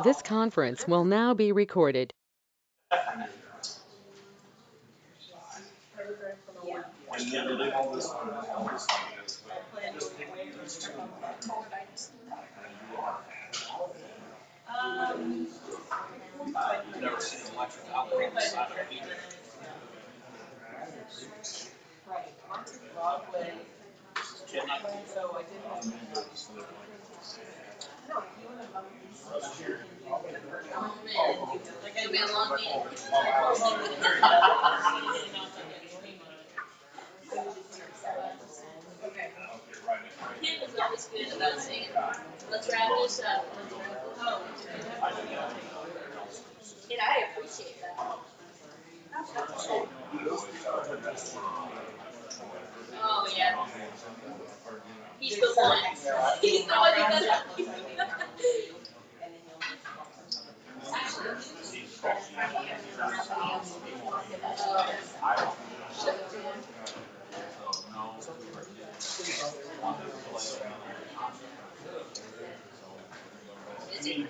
This conference will now be recorded. Kim is always good about saying, let's wrap this up. Oh, and I appreciate that. Oh, yeah. He's the one. He's the one who does it. Is he?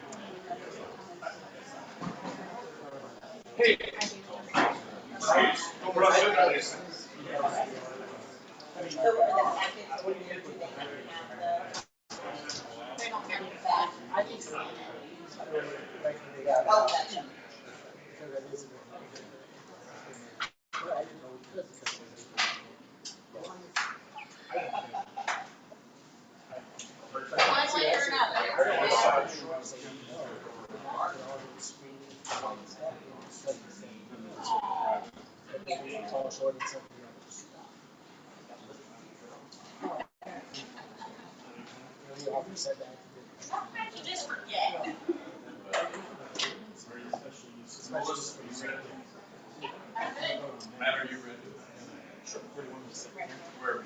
One way or another. You just forget. Matt, are you ready? Sure. Where?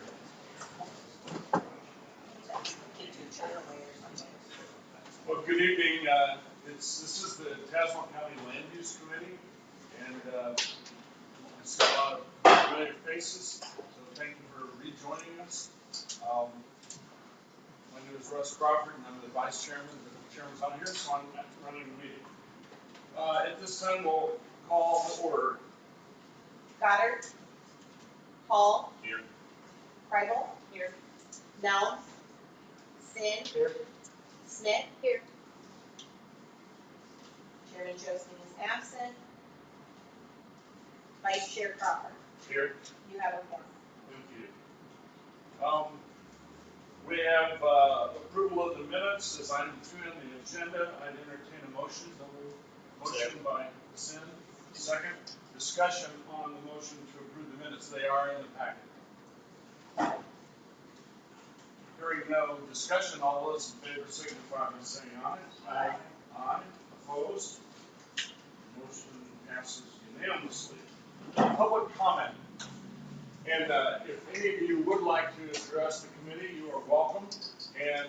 Well, good evening. This is the Tazewell County Land Use Committee, and I see a lot of familiar faces, so thank you for rejoining us. My name is Russ Crawford, and I'm the vice chairman. The chairman's not here, so I'm running the meeting. At this time, we'll call to order. Goddard. Hall. Here. Kreibel. Here. Nelms. Sin. Here. Smith. Here. Chairman Joseph is absent. Vice Chair Crawford. Here. You have a form. Thank you. We have approval of the minutes as item 2 on the agenda. I'd entertain a motion. Motion by Sin. Second. Discussion on the motion to approve the minutes. They are in the packet. Hearing no discussion, all those in favor signify by saying aye. Aye. Aye. Opposed? Motion passes unanimously. Public comment. And if any of you would like to address the committee, you are welcome. And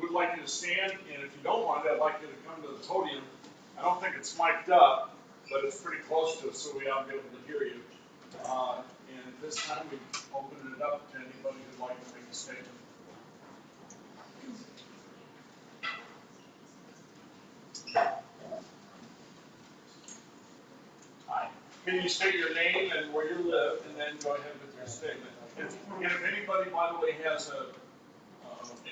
would like you to stand, and if you don't mind, I'd like you to come to the podium. I don't think it's mic'd up, but it's pretty close to it, so we ought to be able to hear you. And at this time, we open it up to anybody who'd like to make a statement. Hi. Can you state your name and where you live, and then go ahead with your statement? If anybody, by the way, has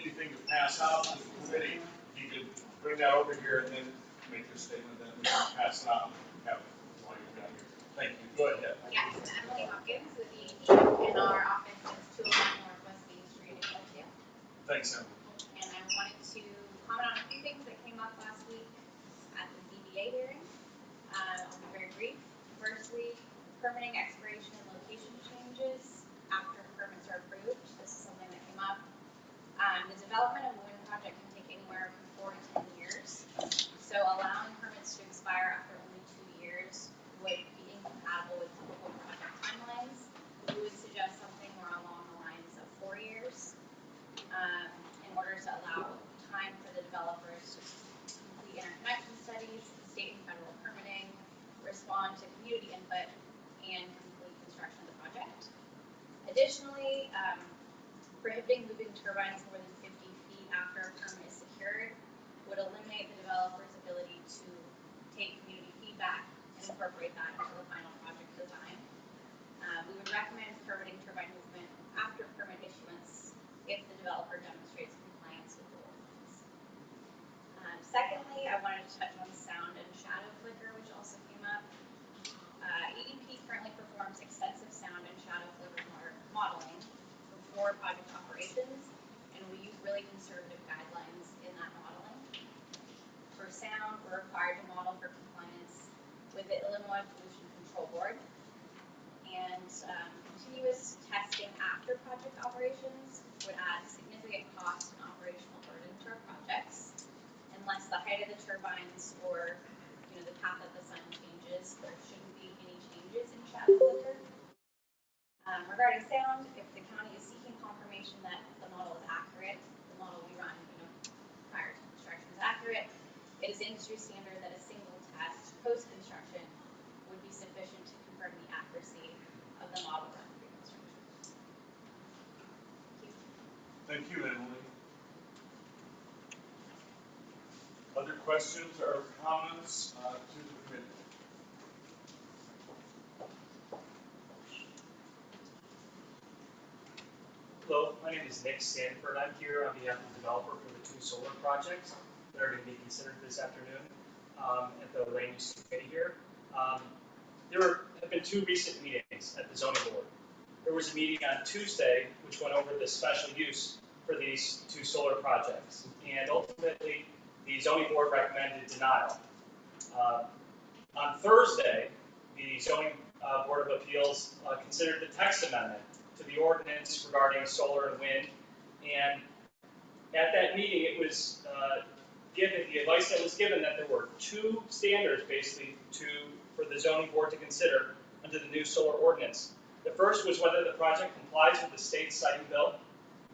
anything to pass out to the committee, you could bring that over here and then make your statement, then we can pass it out and have it while you're down here. Thank you. Go ahead. Yes, Emily Hopkins with EAP, and our office is 201 Northwest Main Street in Philadelphia. Thanks, Emily. And I wanted to comment on a few things that came up last week at the ZBA hearing. I'll be very brief. Firstly, permitting expiration and location changes after permits are approved. This is something that came up. The development of a wind project can take anywhere from 4 to 10 years. So allowing permits to expire after only 2 years would be incompatible with typical project timelines. We would suggest something more along the lines of 4 years in order to allow time for the developers to complete interconnection studies, state and federal permitting, respond to community input, and complete construction of the project. Additionally, prohibiting moving turbines more than 50 feet after a permit is secured would eliminate I wanted to touch on sound and shadow flicker, which also came up. EDP currently performs extensive sound and shadow flicker modeling for project operations, and we use really conservative guidelines in that modeling. For sound, we're required to model for compliance with the Illinois Pollution Control Board, and continuous testing after project operations would add significant cost and operational burden to our projects. Unless the height of the turbines or the path of the sun changes, there shouldn't be any changes in shadow flicker. Regarding sound, if the county is seeking confirmation that the model is accurate, the model we run prior to construction is accurate, it is industry standard that a single test post-construction would be sufficient to confirm the accuracy of the model run pre-construction. Thank you, Emily. Other questions or comments to the committee? Hello, my name is Nick Sanford. I'm here on behalf of the developer for the 2 solar projects that are going to be considered this afternoon at the land use committee here. There have been 2 recent meetings at the zoning board. There was a meeting on Tuesday which went over the special use for these 2 solar projects, and ultimately the zoning board recommended denial. On Thursday, the zoning board of appeals considered the text amendment to the ordinance regarding solar and wind, and at that meeting it was the advice that was given that there were 2 standards basically for the zoning board to consider under the new solar ordinance. The first was whether the project complies with the state siting bill,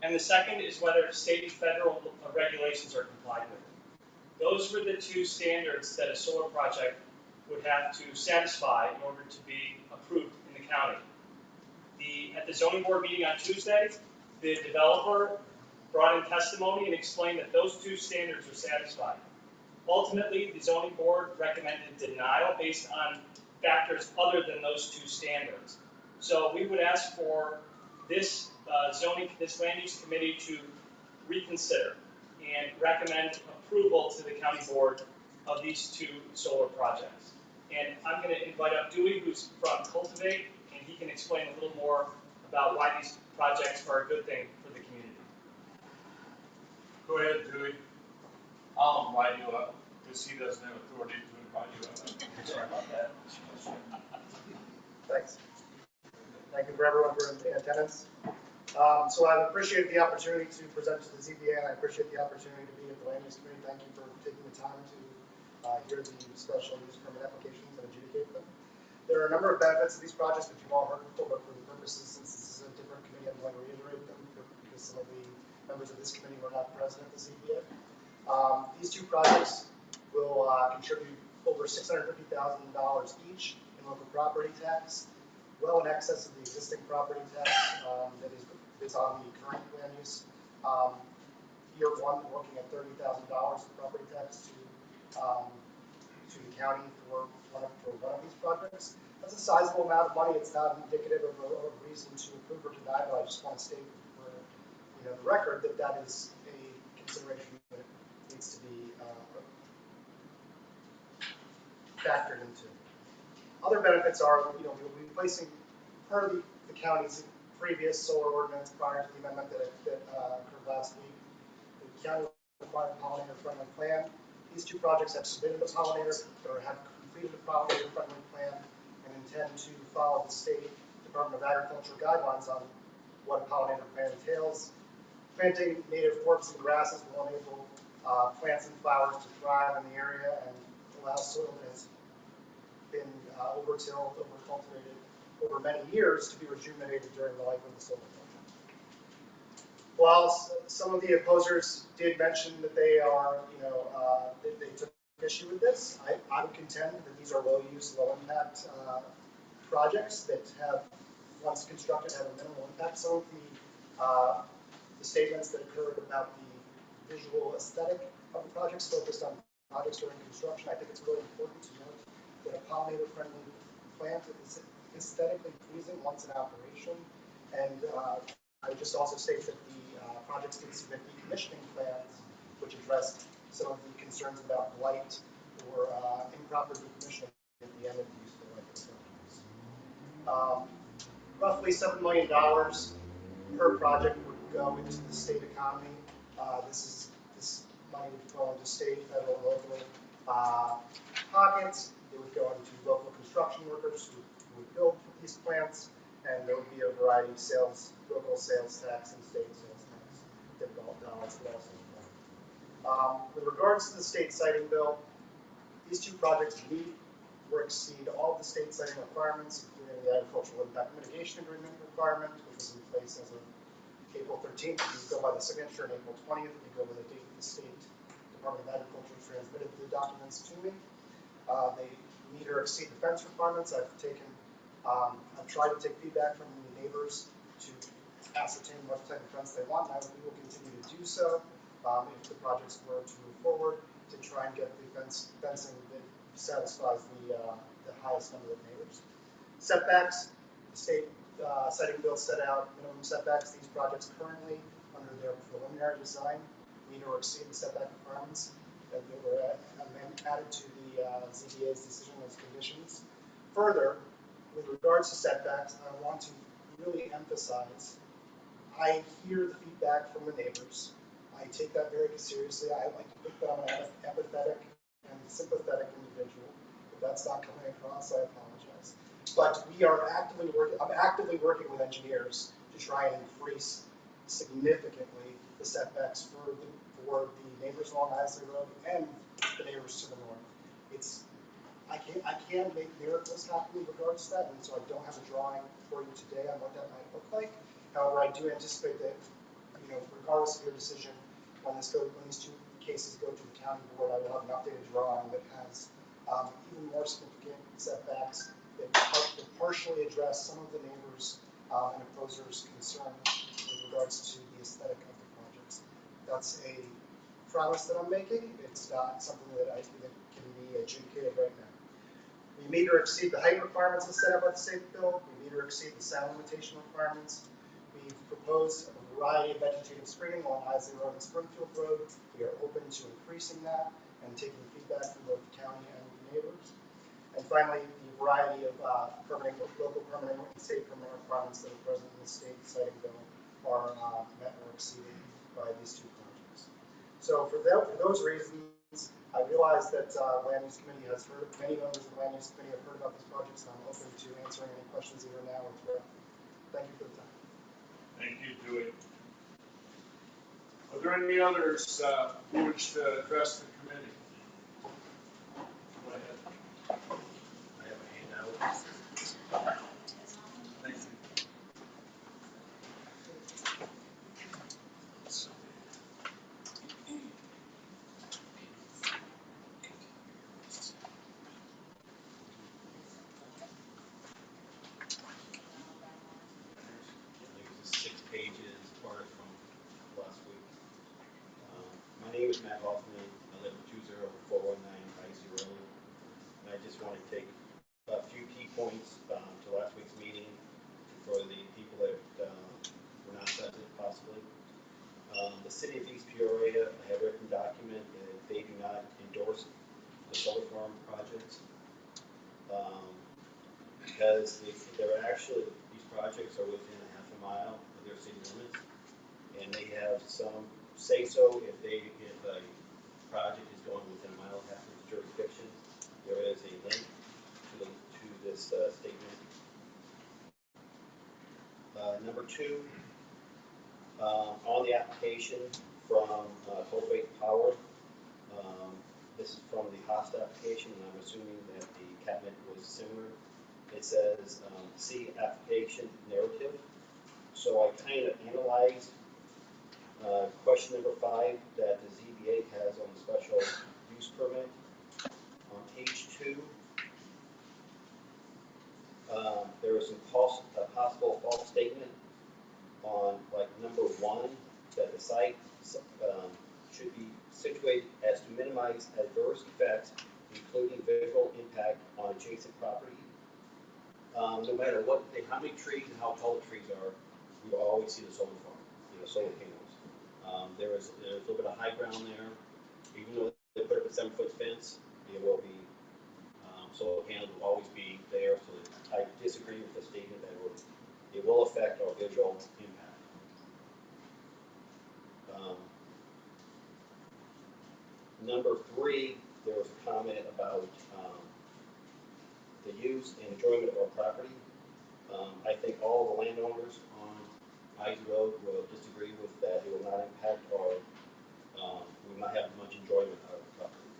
and the second is whether state and federal regulations are complied with. Those were the 2 standards that a solar project would have to satisfy in order to be approved in the county. At the zoning board meeting on Tuesday, the developer brought in testimony and explained that those 2 standards were satisfied. Ultimately, the zoning board recommended denial based on factors other than those 2 standards. So we would ask for this land use committee to reconsider and recommend approval to the county board of these 2 solar projects. And I'm going to invite up Dewey, who's from Cultivate, and he can explain a little more about why these projects are a good thing for the community. Go ahead, Dewey. I'll invite you up because he doesn't have authority to invite you up. Sorry about that. Thanks. Thank you for everyone for in attendance. So I appreciate the opportunity to present to the ZBA, and I appreciate the opportunity to be at the land use committee. Thank you for taking the time to hear the special use permit applications and adjudicate them. There are a number of benefits of these projects that you've all heard before, but for the purposes, since this is a different committee, I'm going to reiterate them because some of the members of this committee were not present at the ZBA. These 2 projects will contribute over $650,000 each in local property tax, well in excess of the existing property tax that is on the current land use. Year 1, we're looking at $30,000 of property tax to the county for one of these projects. That's a sizable amount of money. It's not indicative of a reason to approve or deny, but I just want to state for the record that is a consideration that needs to be factored into. Other benefits are, we'll be placing, per the county's previous solar ordinance prior to the amendment that occurred last week, the county required pollinator-friendly plan. These 2 projects have submitted a pollinator or have completed a pollinator-friendly plan and intend to follow the state Department of Agriculture guidelines on what a pollinator plan entails. Planting native forbs and grasses will enable plants and flowers to thrive in the area and allow soil that has been over-tilled, over-cultivated over many years to be rejuvenated during the life of the solar project. While some of the opposers did mention that they are, they took issue with this, I would contend that these are low-use, low-impact projects that have, once constructed, have a minimal impact. Some of the statements that occurred about the visual aesthetic of the projects focused on projects during construction. I think it's really important to note that a pollinator-friendly plant is aesthetically pleasing once in operation. And I would just also state that the projects did submit decommissioning plans, which addressed some of the concerns about blight or improper decommissioning at the end of the useful life of the projects. Roughly $7 million per project would go into the state economy. This money would go into state, federal, local pockets. It would go into local construction workers who would build these plants, and there would be a variety of sales, local sales tax and state sales tax that dollars would also apply. With regards to the state siting bill, these two projects meet or exceed all of the state siting requirements, including the agricultural impact mitigation agreement requirement, which was in place as of April 13th. You go by the signature, and April 20th, you go by the date the State Department of Agriculture transmitted the documents to me. They meet or exceed the fence requirements. I've tried to take feedback from the neighbors to ascertain what type of fence they want, and we will continue to do so if the projects were to move forward, to try and get the fencing that satisfies the highest number of neighbors. Setbacks, the state siting bill set out minimum setbacks. These projects currently, under their preliminary design, meet or exceed the setback requirements that were added to the ZBA's decision as conditions. Further, with regards to setbacks, I want to really emphasize, I hear the feedback from the neighbors. I take that very seriously. I like to think that I'm an empathetic and sympathetic individual. If that's not coming across, I apologize. But we are actively working, I'm actively working with engineers to try and increase significantly the setbacks for the neighbors along Isley Road and the neighbors to the north. I can't make miracles happen in regards to that, and so I don't have a drawing for you today on what that might look like. However, I do anticipate that, regardless of your decision, when these two cases go to the county board, I will have an updated drawing that has even more significant setbacks that partially address some of the neighbors and opposers' concerns with regards to the aesthetic of the projects. That's a promise that I'm making. It's not something that can be adjudicated right now. We meet or exceed the height requirements as set out by the state bill. We meet or exceed the sound limitation requirements. We've proposed a variety of vegetative screening along Isley Road and Springfield Road. We are open to increasing that and taking feedback from both the county and the neighbors. And finally, the variety of local permanent and state permanent requirements that are present in the state siting bill are met or exceeded by these two projects. So for those reasons, I realize that Land Use Committee has heard, many members of the Land Use Committee have heard about this project, so I'm open to answering any questions either now or throughout. Thank you for the time. Thank you, Dewey. Are there any others who wish to address the committee? Go ahead. I have a handout. Thank you. There's 6 pages part from last week. My name is Matt Hoffman. I live at 20419 Icy Road. And I just want to take a few key points to last week's meeting for the people that were not present possibly. The city of East Peoria, I have a written document that they do not endorse the solar farm projects. Because they're actually, these projects are within a half a mile of their city limits, and they have some say so if a project is going within a mile and a half of its jurisdiction. There is a link to this statement. Number 2, on the application from Cultivate Power, this is from the HOSTA application, and I'm assuming that the cabinet was similar. It says, see application narrative. So I kind of analyzed question number 5 that the ZBA has on the special use permit. On page 2, there is some possible false statement on like number 1, that the site should be situated as to minimize adverse effects, including visual impact on adjacent property. No matter how many trees and how tall the trees are, we will always see the solar farm, solar panels. There's a little bit of high ground there. even though they put up a 7-foot fence, it will be, solar panels will always be there, so I disagree with the statement that it will affect our visual impact. Number 3, there was a comment about the use and enjoyment of our property. I think all the landowners on Ivy Road will disagree with that. It will not impact our, we might have much enjoyment of the property.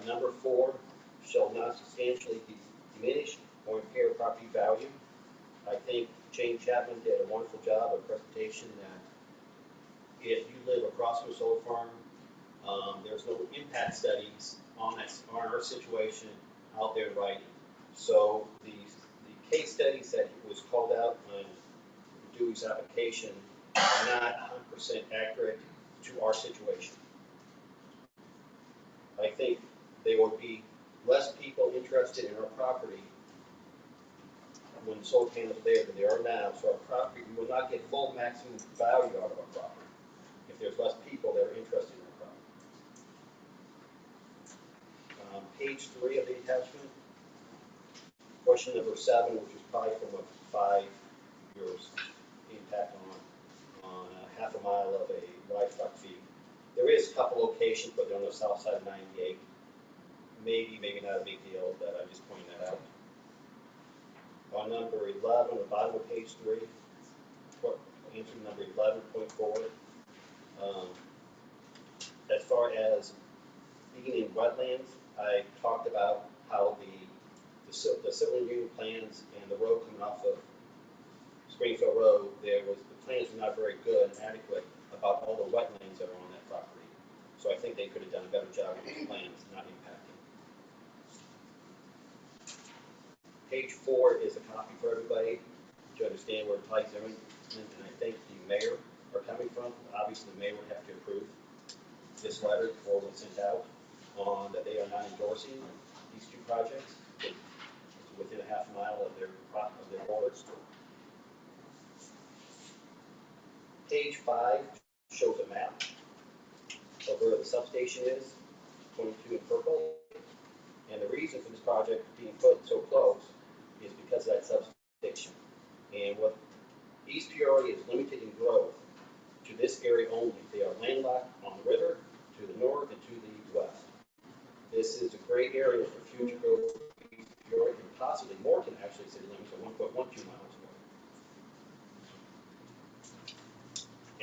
Number 4, shall not substantially diminish or impair property value. I think Jane Chapman did a wonderful job of presentation that if you live across from a solar farm, there's no impact studies on our situation out there in writing. So the case studies that was called out on Dewey's application are not 100% accurate to our situation. I think there would be less people interested in our property when the solar panels are there than there are now. So our property, we will not get full maximum value out of our property if there's less people that are interested in our property. Page 3 of the attachment, question number 7, which is probably from a 5 years impact on half a mile of a livestock feed. There is a couple locations, but they're on the south side of 98. Maybe not a big deal, but I'm just pointing that out. On number 11, on the bottom of page 3, answer number 11.4, as far as being in wetlands, I talked about how the civil engineering plans and the road coming off of Springfield Road, the plans were not very good and adequate about all the wetlands that are on that property. So I think they could have done a better job with those plans, not impacting. Page 4 is a copy for everybody to understand where Pikes Zimmerman and I think the mayor are coming from. Obviously, the mayor would have to approve this letter before it was sent out on that they are not endorsing these 2 projects. It's within a half mile of their borders. Page 5 shows a map of where the substation is, pointing to in purple. And the reason for this project being put so close is because of that substation. And what East Peoria is limited in growth to this area only. They are landlocked on the river to the north and to the west. This is a great area for future growth of East Peoria, and possibly Morton actually city limits are 1.12 miles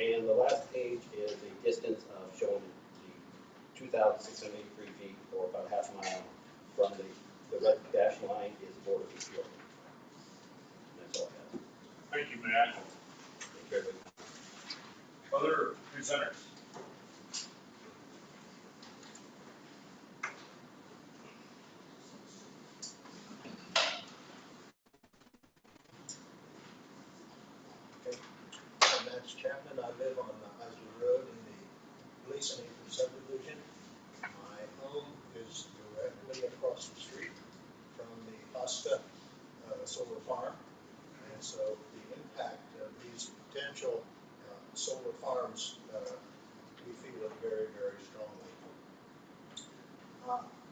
away. And the last page is a distance of showing the 2,683 feet, or about half a mile from the red dashed line is the border of East Peoria. That's all I have. Thank you, Matt. Thank you, everybody. Other presenters? I'm Matt Chapman. I live on Isley Road in the Gleason Acres subdivision. My home is directly across the street from the Hosta solar farm. And so the impact of these potential solar farms, we feel it very, very strongly.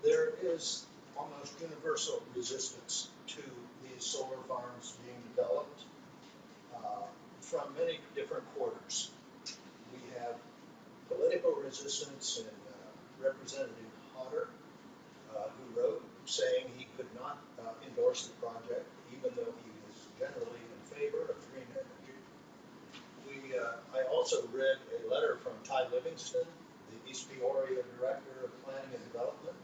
There is almost universal resistance to these solar farms being developed from many different quarters. We have political resistance in Representative Hodder, who wrote saying he could not endorse the project, even though he was generally in favor of green energy. I also read a letter from Ty Livingston, the East Peoria Director of Planning and Development,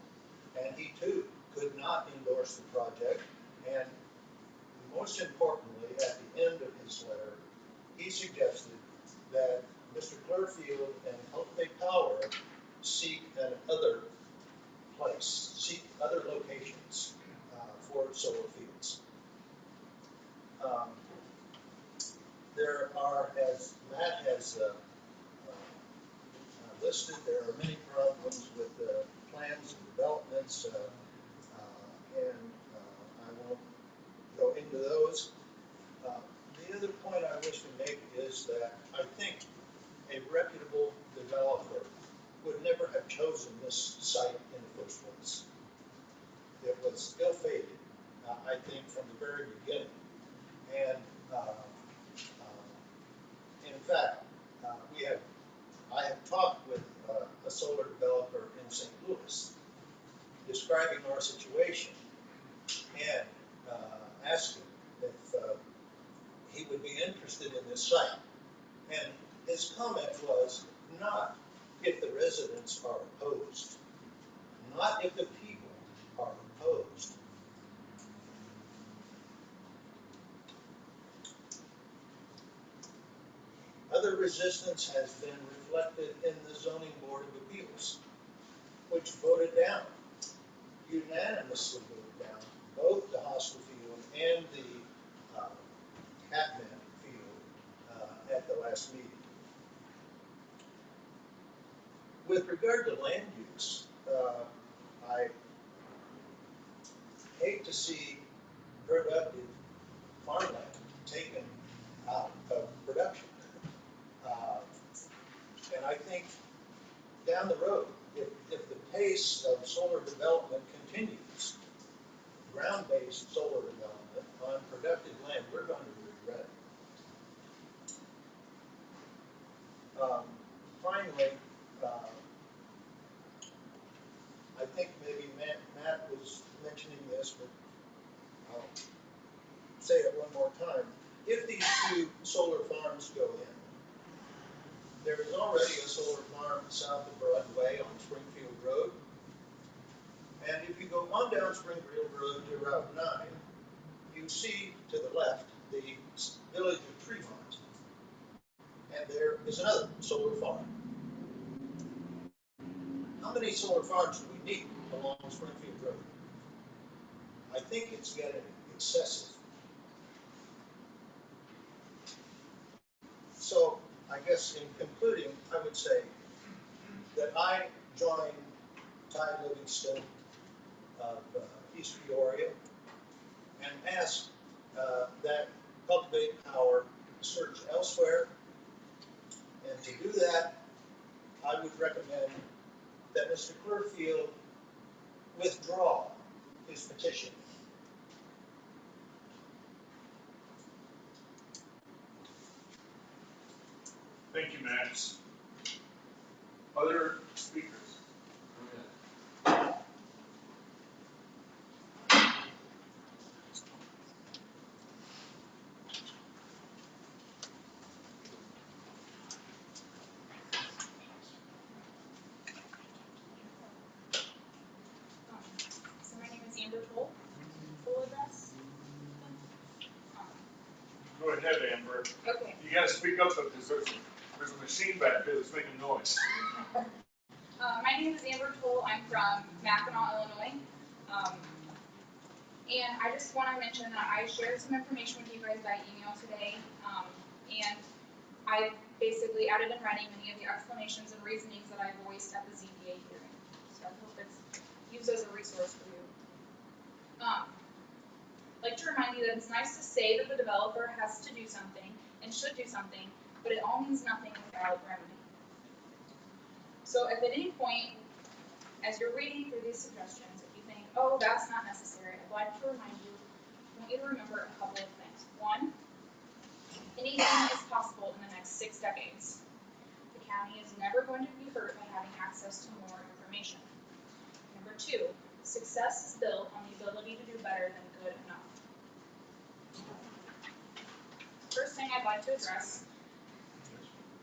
and he too could not endorse the project. And most importantly, at the end of his letter, he suggested that Mr. Clearfield and Cultivate Power seek another place, seek other locations for solar fields. There are, as Matt has listed, there are many problems with plans and developments, and I won't go into those. The other point I wish to make is that I think a reputable developer would this site in the first place. It was ill-fated, I think, from the very beginning. And in fact, I have talked with a solar developer in St. Louis describing our situation and asked him if he would be interested in this site. And his comment was, not if the residents are opposed, not if the people are opposed. Other resistance has been reflected in the Zoning Board of Appeals, which voted down, unanimously voted down, both the hostile field and the Hatman field at the last meeting. With regard to land use, I hate to see productive farmland taken out of production. And I think down the road, if the pace of solar development continues, ground-based solar development on productive land, we're going to regret it. Finally, I think maybe Matt was mentioning this, but I'll say it one more time. If these two solar farms go in, there is already a solar farm south of Broadway on Springfield Road. And if you go on down Springfield Road to Route 9, you see to the left the village of Tremont. And there is another solar farm. How many solar farms do we need along Springfield Road? I think it's getting excessive. So I guess in concluding, I would say that I join Ty Livingston of East Peoria and ask that Cultivate Power search elsewhere. And to do that, I would recommend that Mr. Clearfield withdraw his petition. Thank you, Max. Other speakers? So my name is Amber Toll. Full address? Go ahead, Amber. Okay. You gotta speak up though, because there's a machine back there that's making noise. My name is Amber Toll. I'm from Mackinac, Illinois. And I just want to mention that I shared some information with you guys by email today. And I basically added in writing many of the explanations and reasonings that I voiced at the ZBA hearing. So I hope it's used as a resource for you. I'd like to remind you that it's nice to say that the developer has to do something and should do something, but it all means nothing without remedy. So if at any point, as you're reading through these suggestions, if you think, oh, that's not necessary, I'd like to remind you, I want you to remember a couple of things. One, anything is possible in the next 6 decades. The county is never going to be hurt by having access to more information. Number 2, success is built on the ability to do better than good enough. First thing I'd like to address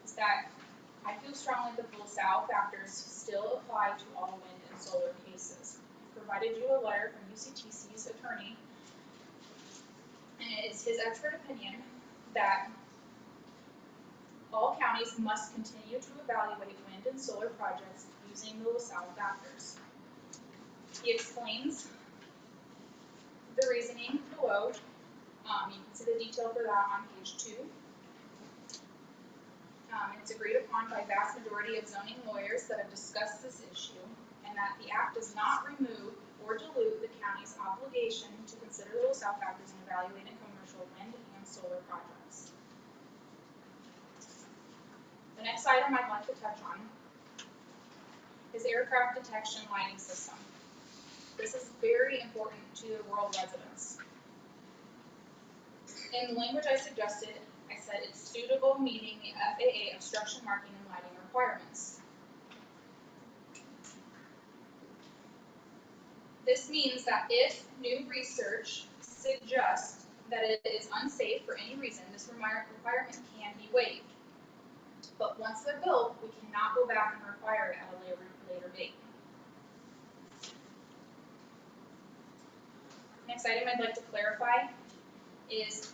is that I feel strongly that the LaSalle factors still apply to all wind and solar cases. I provided you a letter from UCTC's attorney, and it is his expert opinion that all counties must continue to evaluate wind and solar projects using the LaSalle factors. He explains the reasoning below. You can see the detail for that on page 2. It's agreed upon by vast majority of zoning lawyers that have discussed this issue, and that the act does not remove or dilute the county's obligation to consider the LaSalle factors in evaluating commercial wind and solar projects. The next item I'd like to touch on is aircraft detection lighting system. This is very important to the rural residents. In the language I suggested, I said it's suitable, meeting the FAA obstruction marking and lighting requirements. This means that if new research suggests that it is unsafe for any reason, this requirement can be waived. But once they're built, we cannot go back and require it at a later date. Next item I'd like to clarify is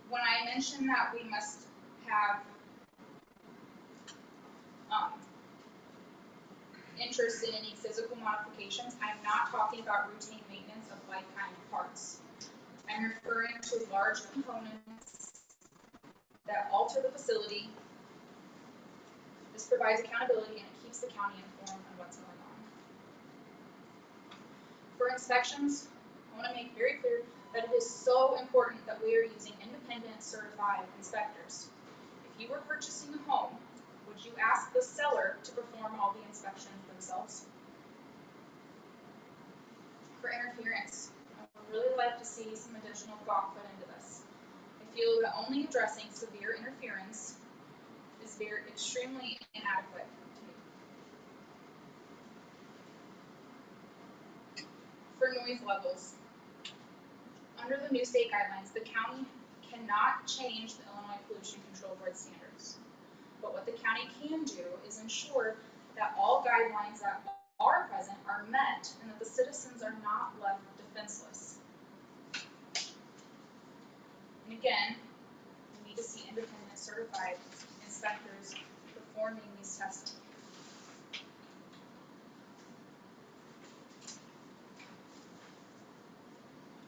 when I mentioned that we must have interest in any physical modifications, I'm not talking about routine maintenance of like-kind parts. I'm referring to large components that alter the facility. This provides accountability and it keeps the county informed on what's going on. For inspections, I want to make very clear that it is so important that we are using independent certified inspectors. If you were purchasing a home, would you ask the seller to perform all the inspections themselves? For interference, I would really like to see some additional thought put into this. I feel that only addressing severe interference is extremely inadequate to me. For noise levels, under the new state guidelines, the county cannot change the Illinois Pollution Control Board standards. But what the county can do is ensure that all guidelines that are present are met and that the citizens are not left defenseless. And again, we need to see independent certified inspectors performing these testing.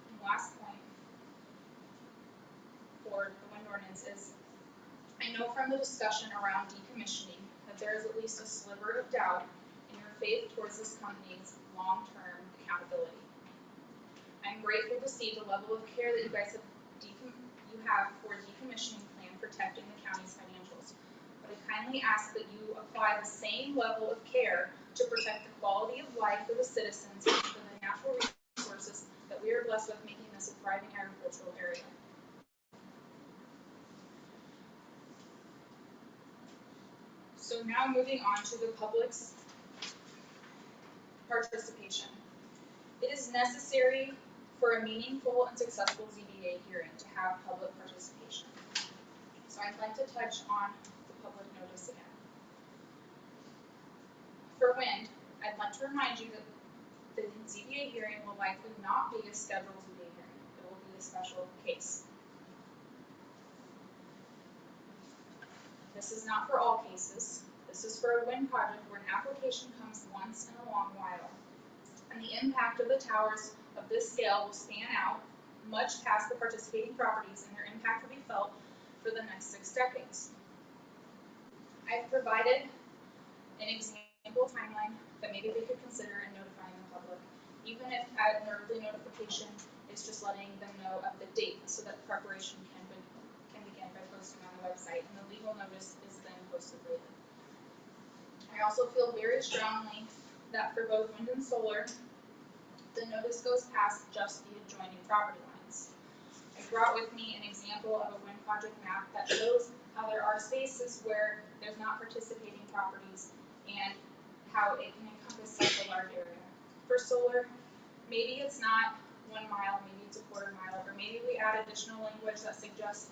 And last point for the wind ordinance is, I know from the discussion around decommissioning that there is at least a sliver of doubt in your faith towards this company's long-term accountability. I'm grateful to see the level of care that you guys have for decommissioning plan protecting the county's financials. But I kindly ask that you apply the same level of care to protect the quality of life of the citizens and for the natural resources that we are blessed with, making this a thriving agricultural area. So now moving on to the public's participation. It is necessary for a meaningful and successful ZBA hearing to have public participation. So I'd like to touch on the public notice again. For wind, I'd like to remind you that the ZBA hearing will likely not be a scheduled ZBA hearing. It will be a special case. This is not for all cases. This is for a wind project where an application comes once in a long while. And the impact of the towers of this scale will span out much past the participating properties, and their impact will be felt for the next 6 decades. I've provided an example timeline that maybe we could consider in notifying the public, even if an early notification is just letting them know of the date so that preparation can begin by posting on the website, and the legal notice is then posted later. I also feel very strongly that for both wind and solar, the notice goes past just the adjoining property lines. I brought with me an example of a wind project map that shows how there are spaces where there's not participating properties and how it can encompass such a large area. For solar, maybe it's not 1 mile, maybe it's a quarter mile, or maybe we add additional language that suggests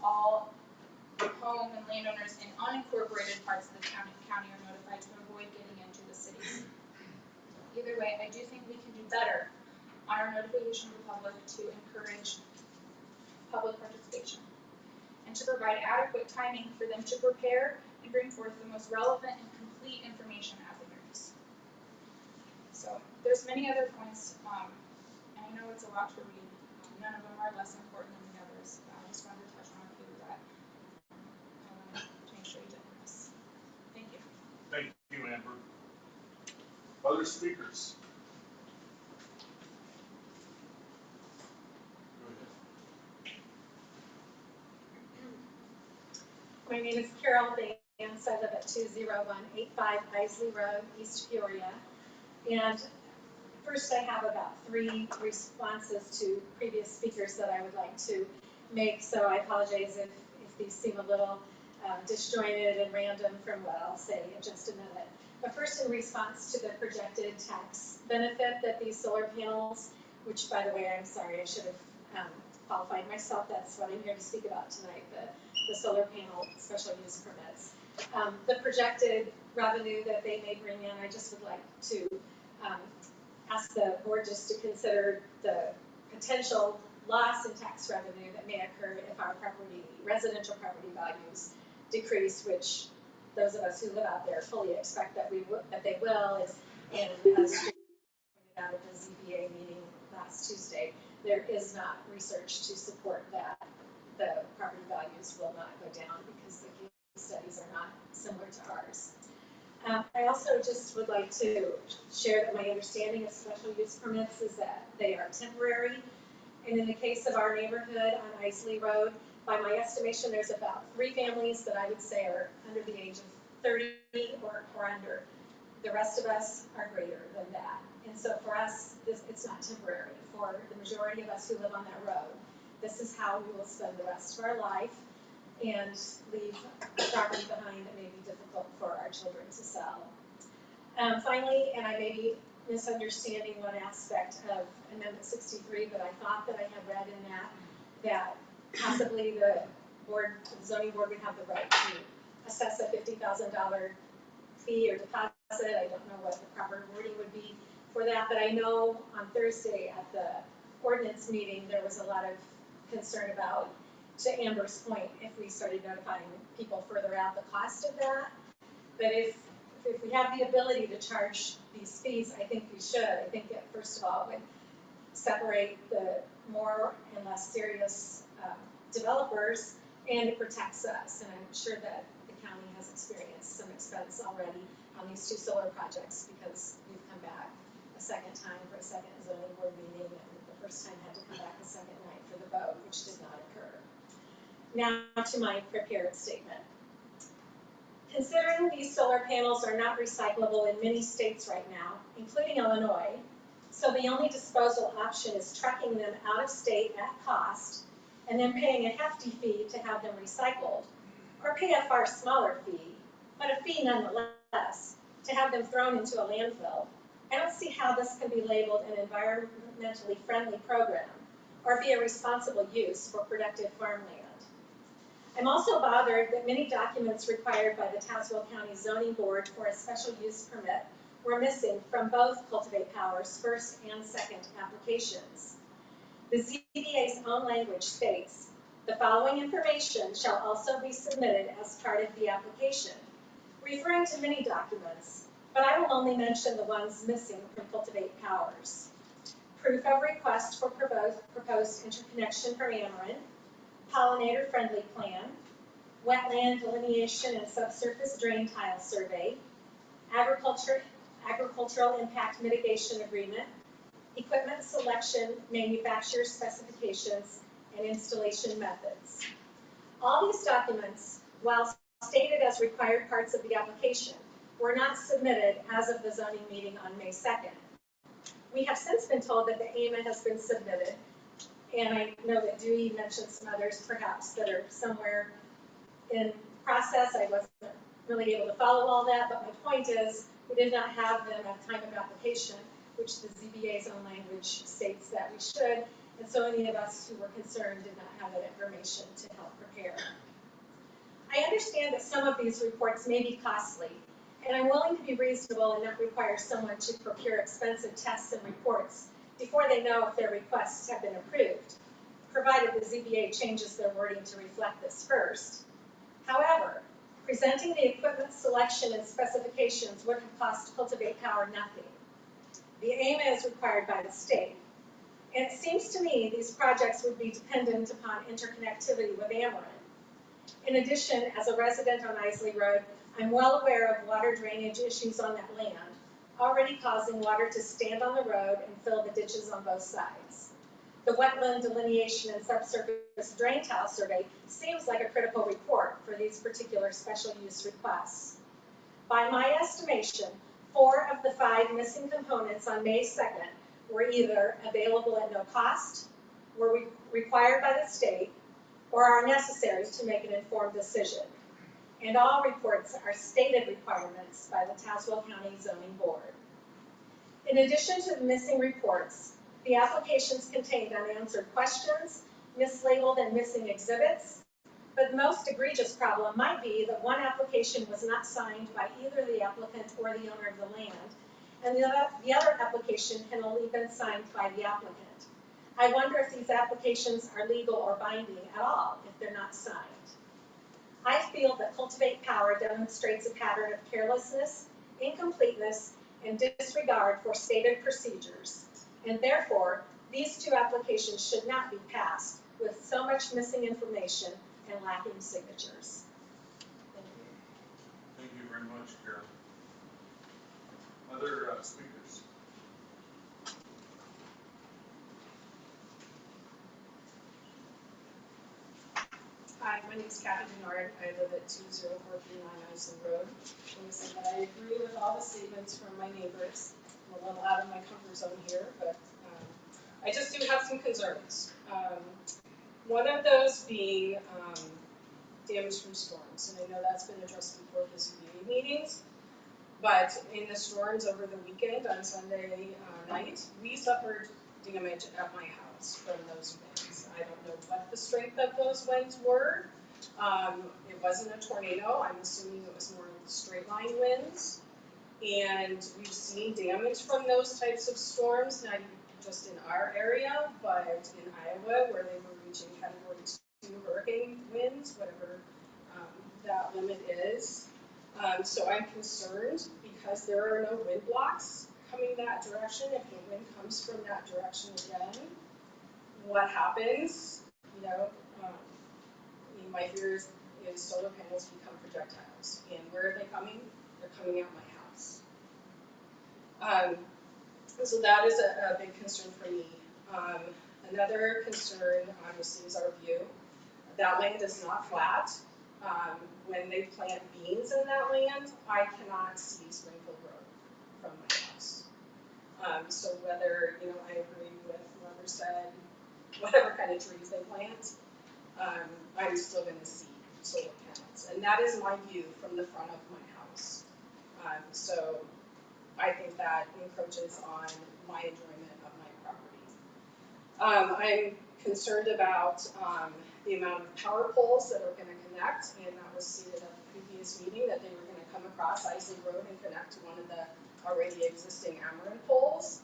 all home and landowners in unincorporated parts of the county are notified to avoid getting into the cities. Either way, I do think we can do better on our notification to the public to encourage public participation and to provide adequate timing for them to prepare and bring forth the most relevant and complete information at the hearings. So there's many other points, and I know it's a lot to read. None of them are less important than the others. I just wanted to touch on a few that I wanted to make sure you didn't miss. Thank you. Thank you, Amber. Other speakers? Go ahead. My name is Carol Vance. I live at 20185 Isley Road, East Peoria. And first, I have about 3 responses to previous speakers that I would like to make, so I apologize if these seem a little disjointed and random from what I'll say in just a minute. But first, in response to the projected tax benefit that these solar panels, which, by the way, I'm sorry, I should have qualified myself. That's what I'm here to speak about tonight, the solar panel special use permits. The projected revenue that they may bring in, I just would like to ask the board just to consider the potential loss in tax revenue that may occur if our residential property values decrease, which those of us who live out there fully expect that they will. And as pointed out at the ZBA meeting last Tuesday, there is not research to support that the property values will not go down because the case studies are not similar to ours. I also just would like to share that my understanding of special use permits is that they are temporary. And in the case of our neighborhood on Isley Road, by my estimation, there's about 3 families that I would say are under the age of 30 or under. The rest of us are greater than that. And so for us, it's not temporary. For the majority of us who live on that road, this is how we will spend the rest of our life and leave property behind that may be difficult for our children to sell. Finally, and I may be misunderstanding one aspect of Amendment 63, but I thought that I had read in that possibly the zoning board would have the right to assess a $50,000 fee or deposit. I don't know what the proper wording would be for that, but I know on Thursday at the ordinance meeting, there was a lot of concern about, to Amber's point, if we started notifying people further out the cost of that. But if we have the ability to charge these fees, I think we should. I think it, first of all, would separate the more and less serious developers, and it protects us. And I'm sure that the county has experienced some expense already on these 2 solar projects because we've come back a second time for a second zoning board meeting, and the first time had to come back a second night for the vote, which did not occur. Now to my prepared statement. Considering these solar panels are not recyclable in many states right now, including Illinois, so the only disposal option is trucking them out of state at cost and then paying a hefty fee to have them recycled, or pay a far smaller fee, but a fee nonetheless, to have them thrown into a landfill. I don't see how this can be labeled an environmentally friendly program or be a responsible use for productive farmland. I'm also bothered that many documents required by the Tazewell County Zoning Board for a special use permit were missing from both Cultivate Power's first and second applications. The ZBA's own language states, the following information shall also be submitted as part of the application, referring to many documents, but I will only mention the ones missing from Cultivate Powers. Proof of request for proposed interconnection from Ameren, pollinator-friendly plan, wetland delineation and subsurface drain tile survey, agricultural impact mitigation agreement, equipment selection, manufacturer specifications, and installation methods. All these documents, while stated as required parts of the application, were not submitted as of the zoning meeting on May 2nd. We have since been told that the AMA has been submitted, and I know that Dewey mentioned some others perhaps that are somewhere in process. I wasn't really able to follow all that, but my point is we did not have them at the time of application, which the ZBA's own language states that we should, and so any of us who were concerned did not have that information to help prepare. I understand that some of these reports may be costly, and I'm willing to be reasonable and not require someone to procure expensive tests and reports before they know if their requests have been approved, provided the ZBA changes their wording to reflect this first. However, presenting the equipment selection and specifications would have cost Cultivate Power nothing. The AMA is required by the state, and it seems to me these projects would be dependent upon interconnectivity with Ameren. In addition, as a resident on Isley Road, I'm well aware of water drainage issues on that land, already causing water to stand on the road and fill the ditches on both sides. The wetland delineation and subsurface drain tile survey seems like a critical report for these particular special use requests. By my estimation, 4 of the 5 missing components on May 2nd were either available at no cost, were required by the state, or are necessary to make an informed decision. And all reports are stated requirements by the Tazewell County Zoning Board. In addition to the missing reports, the applications contained unanswered questions, mislabeled and missing exhibits, but the most egregious problem might be that one application was not signed by either the applicant or the owner of the land, and the other application had only been signed by the applicant. I wonder if these applications are legal or binding at all if they're not signed. I feel that Cultivate Power demonstrates a pattern of carelessness, incompleteness, and disregard for stated procedures, and therefore, these 2 applications should not be passed with so much missing information and lacking signatures. Thank you. Thank you very much, Carol. Other speakers? Hi, my name is Kathy Denard. I live at 20439 Isley Road. I want to say that I agree with all the statements from my neighbors. I'm a little out of my comfort zone here, but I just do have some concerns. One of those being damage from storms, and I know that's been addressed before at the ZBA meetings, but in the storms over the weekend on Sunday night, we suffered damage at my house from those winds. I don't know what the strength of those winds were. It wasn't a tornado. I'm assuming it was more straight line winds. And we've seen damage from those types of storms, not just in our area, but in Iowa, where they were reaching Category 2 hurricane winds, whatever that limit is. So I'm concerned because there are no wind blocks coming that direction. If the wind comes from that direction again, what happens? You know, my fear is solar panels become projectiles. And where are they coming? They're coming out my house. So that is a big concern for me. Another concern, obviously, is our view. That land is not flat. When they plant beans in that land, I cannot see Springfield Road from my house. So whether, I agree with whoever said whatever kind of trees they plant, I'm still going to see solar panels. And that is my view from the front of my house. So I think that encroaches on my enjoyment of my property. I'm concerned about the amount of power poles that are going to connect, and that was stated at the previous meeting that they were going to come across Isley Road and connect to one of the already existing Ameren poles.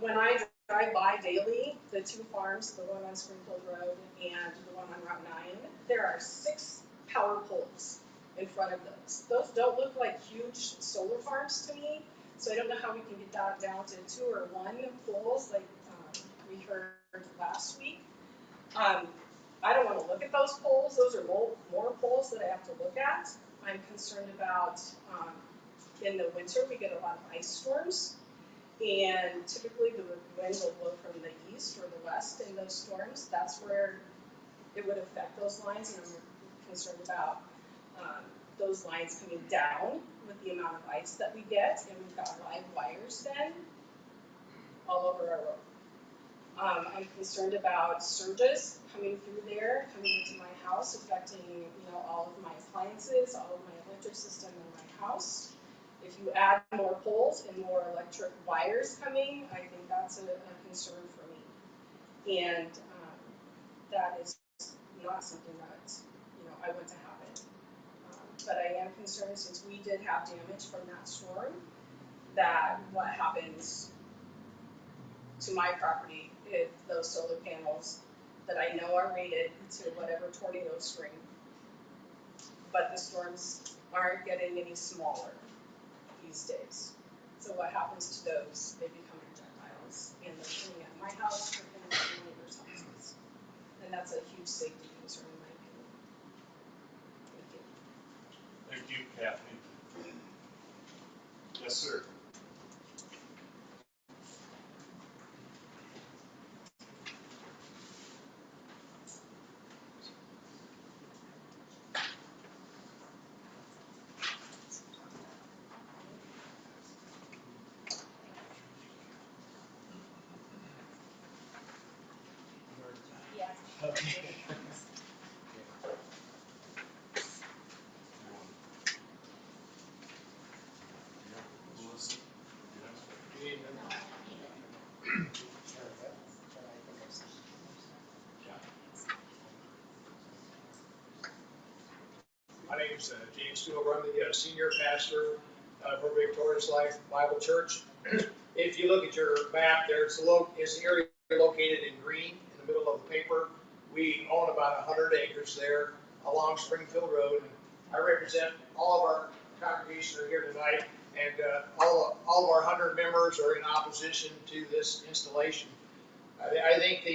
When I drive by daily, the 2 farms, the one on Springfield Road and the one on Route 9, there are 6 power poles in front of those. Those don't look like huge solar farms to me, so I don't know how we can get that down to 2 or 1 poles like we heard last week. I don't want to look at those poles. Those are more poles that I have to look at. I'm concerned about in the winter we get a lot of ice storms, and typically the wind will blow from the east or the west in those storms. That's where it would affect those lines, and I'm concerned about those lines coming down with the amount of ice that we get, and we've got live wires then all over our road. I'm concerned about surges coming through there, coming into my house, affecting all of my appliances, all of my electric system in my house. If you add more poles and more electric wires coming, I think that's a concern for me. And that is not something that I want to happen. But I am concerned, since we did have damage from that storm, that what happens to my property if those solar panels that I know are rated to whatever tornado string, but the storms aren't getting any smaller these days. So what happens to those? They become projectiles, and they're coming at my house, they're coming at my neighbors' houses. And that's a huge safety concern in my opinion. Thank you. Thank you, Kathy. Yes, sir. name's James Steele. I'm the senior pastor for Victorious Life Bible Church. If you look at your map, there's the area located in green in the middle of the paper. We own about 100 acres there along Springfield Road. And I represent all of our congregation are here tonight, and all of our 100 members are in opposition to this installation. I think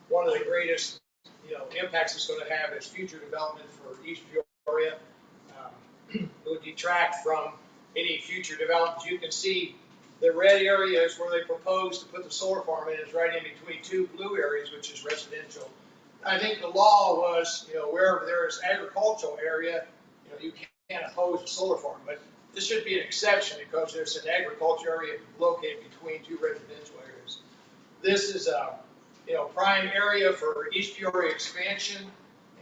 one of the greatest impacts it's going to have is future development for East Peoria. It would detract from any future developments. You can see the red areas where they propose to put the solar farm in is right in between two blue areas, which is residential. I think the law was, wherever there is agricultural area, you can't oppose a solar farm, but this should be an exception because there's an agricultural area located between two residential areas. This is a prime area for East Peoria expansion,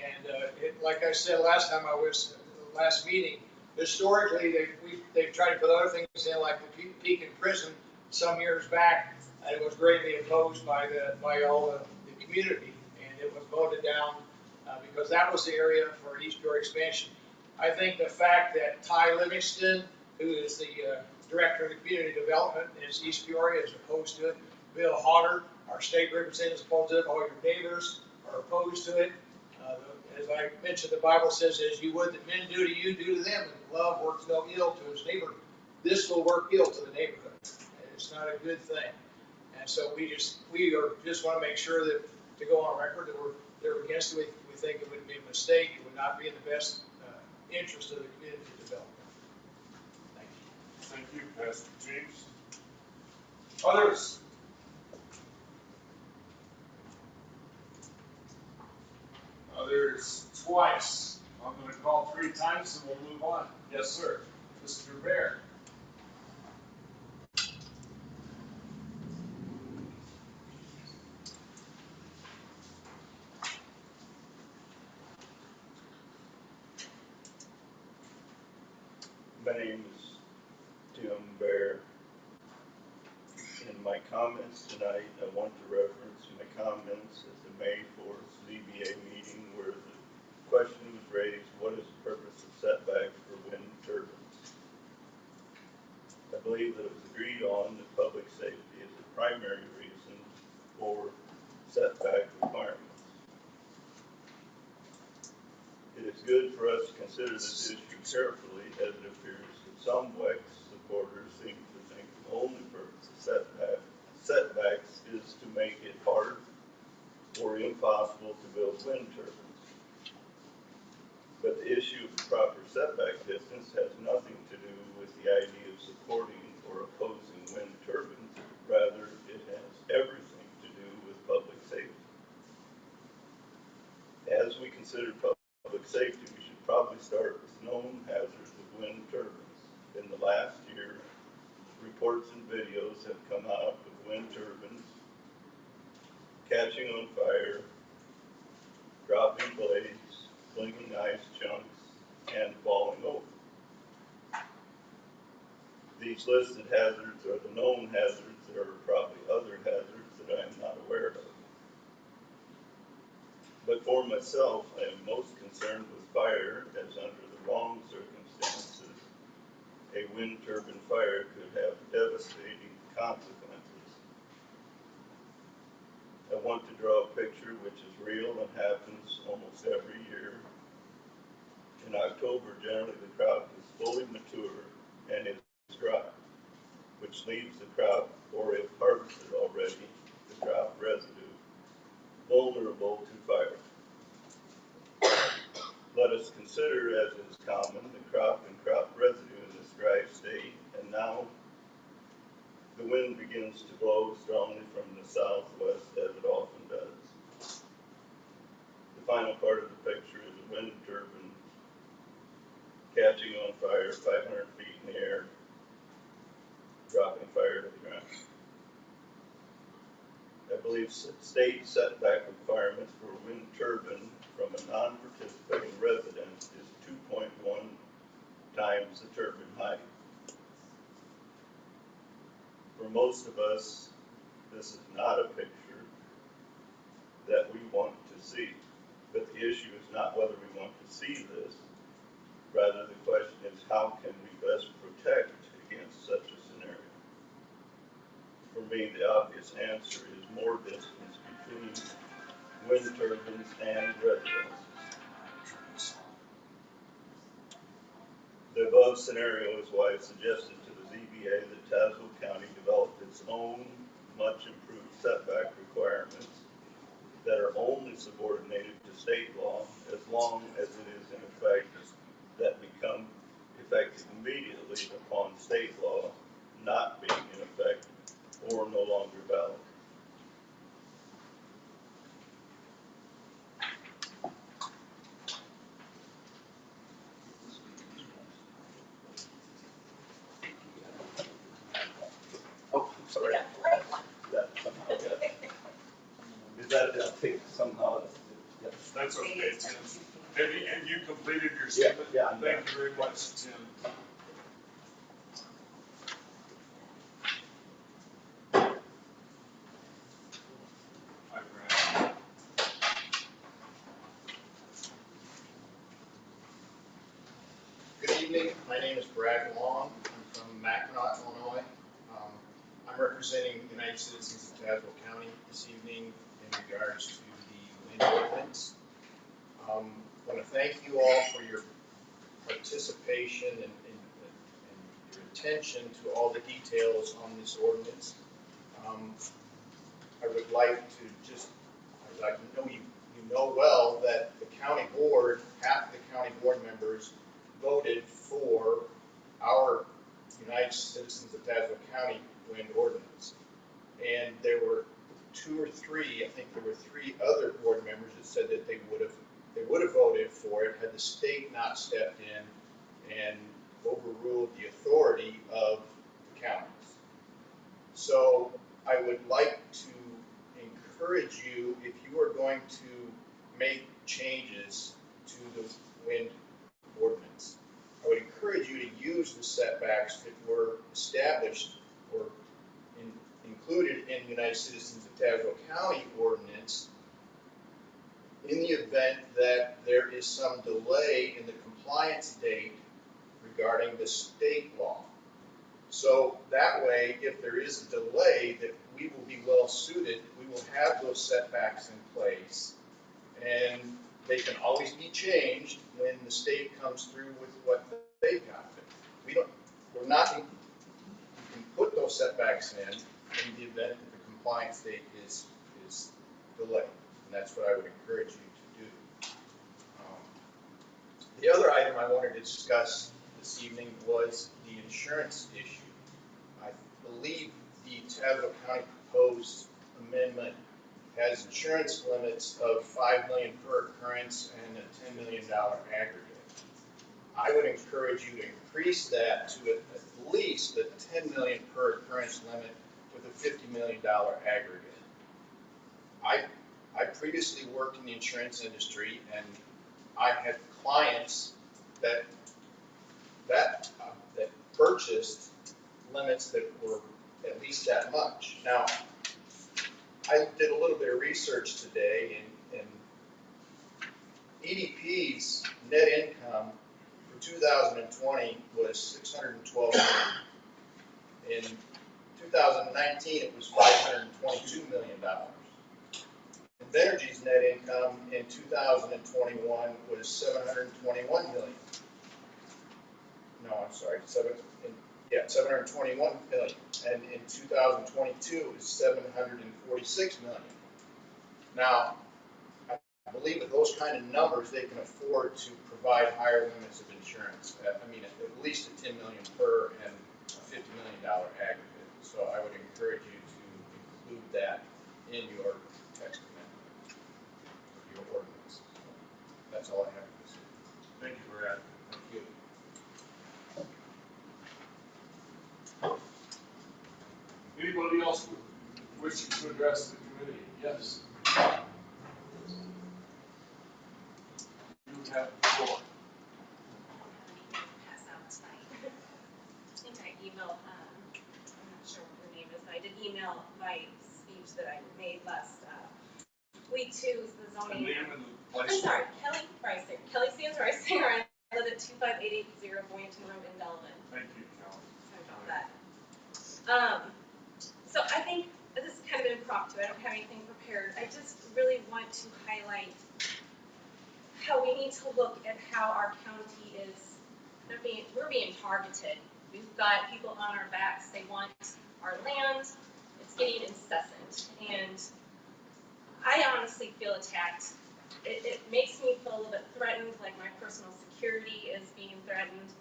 and like I said last time I was last meeting, historically they've tried to put other things in like the Pekin Prison some years back, and it was greatly opposed by all the community, and it was voted down because that was the area for East Peoria expansion. I think the fact that Ty Livingston, who is the director of the community development in East Peoria, is opposed to it. Bill Hodder, our state representative, is opposed to it. All your neighbors are opposed to it. As I mentioned, the Bible says, as you would that men do to you, do to them, and love works no ill to his neighbor. This will work ill to the neighborhood. And it's not a good thing. And so we just want to make sure that, to go on record, that they're against it. We think it would be a mistake. It would not be in the best interest of the community development. Thank you. Thank you, Pastor James. Others? Others twice. I'm going to call 3 times and we'll move on. Yes, sir. Mr. Bear. My name is Tim Bear. In my comments tonight, I want to reference my comments at the May 4th ZBA meeting where the question was raised, what is the purpose of setbacks for wind turbines? I believe that it was agreed on that public safety is the primary reason for setback requirements. It is good for us to consider this issue carefully, as it appears that some WEX supporters seem to think the only purpose of setbacks is to make it hard or impossible to build wind turbines. But the issue of the proper setback distance has nothing to do with the idea of supporting or opposing wind turbines. Rather, it has everything to do with public safety. As we consider public safety, we should probably start with known hazards of wind turbines. In the last year, reports and videos have come out of wind turbines catching on fire, dropping blades, flinging ice chunks, and falling over. These listed hazards are the known hazards. There are probably other hazards that I am not aware of. But for myself, I am most concerned with fire, as under the wrong circumstances, a wind turbine fire could have devastating consequences. I want to draw a picture which is real and happens almost every year. In October, generally the crop is fully mature and is dry, which leaves the crop, or if harvested already, the crop residue, vulnerable to fire. Let us consider, as is common, the crop and crop residue in this dry state, and now the wind begins to blow strongly from the southwest, as it often does. The final part of the picture is a wind turbine catching on fire 500 feet in the air, dropping fire to the ground. I believe state setback requirements for a wind turbine from a non-participating resident is 2.1 times the turbine height. For most of us, this is not a picture that we want to see. But the issue is not whether we want to see this, Rather, the question is, how can we best protect against such a scenario? For me, the obvious answer is more distance between wind turbines and residences. The above scenario is why I suggested to the ZBA that Tazewell County develop its own much improved setback requirements that are only subordinated to state law as long as it is in effect, that become effective immediately upon state law not being in effect or no longer valid. Oh, I'm sorry. That somehow got, is that, I think somehow, yeah. That's okay, Tim. Have you completed your statement? Yeah, I'm Thank you very much, Tim. Hi, Brad. Good evening, my name is Brad Long, I'm from Mackinac, Illinois. I'm representing United Citizens of Tazewell County this evening in regards to the wind ordinance. I want to thank you all for your participation and your attention to all the details on this ordinance. I would like to just, I know you know well that the county board, half the county board members voted for our United Citizens of Tazewell County wind ordinance. And there were two or three, I think there were three other board members that said that they would have voted for it had the state not stepped in and overruled the authority of the counties. So I would like to encourage you, if you are going to make changes to the wind ordinance, I would encourage you to use the setbacks that were established or included in the United Citizens of Tazewell County ordinance in the event that there is some delay in the compliance date regarding the state law. So that way, if there is a delay, that we will be well suited, we will have those setbacks in place, and they can always be changed when the state comes through with what they've got. We're not, you can put those setbacks in the event that the compliance date is delayed, and that's what I would encourage you to do. The other item I wanted to discuss this evening was the insurance issue. I believe the Tazewell County proposed amendment has insurance limits of $5 million per occurrence and a $10 million aggregate. I would encourage you to increase that to at least the $10 million per occurrence limit with a $50 million aggregate. I previously worked in the insurance industry, and I had clients that purchased limits that were at least that much. Now, I did a little bit of research today, and EDP's net income for 2020 was $612 million. In 2019, it was $522 million. Invenergy's net income in 2021 was $721 million. No, I'm sorry, $721 million. And in 2022, it was $746 million. Now, I believe with those kind of numbers, they can afford to provide higher limits of insurance. I mean, at least a $10 million per and a $50 million aggregate. So I would encourage you to include that in your text amendment, your ordinance. That's all I have to say. Thank you, Brad. Thank you. Anybody else wishing to address the committee? Yes. You have the floor. Pass out tonight. I think I emailed, I'm not sure what her name is, but I did email my speech that I made last week to the zoning. The name and the I'm place. sorry, Kelly Reisinger. Kelly Sands Reisinger. live at 25880 Boynton Road in Delavan. Thank you, Kelly. Sorry about that. So I think this is kind of impromptu. I don't have anything prepared. I just really want to highlight how we need to look at how our county is, we're being targeted. We've got people on our backs. They want our land. It's getting incessant. And I honestly feel attacked. It makes me feel a little bit threatened, like my personal security is being threatened.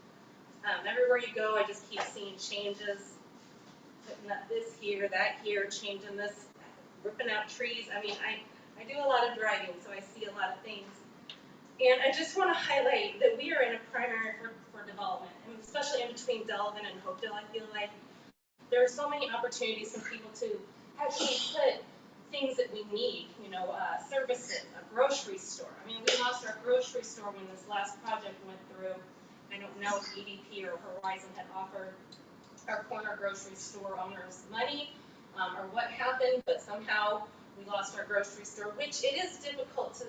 Everywhere you go, I just keep seeing changes. Putting up this here, that here, changing this, ripping out trees. I mean, I do a lot of driving, so I see a lot of things. And I just want to highlight that we are in a primary for development, and especially in between Delavan and Hopedale, I feel like there are so many opportunities for people to actually put things that we need, services, a grocery store. I mean, we lost our grocery store when this last project went through. I don't know if EDP or Horizon had offered our corner grocery store owners money or what happened, but somehow we lost our grocery store, which it is difficult to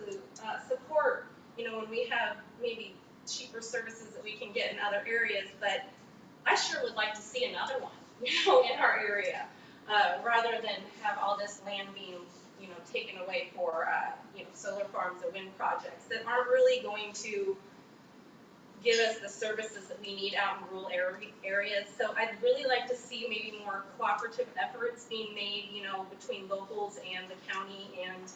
support, when we have maybe cheaper services that we can get in other areas, but I sure would like to see another one, in our area, rather than have all this land being, taken away for, solar farms or wind projects that aren't really going to give us the services that we need out in rural areas. So I'd really like to see maybe more cooperative efforts being made, between locals and the county. And,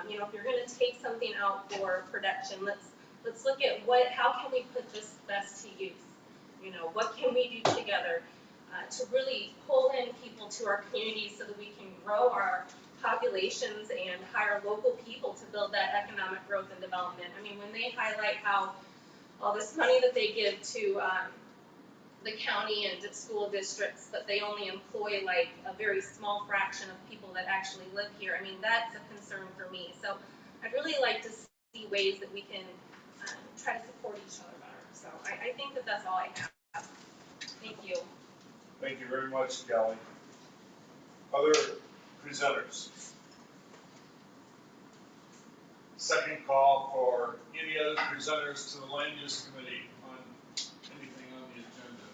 if you're going to take something out for production, let's look at how can we put this best to use? What can we do together to really pull in people to our communities so that we can grow our populations and hire local people to build that economic growth and development. I mean, when they highlight how all this money that they give to the county and school districts, but they only employ like a very small fraction of people that actually live here. I mean, that's a concern for me. So I'd really like to see ways that we can try to support each other better. So I think that that's all I have. Thank you. Thank you very much, Kelly. Other presenters? Second call for any other presenters to the Land Use Committee on anything on the agenda.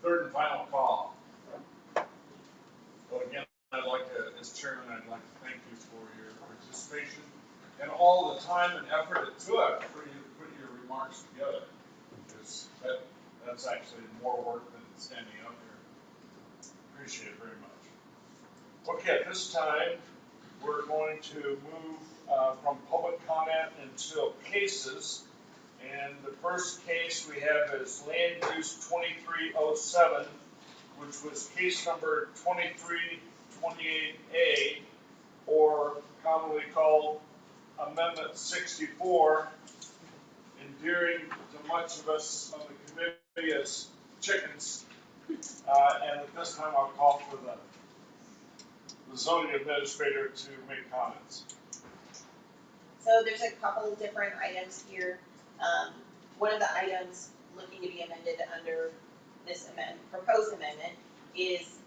Third and final call. Well, again, as chairman, I'd like to thank you for your participation and all the time and effort it took for you to put your remarks together. Because that's actually more work than standing up here. Appreciate it very much. Okay, at this time, we're going to move from public comment into cases. And the first case we have is Land Use 2307, which was case number 2328A, or commonly called Amendment 64, endearing to much of us on the committee as chickens. And at this time, I'll call for the zoning administrator to make comments. So there's a couple of different items here. One of the items looking to be amended under this proposed amendment is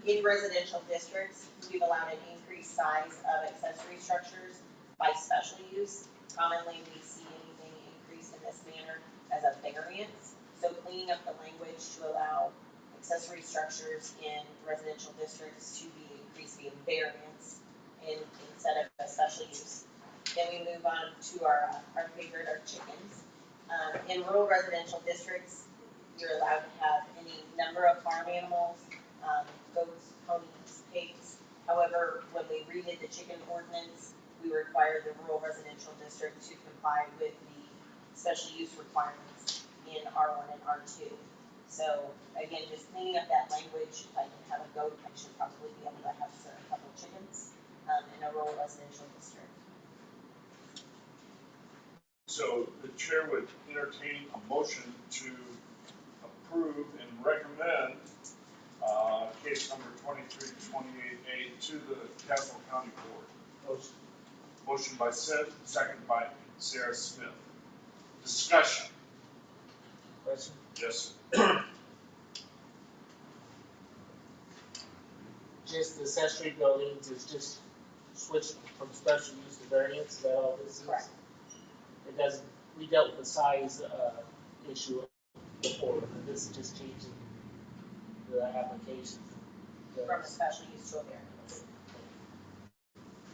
in residential districts, we've allowed an increased size of accessory structures by special use. Commonly, we see anything increased in this manner as a variance. So cleaning up the language to allow accessory structures in residential districts to be increased via variance instead of a special use. Then we move on to our favorite, our chickens. In rural residential districts, you're allowed to have any number of farm animals, goats, ponies, pigs. However, when we redid the chicken ordinance, we required the rural residential district to comply with the special use requirements in R1 and R2. So again, just cleaning up that language. If I can have a goat, I should probably be able to have a couple chickens in a rural residential district. So the chair would entertain a motion to approve and recommend case number 2328A to the Castle County Board. Motion by Sid, second by Sarah Smith. Discussion. Question? Yes. Just the accessory buildings is just switched from special use to variance, is that all this is? Correct. it doesn't, we dealt with the size, issue before, and this is just changing the application. From a special use to a variance.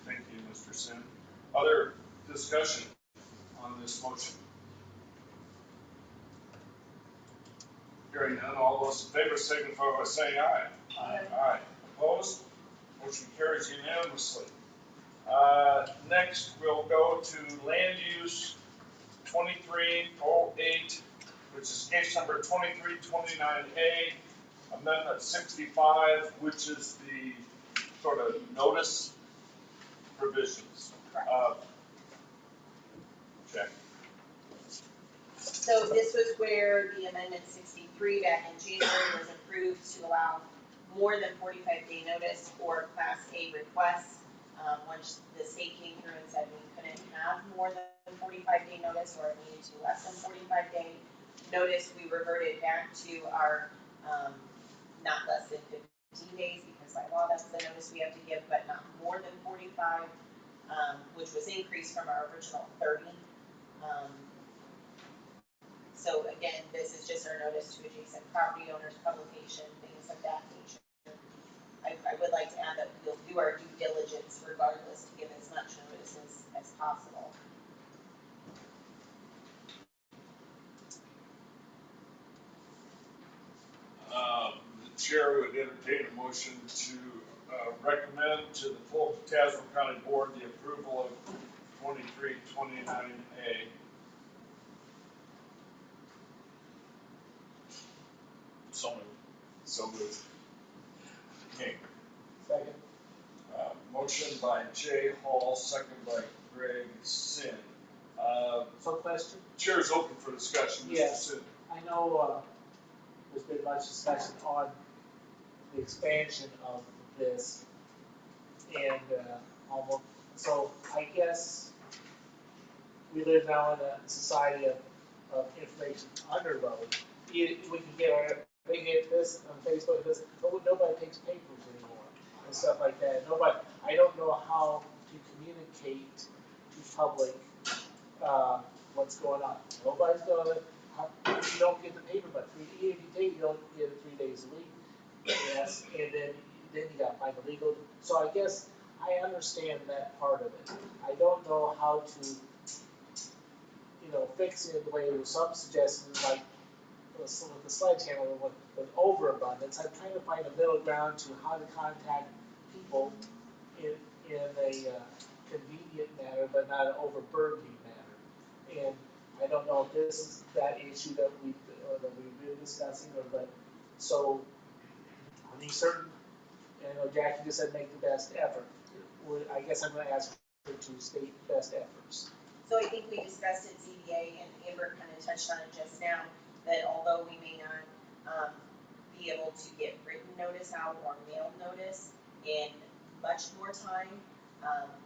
Thank you, Mr. Sin. Other discussion on this motion? Hearing none, all those in favor signify by saying aye. Aye. Aye. Opposed? Motion carries unanimously. Next, we'll go to land use 2308, which is case number 2329A, amendment 65, which is the sort of notice provisions. Check. So this was where the amendment 63 back in January was approved to allow more than 45-day notice for Class A requests. Once the state came through and said we couldn't have more than 45-day notice, or it needed to be less than 45-day notice, we reverted back to our not less than 15 days, because by law that's the notice we have to give, but not more than 45, which was increased from our original 30. So again, this is just our notice to adjacent property owners, publication, things of that nature. I would like to add that we'll do our due diligence regardless to give as much notice as possible. The chair would entertain a motion to recommend to the full Tazewell County Board the approval of 2329A. So moved. So moved. King. Second. Motion by Jay Hall, second by Greg Sin. Some question? Chair's open for discussion, Mr. Yes. Sin. I know, there's been much discussion on the expansion of this, and, almost, so I guess we live now in a society of information underload. We can get we get this on Facebook, this, but nobody takes papers anymore and stuff like that. Nobody, I don't know how to communicate to public, what's going on. Nobody's gonna, you don't get the paper, but even if you take, you don't get it 3 days a week. Yes, and then you got my legal, so I guess I understand that part of it. I don't know how to, fix it the way some suggested, like with the sledgehammer with overabundance. I'm trying to find a middle ground to how to contact people in a convenient manner, but not an overburdening manner. And I don't know if this is that issue that we've been discussing, but so on these certain, Jackie just said make the best effort. I guess I'm going to ask her to state best efforts. So I think we discussed at ZBA, and Amber kind of touched on it just now, that although we may not be able to get written notice out or mail notice in much more time,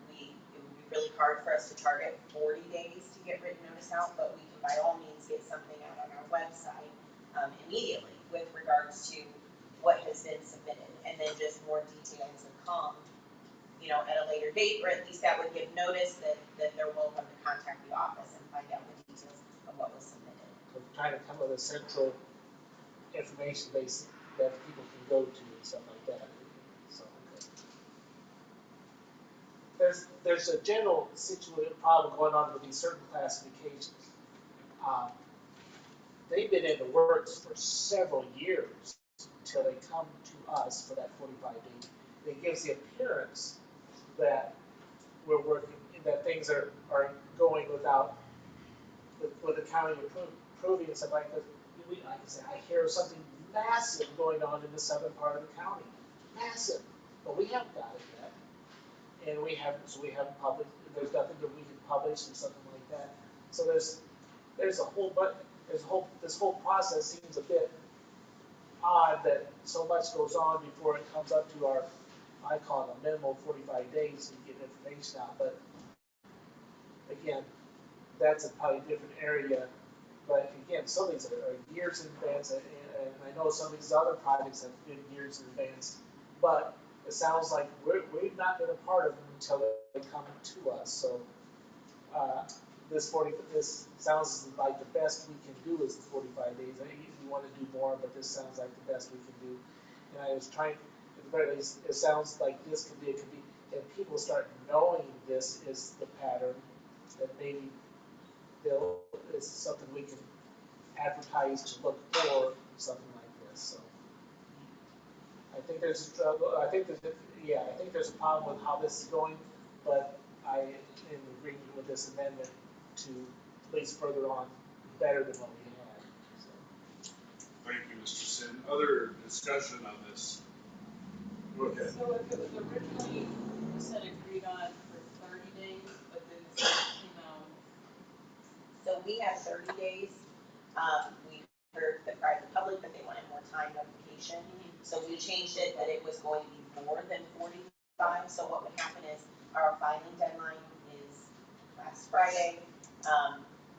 it would be really hard for us to target 40 days to get written notice out, but we can by all means get something out on our website immediately with regards to what has been submitted, and then just more details will come, at a later date, or at least that would give notice that they're welcome to contact the office and find out the details of what was submitted. So trying to come with a central information base that people can go to and stuff like that. So, okay. There's a general problem going on with these certain classifications. They've been in the works for several years until they come to us for that 45 days. It gives the appearance that we're working, that things are going without, with the county approving and stuff like that. Like I said, I hear something massive going on in the southern part of the county, massive, but we haven't got it yet, and we haven't published. There's nothing that we can publish and something like that. So there's this whole process seems a bit odd that so much goes on before it comes up to our, I call it a minimum 45 days to get information out. But again, that's a probably different area. But again, some of these are years in advance, and I know some of these other projects have been years in advance. But it sounds like we've not been a part of them until they come to us. So this sounds like the best we can do is the 45 days. I think we want to do more, but this sounds like the best we can do. And I was trying, at the very least, it sounds like this could be, if people start knowing this is the pattern, that maybe it's something we can advertise to look for, something like this, so. I think there's a problem with how this is going, but I am in agreement with this amendment to place further on better than what we had, so. Thank you, Mr. Sin. Other discussion on this? Go ahead. So if it was originally, you said agreed on for 30 days, but then the state came out. So we have 30 days. We heard the cry of the public that they wanted more time notification. So we changed it that it was going to be more than 45. So what would happen is our filing deadline is last Friday.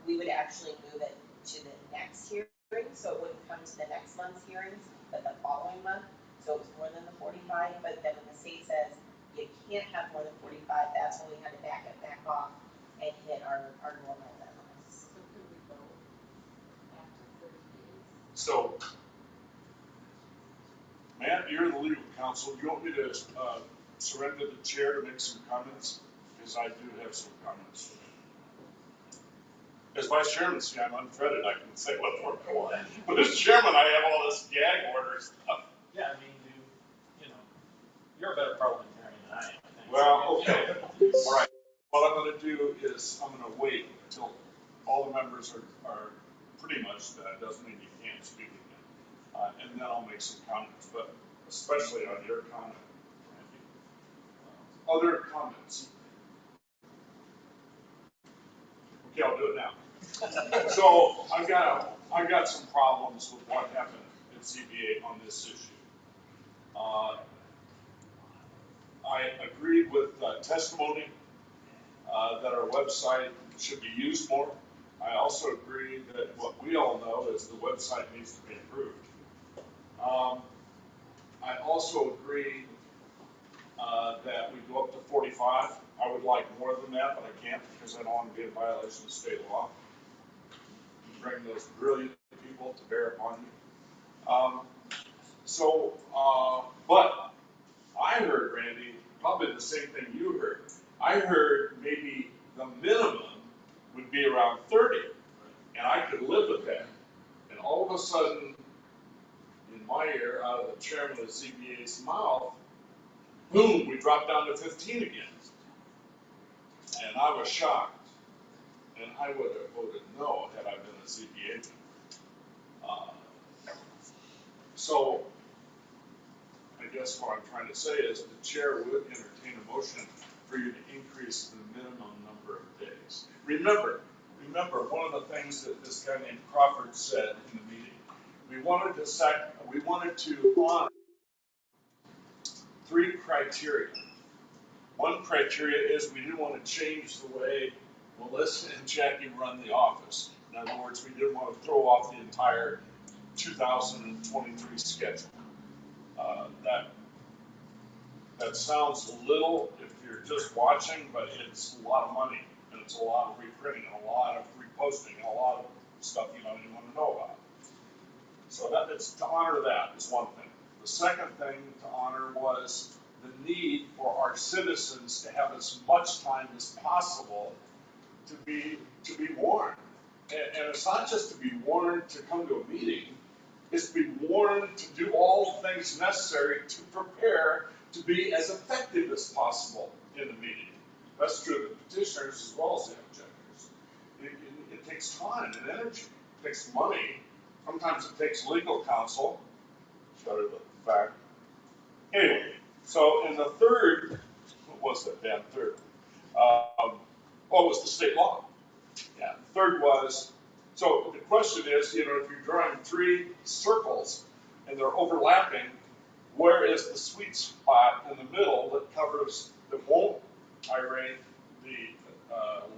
We would actually move it to the next hearing. So it wouldn't come to the next month's hearings, but the following month. So it was more than the 45. But then when the state says you can't have more than 45, that's when we had to back off and hit our normal deadlines. So could we go after 30 days? So, Matt, you're the legal counsel. Do you want me to surrender the chair to make some comments? Because I do have some comments. As vice chairman, see, I'm unfettered. I can say whatever I want. But as chairman, I have all this gag order stuff. Yeah, I mean, you're a better parliamentarian than I am, I think. Well, okay. All right. What I'm going to do is I'm going to wait until all the members are pretty much that. Doesn't mean you can't speak again. And then I'll make some comments, but especially on your comment, Randy. Other comments? Okay, I'll do it now. So I've got some problems with what happened at ZBA on this issue. I agreed with testimony that our website should be used more. I also agree that what we all know is the website needs to be improved. I also agree that we go up to 45. I would like more than that, but I can't because I don't want to be in violation of state law. You bring those brilliant people to bear upon you. But I heard, Randy, probably the same thing you heard. I heard maybe the minimum would be around 30, and I could live with that. And all of a sudden, in my ear, out of the chairman of the ZBA's mouth, boom, we dropped down to 15 again. And I was shocked. And I would have voted no had I been a ZBA member. So, I guess what I'm trying to say is the chair would entertain a motion for you to increase the minimum number of days. Remember, one of the things that this guy named Crawford said in the meeting, we wanted to honor 3 criteria. One criteria is we didn't want to change the way Melissa and Jackie run the office. In other words, we didn't want to throw off the entire 2023 schedule. That sounds little if you're just watching, but it's a lot of money, and it's a lot of reprinting, and a lot of reposting, and a lot of stuff you don't even want to know about. So it's to honor that is one thing. The second thing to honor was the need for our citizens to have as much time as possible to be warned. And it's not just to be warned to come to a meeting, it's to be warned to do all the things necessary to prepare to be as effective as possible in the meeting. That's true of the petitioners as well as the objectors. It takes time and energy, it takes money, sometimes it takes legal counsel, shudder the fact. Anyway, so in the third, what was that damn third? What was the state law? Yeah, the third was, so the question is, if you're drawing 3 circles and they're overlapping, where is the sweet spot in the middle that covers, that won't irate the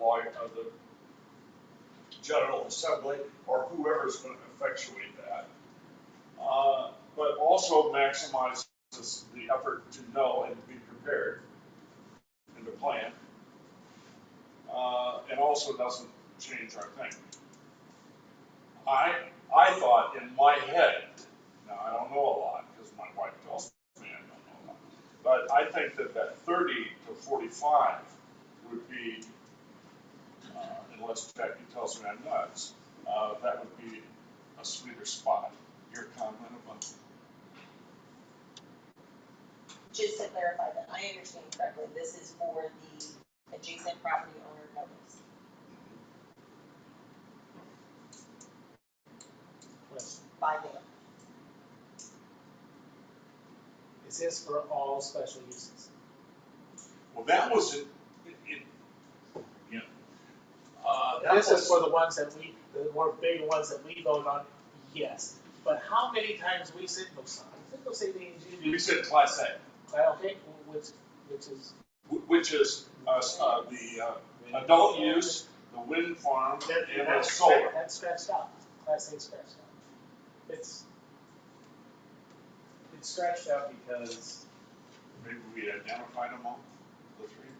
lawyer of the General Assembly or whoever's going to effectuate that, but also maximizes the effort to know and be prepared and to plan, and also doesn't change our thing. I thought in my head, now I don't know a lot, because my wife tells me I don't know a lot, but I think that 30 to 45 would be, unless Becky tells me I'm nuts, that would be a sweeter spot. Your comment about? Just to clarify that I understand correctly, this is for the adjacent property owner notice. Question. By mail. Is this for all special uses? Well, that was it, yeah. This is for the ones that we, the more big ones that we vote on, yes. But how many times we sit, I think they'll say the engineer. We said Class A. Okay, which is? Which is, the adult use, the wind farm, and the solar. That's scratched out, Class A scratched out. It's scratched out because maybe we identified them all, the three.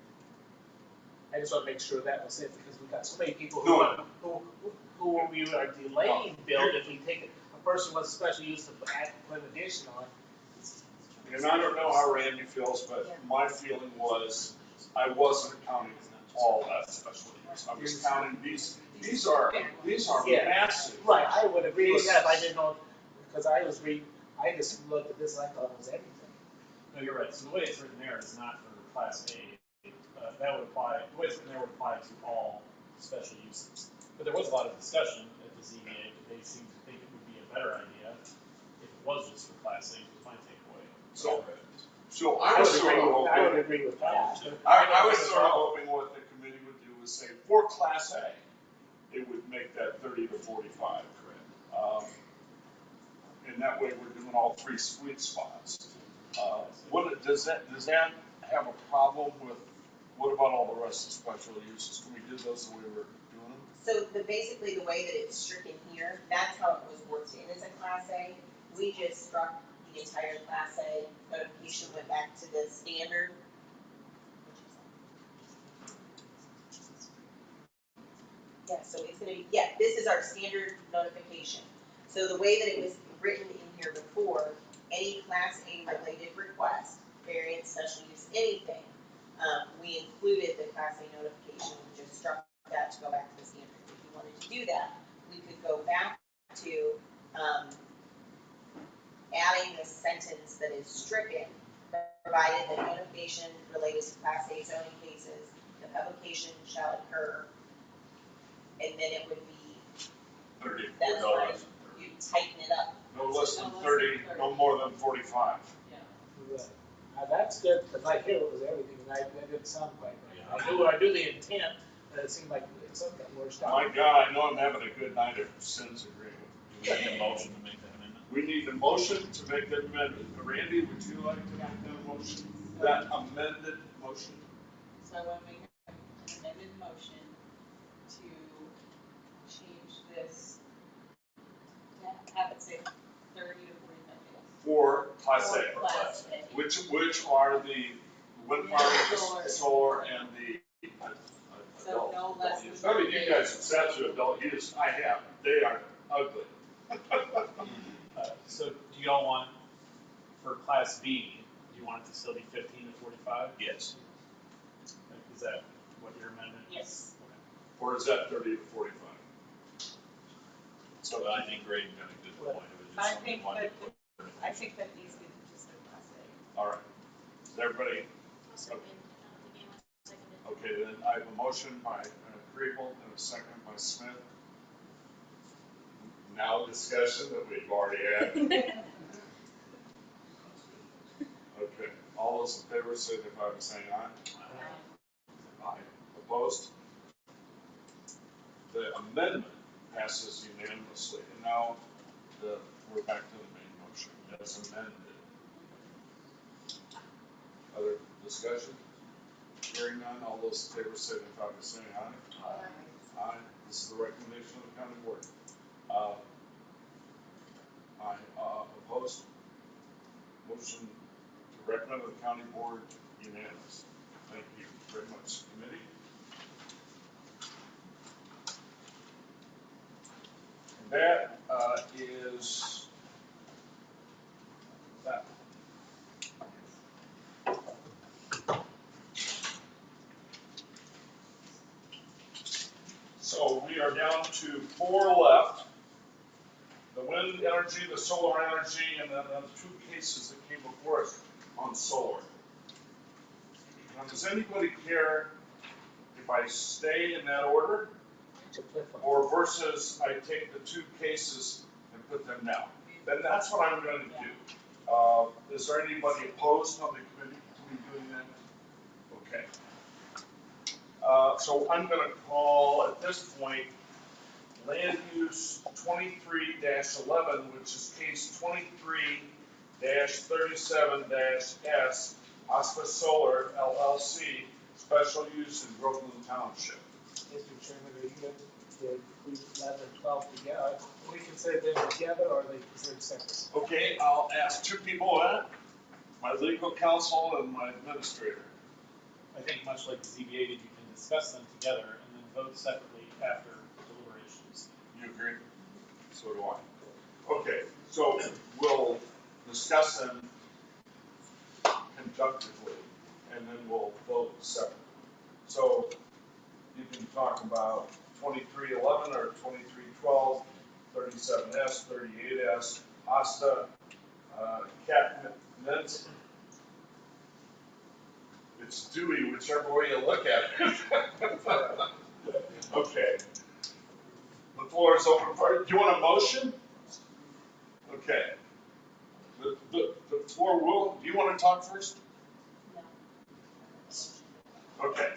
I just want to make sure that was it, because we got so many people who we are delaying build if we take a person with special use to add an addition on. And I don't know how Randy feels, but my feeling was, I wasn't counting all that special use. I was counting these are massive. Right, I would agree with that, I didn't know, because I was reading, I just looked at this and I thought it was everything. no, you're right. So the way it's written there is not for Class A. That would apply. The way it's written there would apply to all special uses. But there was a lot of discussion at the ZBA. They seemed to think it would be a better idea if it was just for Class A. Was my takeaway. So I was sort of hoping. I would agree with that. I was sort of hoping what the committee would do was say, for Class A, it would make that 30 to 45. Correct. And that way we're doing all three sweet spots. Does that have a problem with, what about all the rest of special uses? Can we do those the way we're doing them? So basically the way that it's stricken here, that's how it was worked in as a Class A. We just struck the entire Class A, notification went back to the standard. Yeah, so it's gonna be, this is our standard notification. So the way that it was written in here before, any Class A related request, variance, special use, anything, we included the Class A notification, we just struck that to go back to the standard. If you wanted to do that, we could go back to, adding the sentence that is stricken, provided that notification related to Class A zoning cases, the publication shall occur, and then it would be, 30. that's right, you tighten it up. No less than 30, no more than 45. Right. Now that's good, because I hear it was everything, and that didn't sound quite right. I knew the intent, but it seemed like it's something that worked out. My God, I know I'm having a good night if Sin's agreeing. Do we need a motion to make that amendment? We need a motion to make that amendment. Randy, would you like to make that motion? That amended motion? So I want to make an amended motion to change this, to have it say 30 to 45 days. For Class A. Class A. Which are the wind farm, the solar, and the So adult. no less than Some of 30 you days. guys have sat through adult use. I have. They are ugly. So do y'all want, for Class B, do you want it to still be 15 to 45? Yes. Is that what your amendment is? Yes. Or is that 30 to 45? So I think Graydon got a good point. It was just I something think we wanted that, to put. I think that needs to be just a Class A. All right. Is everybody? Okay, then I have a motion by Kriebel and a second by Smith. Now discussion that we've already had. Okay, all those in favor signify by saying aye. Aye. Opposed? The amendment passes unanimously. And now we're back to the main motion as amended. Other discussion? Hearing none, all those in favor signify by saying aye. Aye. Aye. This is the recommendation of the county board. Aye. Opposed? Motion to recommend to the county board unanimous. Thank you very much, committee. that is that. So we are down to 4 left. The wind energy, the solar energy, and then the 2 cases that came before us on solar. Now, does anybody care if I stay in that order? Or versus I take the 2 cases and put them down? Then that's what I'm going to do. Is there anybody opposed on the committee to me doing that? Okay. So I'm going to call at this point land use 23-11, which is case 23-37-S, Aspa Solar LLC, special use in Groveland Township. Mr. Chairman, are you going to include 11 and 12 together? We consider them together, or are they considered separate? Okay, I'll ask 2 people that, my legal counsel and my administrator. I think much like the ZBA, that you can discuss them together and then vote separately after deliberations. You agree? So do I. Okay, so we'll discuss them conjunctively, and then we'll vote separately. So you can talk about 2311 or 2312, 37S, 38S, Asta, Cat Nins. It's Dewey, whichever way you look at it. Okay. The floor is open for, do you want a motion? Okay. The floor will, do you want to talk first? Okay.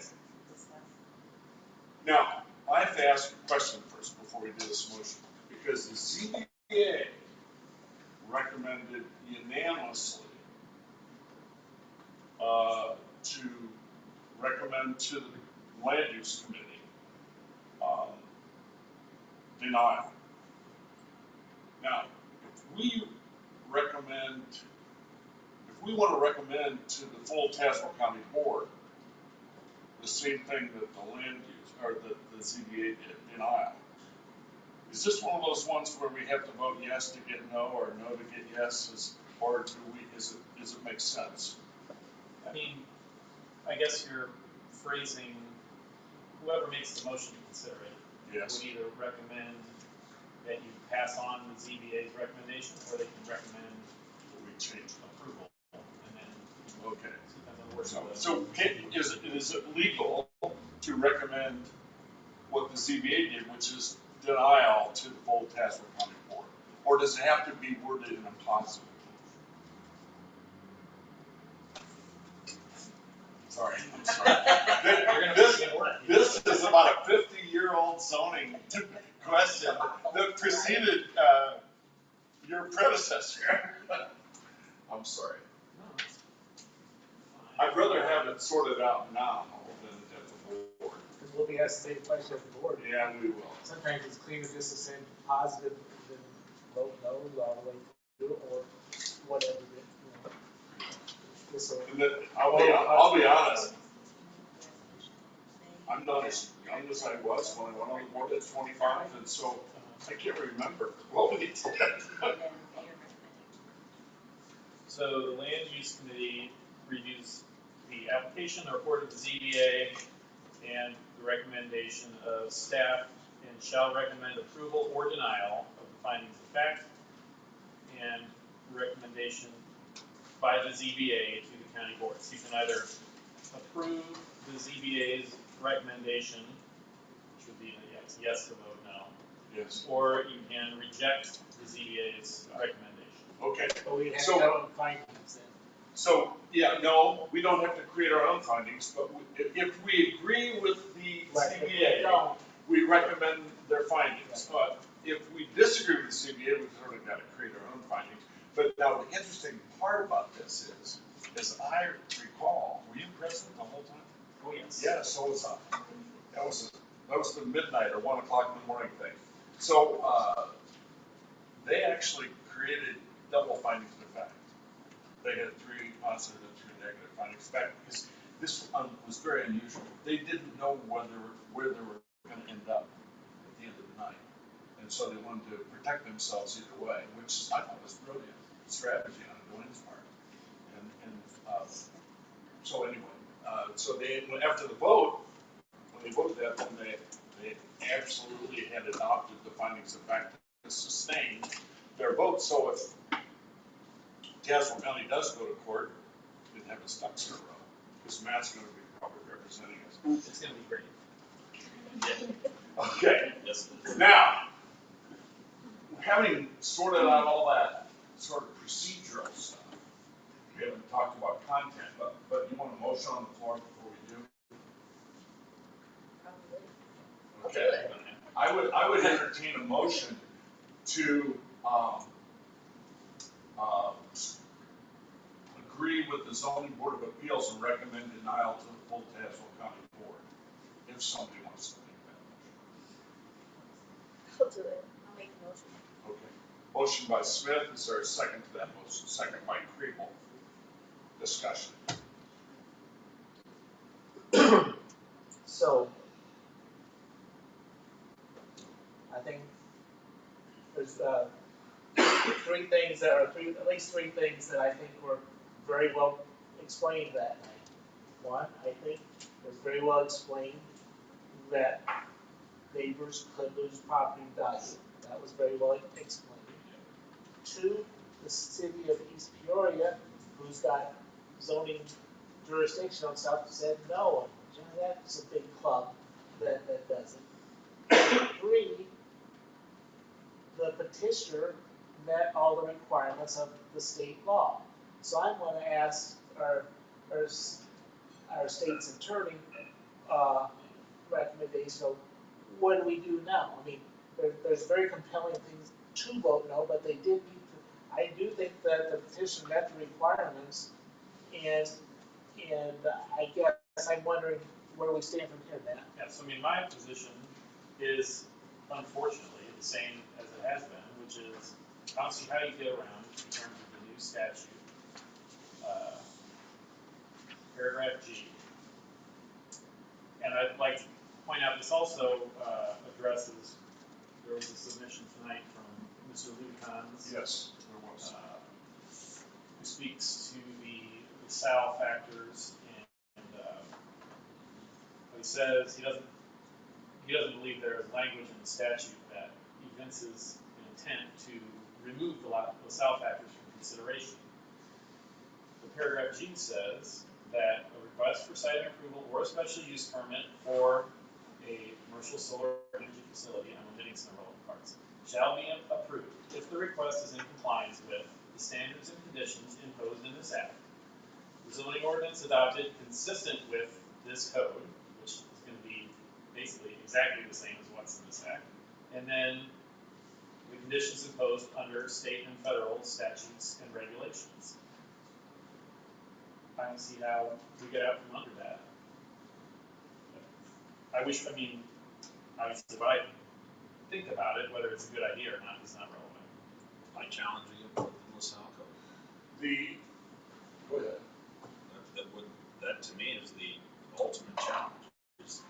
Now, I have to ask a question first before we do this motion, because the ZBA recommended unanimously to recommend to the land use committee denial. Now, if we want to recommend to the full Tazewell County Board the same thing that the land use, or the ZBA did, denial, is this one of those ones where we have to vote yes to get no, or no to get yes, or do we, does it make sense? I mean, I guess you're phrasing, whoever makes the motion to consider it Yes. would either recommend that you pass on the ZBA's recommendation, or they can recommend We change approval, and then Okay. depends on where So is it legal to recommend what the ZBA did, which is denial to the full Tazewell County Board? Or does it have to be worded in a positive? Sorry, I'm sorry. This is about a 50-year-old zoning question that preceded your predecessor. I'm sorry. I'd rather have it sorted out now than at the board. Because we'll be asked the same question at the board. Yeah, we will. Sometimes it's cleaner just to send positive than vote no all the way through, or whatever. And then, I'll be honest, I'm not as young as I was when I went on the board at 25, and so I can't remember what we did. So the land use committee reviews the application, the report of the ZBA, and the recommendation of staff, and shall recommend approval or denial of the findings of fact, and recommendation by the ZBA to the county boards. You can either approve the ZBA's recommendation, which would be a yes to vote no. Yes. Or you can reject the ZBA's recommendation. Okay. But we have So- our own findings then. So, yeah, no, we don't have to create our own findings, but if we agree with the Right, if we ZBA, don't, we recommend their findings. But if we disagree with the ZBA, we've sort of got to create our own findings. But now the interesting part about this is, as I recall, were you present the whole time? Oh, yes. Yeah, so was I. That was the midnight or 1 o'clock in the morning thing. So, they actually created double findings of fact. They had 3 positive and 2 negative findings of fact, because this was very unusual. They didn't know where they were going to end up at the end of the night. And And so they wanted to protect themselves either way, which I thought was brilliant strategy on Dwayne's part. So anyway, so they, after the vote, when they voted that, then they absolutely had adopted the findings of fact to sustain their vote. So if Tazewell County does go to court, they have his ducks in a row, because Matt's gonna be probably representing us. It's gonna be great. Okay, Yes. now, having sorted out all that sort of procedural stuff, we haven't talked about content, but you want a motion on the floor before we do? Probably. Okay. I would entertain a motion to, agree with the zoning board of appeals and recommend denial to the full Tazewell County board, if somebody wants to make that motion. I'll do it. I'll make the motion. Okay. Motion by Smith, is there a second to that motion? Second by Kriebel. Discussion. So, I think there's three things that are at least three things that I think were very well explained that night. One, I think it was very well explained that neighbors could lose property value. That was very well explained. Two, the city of East Peoria, who's got zoning jurisdiction on stuff, said no. That's a big club that does it. Three, the petitioner met all the requirements of the state law. So I'm going to ask our state's attorney recommendation of what do we do now? I mean, there's very compelling things to vote no, but they did meet. I do think that the petition met the requirements, and I guess I'm wondering where we stand from here, Matt. Yeah, so I mean, my position is unfortunately the same as it has been, which is I don't see how you get around in terms of the new statute, paragraph G. And I'd like to point out this also addresses, there was a submission tonight from Mr. Lucan's. Yes, there was. Who speaks to the SAL factors and he says he doesn't believe there is language in the statute that evinces an intent to remove the LaSalle factors from consideration. The paragraph G says that a request for site approval or a special use permit for a commercial solar energy facility, I'm omitting some relevant parts, shall be approved if the request is in compliance with the standards and conditions imposed in this act. The zoning ordinance adopted consistent with this code, which is going to be basically exactly the same as what's in this act, and then the conditions imposed under state and federal statutes and regulations. I don't see how we get out from under that. Obviously what I think about it, whether it's a good idea or not, is not relevant. By challenging it with the LaSalle code. Go ahead. That to me is the ultimate challenge, is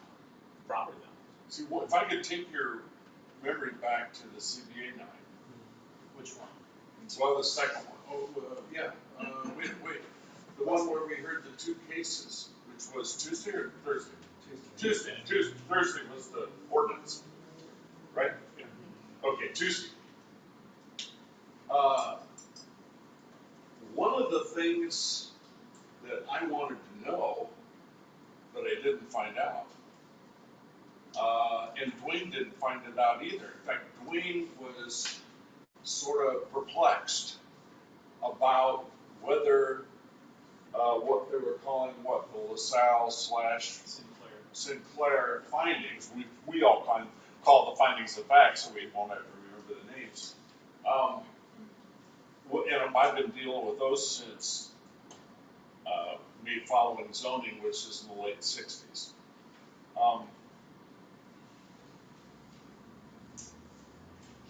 property values. See, if I could take your memory back to the CBA night. Which one? Well, the second one. Wait. The one where we heard the two cases, which was Tuesday or Thursday? Tuesday. Thursday was the ordinance, right? Yeah. Okay, Tuesday. One of the things that I wanted to know, but I didn't find out, and Dwayne didn't find it out either. In fact, Dwayne was sort of perplexed about whether what they were calling the LaSalle / Sinclair findings. We all call the findings of fact, so we won't have to remember the names. And I've been dealing with those since me following zoning, which is in the late 60s.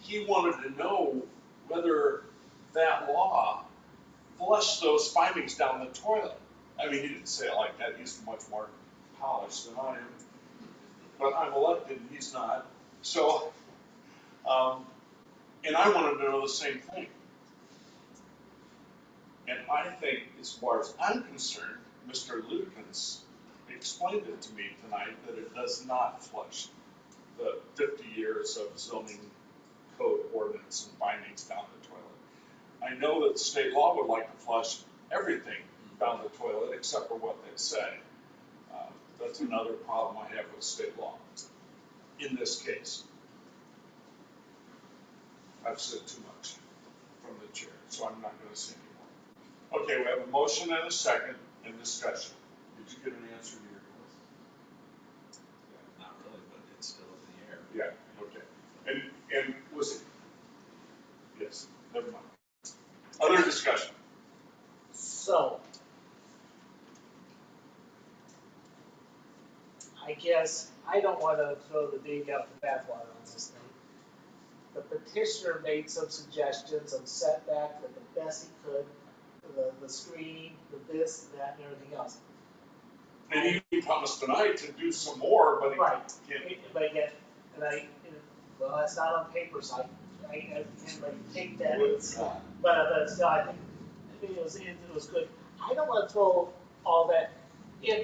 He wanted to know whether that law flushed those findings down the toilet. I mean, he didn't say it like that. He's much more polished than I am. But I'm elected and he's not. So And I wanted to know the same thing. And I think, as far as I'm concerned, Mr. Lukens explained it to me tonight that it does not flush the 50 years of zoning code ordinance and findings down the toilet. I know that the state law would like to flush everything down the toilet except for what they say. That's another problem I have with state law in this case. I've said too much from the chair, so I'm not going to say anymore. Okay, we have a motion and a second in discussion. Did you get an answer to your question? Not really, but it's still in the air. Yeah, okay. And was it? Yes, never mind. Other discussion? So, I guess I don't want to throw the baby out the bathwater on this thing. The petitioner made some suggestions of setback that the best he could, the screening, the this, that, and everything else. And he promised tonight to do some more, but he can't. But yet, well, that's not on paper, so I can't like take that. But still, I think it was good. I don't want to throw all that in,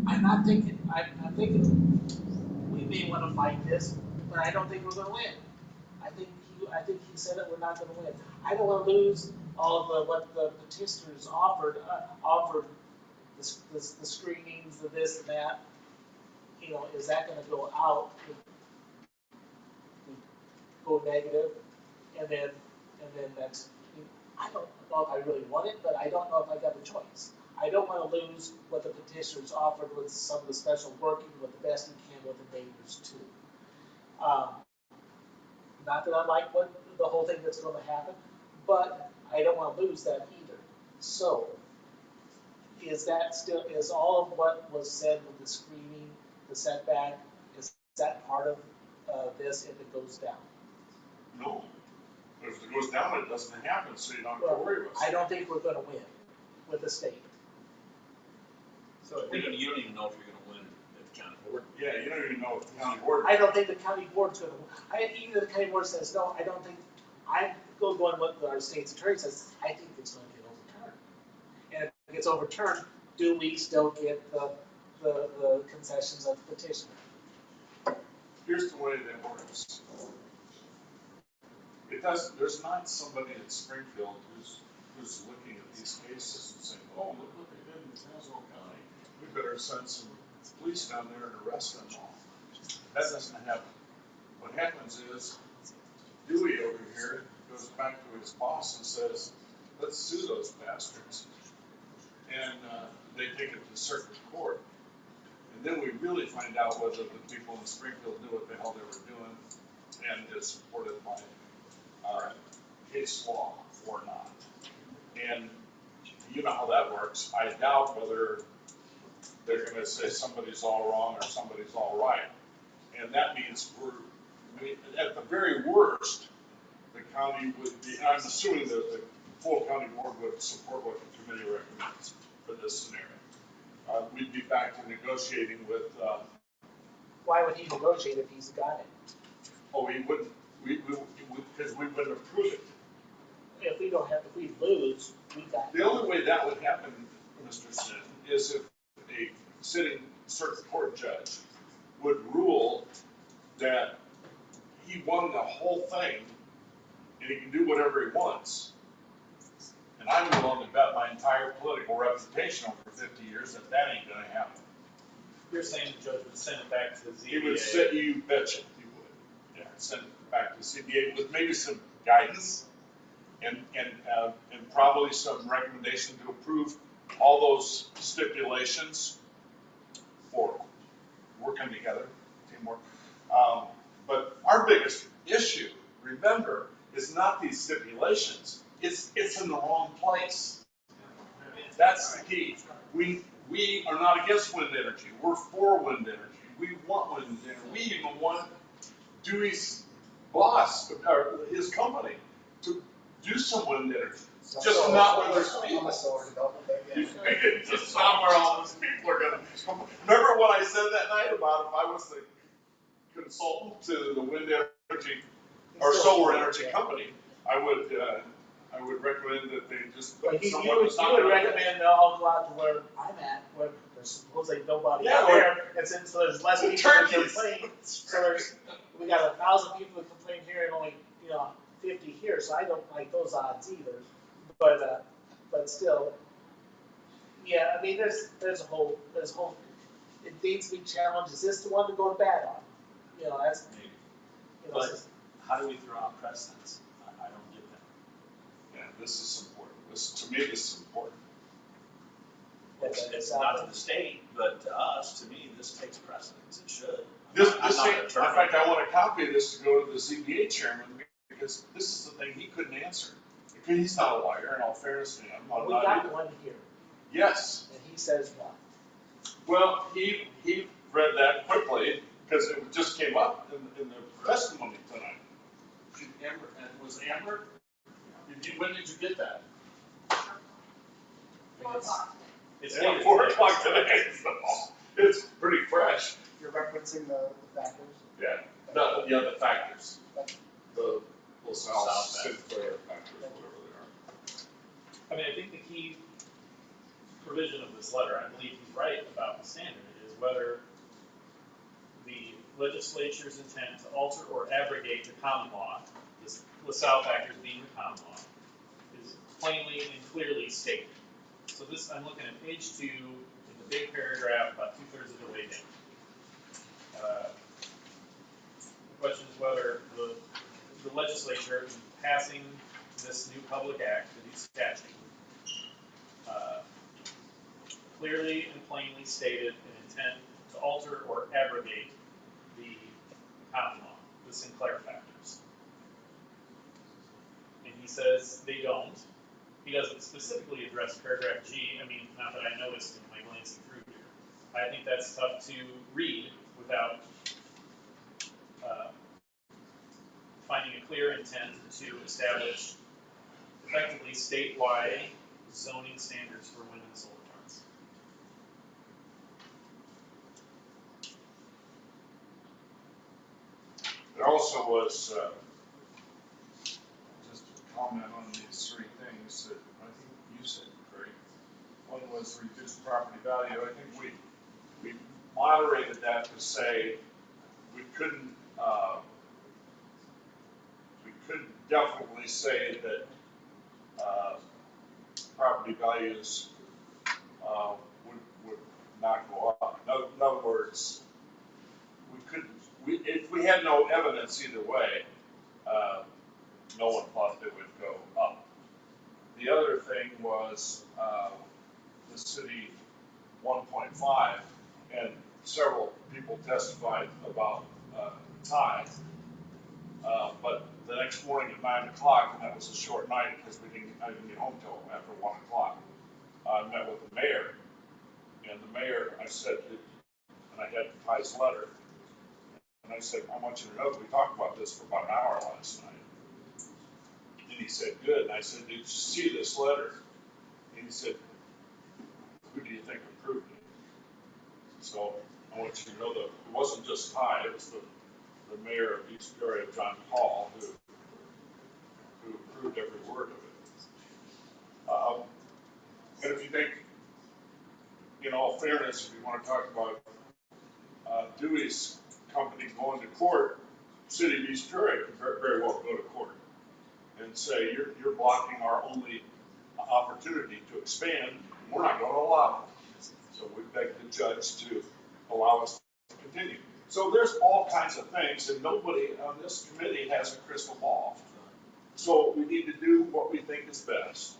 but I'm thinking we may want to fight this, but I don't think we're going to win. I think he said that we're not going to win. I don't want to lose all of what the petitioners offered the screenings, the this and that. Is that going to go out? Go negative, and then that's. I don't know if I really want it, but I don't know if I got a choice. I don't want to lose what the petitioners offered with some of the special working with the best we can with the neighbors too. Not that I like the whole thing that's going to happen, but I don't want to lose that either. So, is all of what was said with the screening, the setback, is that part of this if it goes down? No. If it goes down, it doesn't happen, so you don't have to worry about it. I don't think we're going to win with the state. So you don't even know if you're going to win at the county board. Yeah, you don't even know if the county board. I don't think the county board's going to win. Even if the county board says no, I don't think. I'm going what our state's attorney says. I think it's going to get overturned. And if it gets overturned, do we still get the concessions of the petitioner? Here's the way that works. There's not somebody in Springfield who's looking at these cases and saying, oh, look what they did in Tazewell County. We better send some police down there and arrest them all. That doesn't happen. What happens is Dewey over here goes back to his boss and says, let's sue those bastards. And they take it to circuit court. And then we really find out whether the people in Springfield knew what the hell they were doing and is supported by case law or not. And you know how that works. I doubt whether they're going to say somebody's all wrong or somebody's all right. And that means at the very worst, the county would be, I'm assuming that the full county board would support what the committee recommends for this scenario. We'd be back to negotiating with. Why would he negotiate if he's got it? Oh, he wouldn't. Because we wouldn't approve it. If we lose, we got. The only way that would happen, Mr. Sin, is if a sitting circuit court judge would rule that he won the whole thing and he can do whatever he wants. And I'm willing to bet my entire political reputation over 50 years that ain't going to happen. You're saying the judge would send it back to the ZBA? He would say, you betcha he would. Yeah, send it back to the CBA with maybe some guidance and probably some recommendation to approve all those stipulations for working together, teamwork. But our biggest issue, remember, is not these stipulations. It's in the wrong place. That's the key. We are not against wind energy. We're for wind energy. We want wind energy. We even want Dewey's boss, or his company, to do some wind energy. Just not where there's people. Just not where all those people are going to. Remember what I said that night about if I was the consultant to the wind energy or solar energy company, I would recommend that they just Like put you someone would, who's you not. would recommend they'll all go out to where I'm at, where there's supposedly nobody Yeah, out there, and since there's less people that turkeys. complain, so we got 1,000 people that complain here and only, 50 here, so I don't like those odds either. But still, yeah, I mean, there's a whole, it needs to be challenged. Is this the one to go to bat on? That's, But it's- how do we throw out precedents? I don't get that. Yeah, this is important. To me, this is important. It's not to the state, but to us, to me, this takes precedence. It should. This, I'm this not thing, an in attorney. fact, I want a copy of this to go to the ZBA chairman because this is the thing he couldn't answer. Because he's not a lawyer, in all fairness to him. I'm we not got either. one here, Yes. and he says what? Well, he read that quickly because it just came up in the testimony tonight. Amber, and was Amber? When did you get that? 4 o'clock. It's 4 o'clock today, so it's pretty fresh. You're referencing the factors? Yeah, the factors. The LaSalle, Sinclair factors, whatever they are. I mean, I think the key provision of this letter, I believe he's right about the standard, is whether the legislature's intent to alter or abrogate the common law, the LaSalle factors being the common law, is plainly and clearly stated. So this, I'm looking at page 2, in the big paragraph, about 2/3 of the way down. The question is whether the legislature, in passing this new public act, the new statute, clearly and plainly stated an intent to alter or abrogate the common law, the Sinclair factors. And he says they don't. He doesn't specifically address paragraph G. I mean, not that I noticed in my glancing through here. I think that's tough to read without finding a clear intent to establish effectively statewide zoning standards for wind and solar farms. There also was, just a comment on these 3 things that I think you said, Craig. One was reduced property value. I think we moderated that to say we couldn't definitely say that property values would not go up. In other words, if we had no evidence either way, no one thought they would go up. The other thing was the city 1.5, and several people testified about tithe. But the next morning at 9 o'clock, and that was a short night because I didn't get home till after 1 o'clock, I met with the mayor. And the mayor, I said, and I had Ty's letter, and I said, I want you to know that we talked about this for about an hour last night. And he said, good. And I said, did you see this letter? And he said, who do you think approved it? So I want you to know that it wasn't just Ty, it was the mayor of East Peoria, John Paul, who approved every word of it. And if you think, in all fairness, if you want to talk about Dewey's company going to court, City of East Peoria could very well go to court and say, you're blocking our only opportunity to expand, and we're not going to allow it. So we beg the judge to allow us to continue. So there's all kinds of things, and nobody on this committee has a crystal ball. So we need to do what we think is best.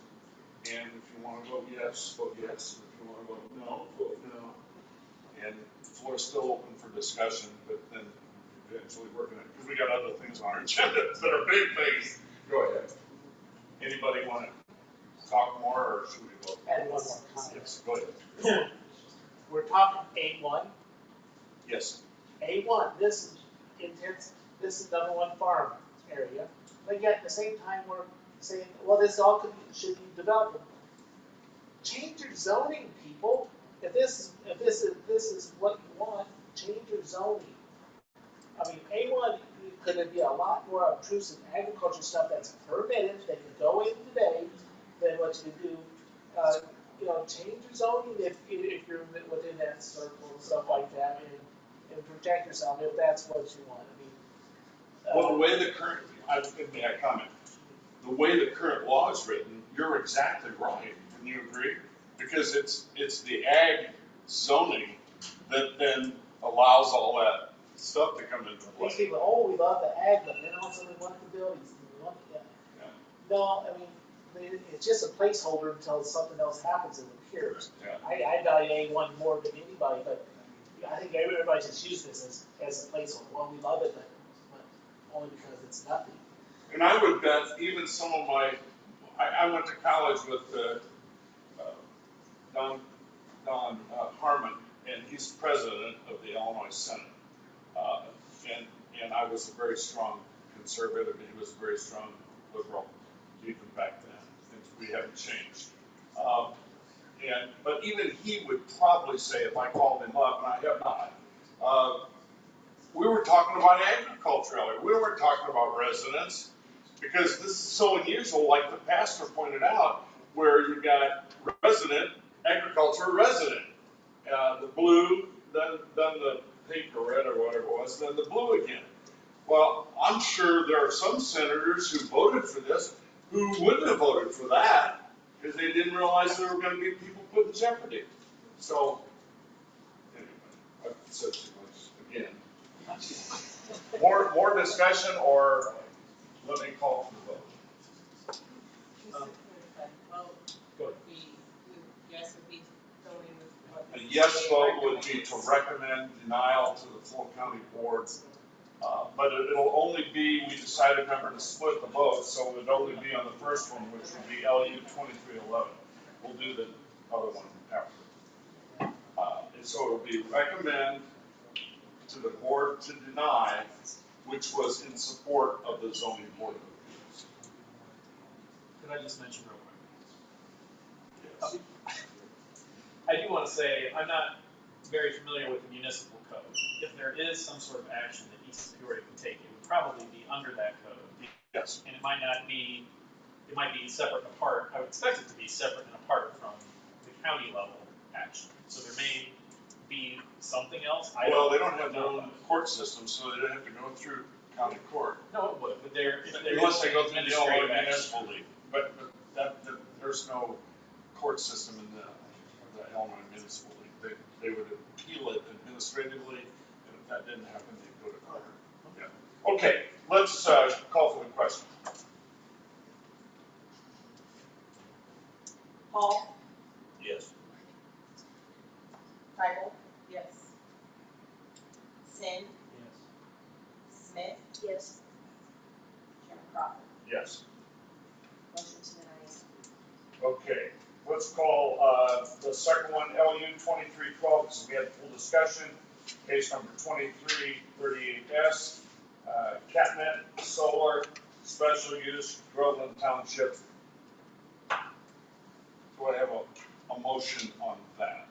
And if you want to vote yes, vote yes. And if you want to vote no, vote no. And the floor is still open for discussion, but then eventually we're going to, because we got other things on our agenda that are big things. Go ahead. Anybody want to talk more, or should we vote? Add one more comment. Yes, go ahead. We're talking A1. Yes. A1, this is intense, this is #1 farm area, but yet at the same time we're saying, well, this all should be developed. Change your zoning, people. If this is what you want, change your zoning. I mean, A1, could it be a lot more obtrusive agriculture stuff that's permitted, they could go in today, than what you can do, you know, change your zoning if you're within that circle and stuff like that, and protect yourself if that's what you want, I mean. Well, the way the current, may I comment? The way the current law is written, you're exactly right, and you agree? Because it's the ag zoning that then allows all that stuff to come into play. These people, oh, we love the ag, but then also we want the buildings, and we want the, no, I mean, it's just a placeholder until something else happens and appears. Yeah. I value A1 more than anybody, but I think everybody just use this as a placeholder. Well, we love it, but only because it's nothing. And I would bet even some of I went to college with Don Harmon, and he's president of the Illinois Senate. And I was a very strong conservative, and he was a very strong liberal, even back then. Things we haven't changed. But even he would probably say, if I called him up, and I have not, we were talking about agriculture earlier. We weren't talking about residents, because this is so unusual, like the pastor pointed out, where you got resident, agriculture resident. The blue, then the pink or red or whatever it was, then the blue again. Well, I'm sure there are some senators who voted for this who wouldn't have voted for that because they didn't realize there were going to be people put in jeopardy. So, anyway, I've said too much again. More discussion, or let me call for the vote. Go ahead. Yes would be going with what? A yes vote would be to recommend denial to the full county board. But it'll only be, we decided, remember, to split the vote, so it would only be on the first one, which would be LU 2311. We'll do the other one after. And so it'll be recommend to the board to deny, which was in support of the zoning board of appeals. Could I just mention real quick? Yes. I do want to say, I'm not very familiar with the municipal code. If there is some sort of action that East Peoria can take, it would probably be under that code. Yes. And it might not be, it might be separate and apart. I would expect it to be separate and apart from the county level action. So there may be something else. Well, they don't have their own court system, so they don't have to go through county court. No, it would, but unless they go through the Illinois Municipal League. But there's no court system in the Illinois Municipal League. They would appeal it administratively, and if that didn't happen, they'd go to court. Yeah. Okay, let's call for the question. Paul, Yes. Tybalt, Yes. Sin, Yes. Smith, Yes. Chairman Crawford. Yes. Motion to deny is approved. Okay, let's call the second one LU 2312, because we had full discussion. Case number 2338S, Catnet Solar, special use, Groveland Township. Do I have a motion on that?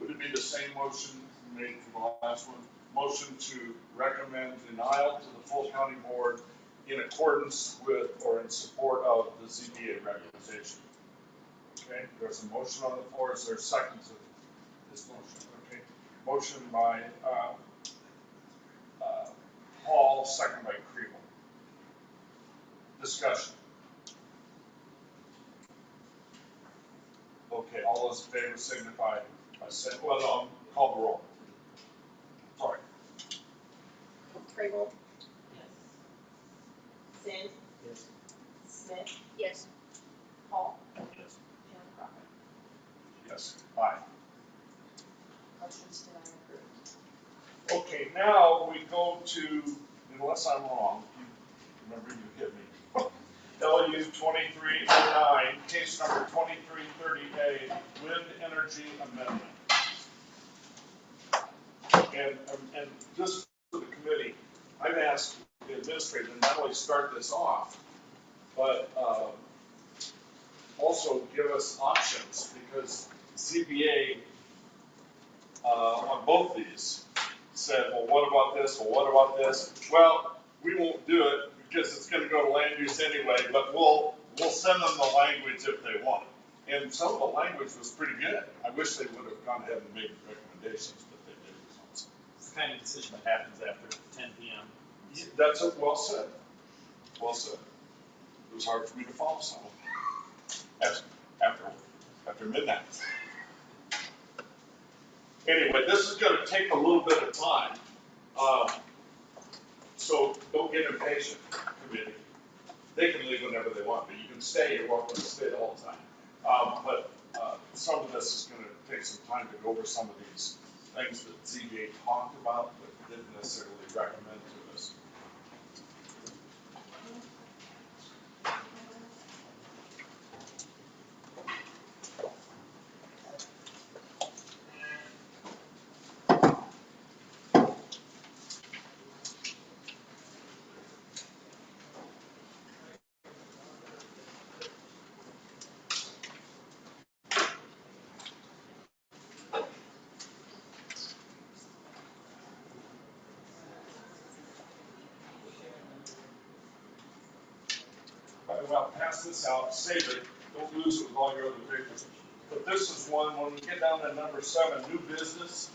Would it be the same motion made for the last one? Motion to recommend denial to the full county board in accordance with or in support of the ZBA recommendation. Okay, there's a motion on the floor. Is there a second to this motion? Okay, motion by Hall, second by Kriebel. Discussion. Okay, all those in favor signify by saying, well, no, call the roll. Sorry. Crable, Yes. Sin, Yes. Smith, Yes. Paul, Yes. Chairman Crawford. Yes. Aye. Motion to deny approved. Okay, now we go to, unless I'm wrong, remember you hit me. LU 2309, case number 2330A, wind energy amendment. And just for the committee, I've asked the administrator to not only start this off, but also give us options, because ZBA on both these said, well, what about this, well, what about this? Well, we won't do it because it's gonna go to land use anyway, but we'll send them the language if they want it. And some of the language was pretty good. I wish they would have gone ahead and made recommendations, but they didn't. It's the kind of decision that happens after 10 PM. That's well said. Well said. It was hard for me to follow some of them after midnight. Anyway, this is gonna take a little bit of time. So don't get impatient, committee. They can leave whenever they want, but you can stay, you're welcome to stay the whole time. But some of this is gonna take some time to go over some of these things that ZBA talked about, but didn't necessarily recommend to us. Well, pass this out, save it, don't lose it with all your other papers. But this is one, when we get down to number 7, new business,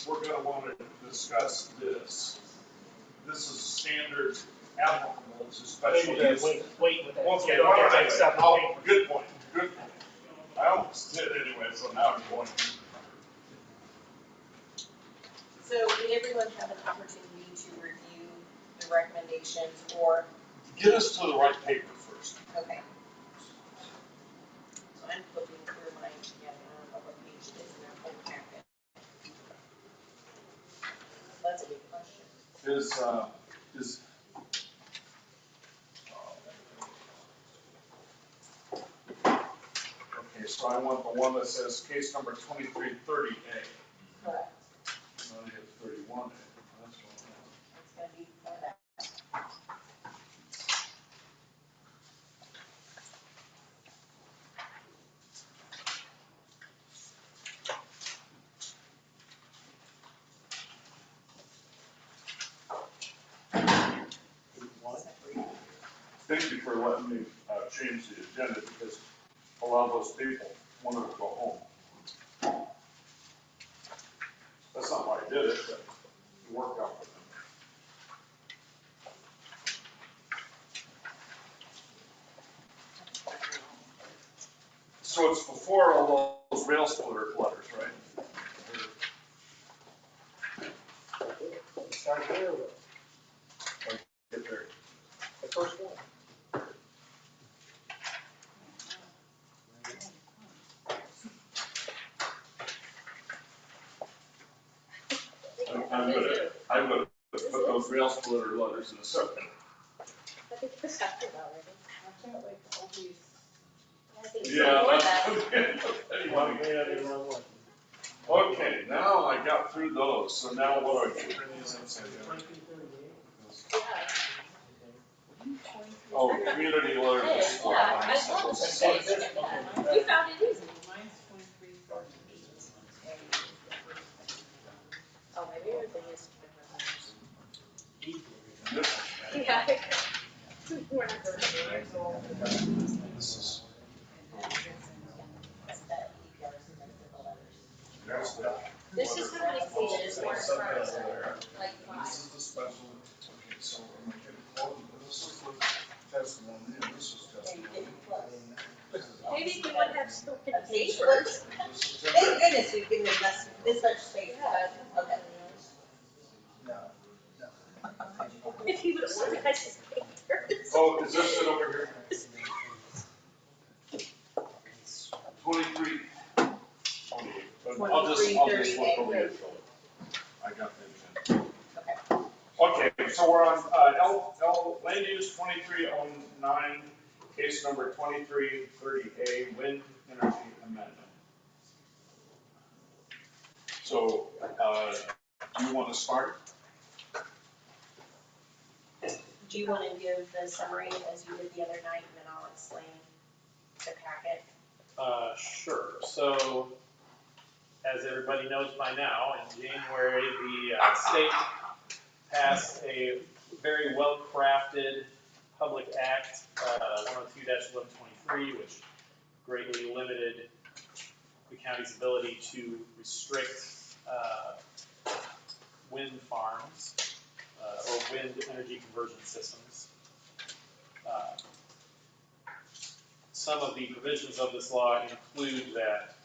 we're gonna wanna discuss this. This is standard applicable to special use. Wait with that. Okay, Yeah, don't all get right, mixed up with oh, papers. good point, good point. I almost did anyway, so now I'm going. So did everyone have an opportunity to review the recommendations or? Get us to the right paper first. Okay. So I'm flipping through mine again, I don't know what page it is in their whole packet. That's a big question. Okay, so I want the one that says case number 2330A. Correct. I have 31A. That's what It's gonna be for that. Thank you for letting me change the agenda because a lot of those people wanted to go home. That's not why I did it, but it worked out for them. So it's before all those rail splitter letters, right? Start there with Get there. the first one. I'm gonna put those rail splitter letters in the subject. I think this happened already. I felt like all these. I think Yeah, before that's. that. Anyway. Okay, now I got through those, so now what do I do? Oh, community letters. Yeah, I love the space. You found it easy. Mine's 2338. Oh, maybe everything is. This Yeah. is. This is how many pages were in front of her, like This 5. is the special, okay, so am I getting close? This is the testimony, and this is testimony. Maybe if you would have so many A page papers. worth. Thank goodness you've given us this much space. Okay. No, no. If you would have organized his papers. Oh, is this it over here? 23. I'll just look over your shoulder. I got the agenda. Okay, so we're on, land use 2309, case number 2330A, wind energy amendment. So, do you want to start? Do you want to give the summary as you did the other night, and then I'll explain the packet? Sure. So as everybody knows by now, in January, the state passed a very well-crafted public act, 102-1123, which greatly limited the county's ability to restrict wind farms or wind energy conversion systems. Some of the provisions of this law include that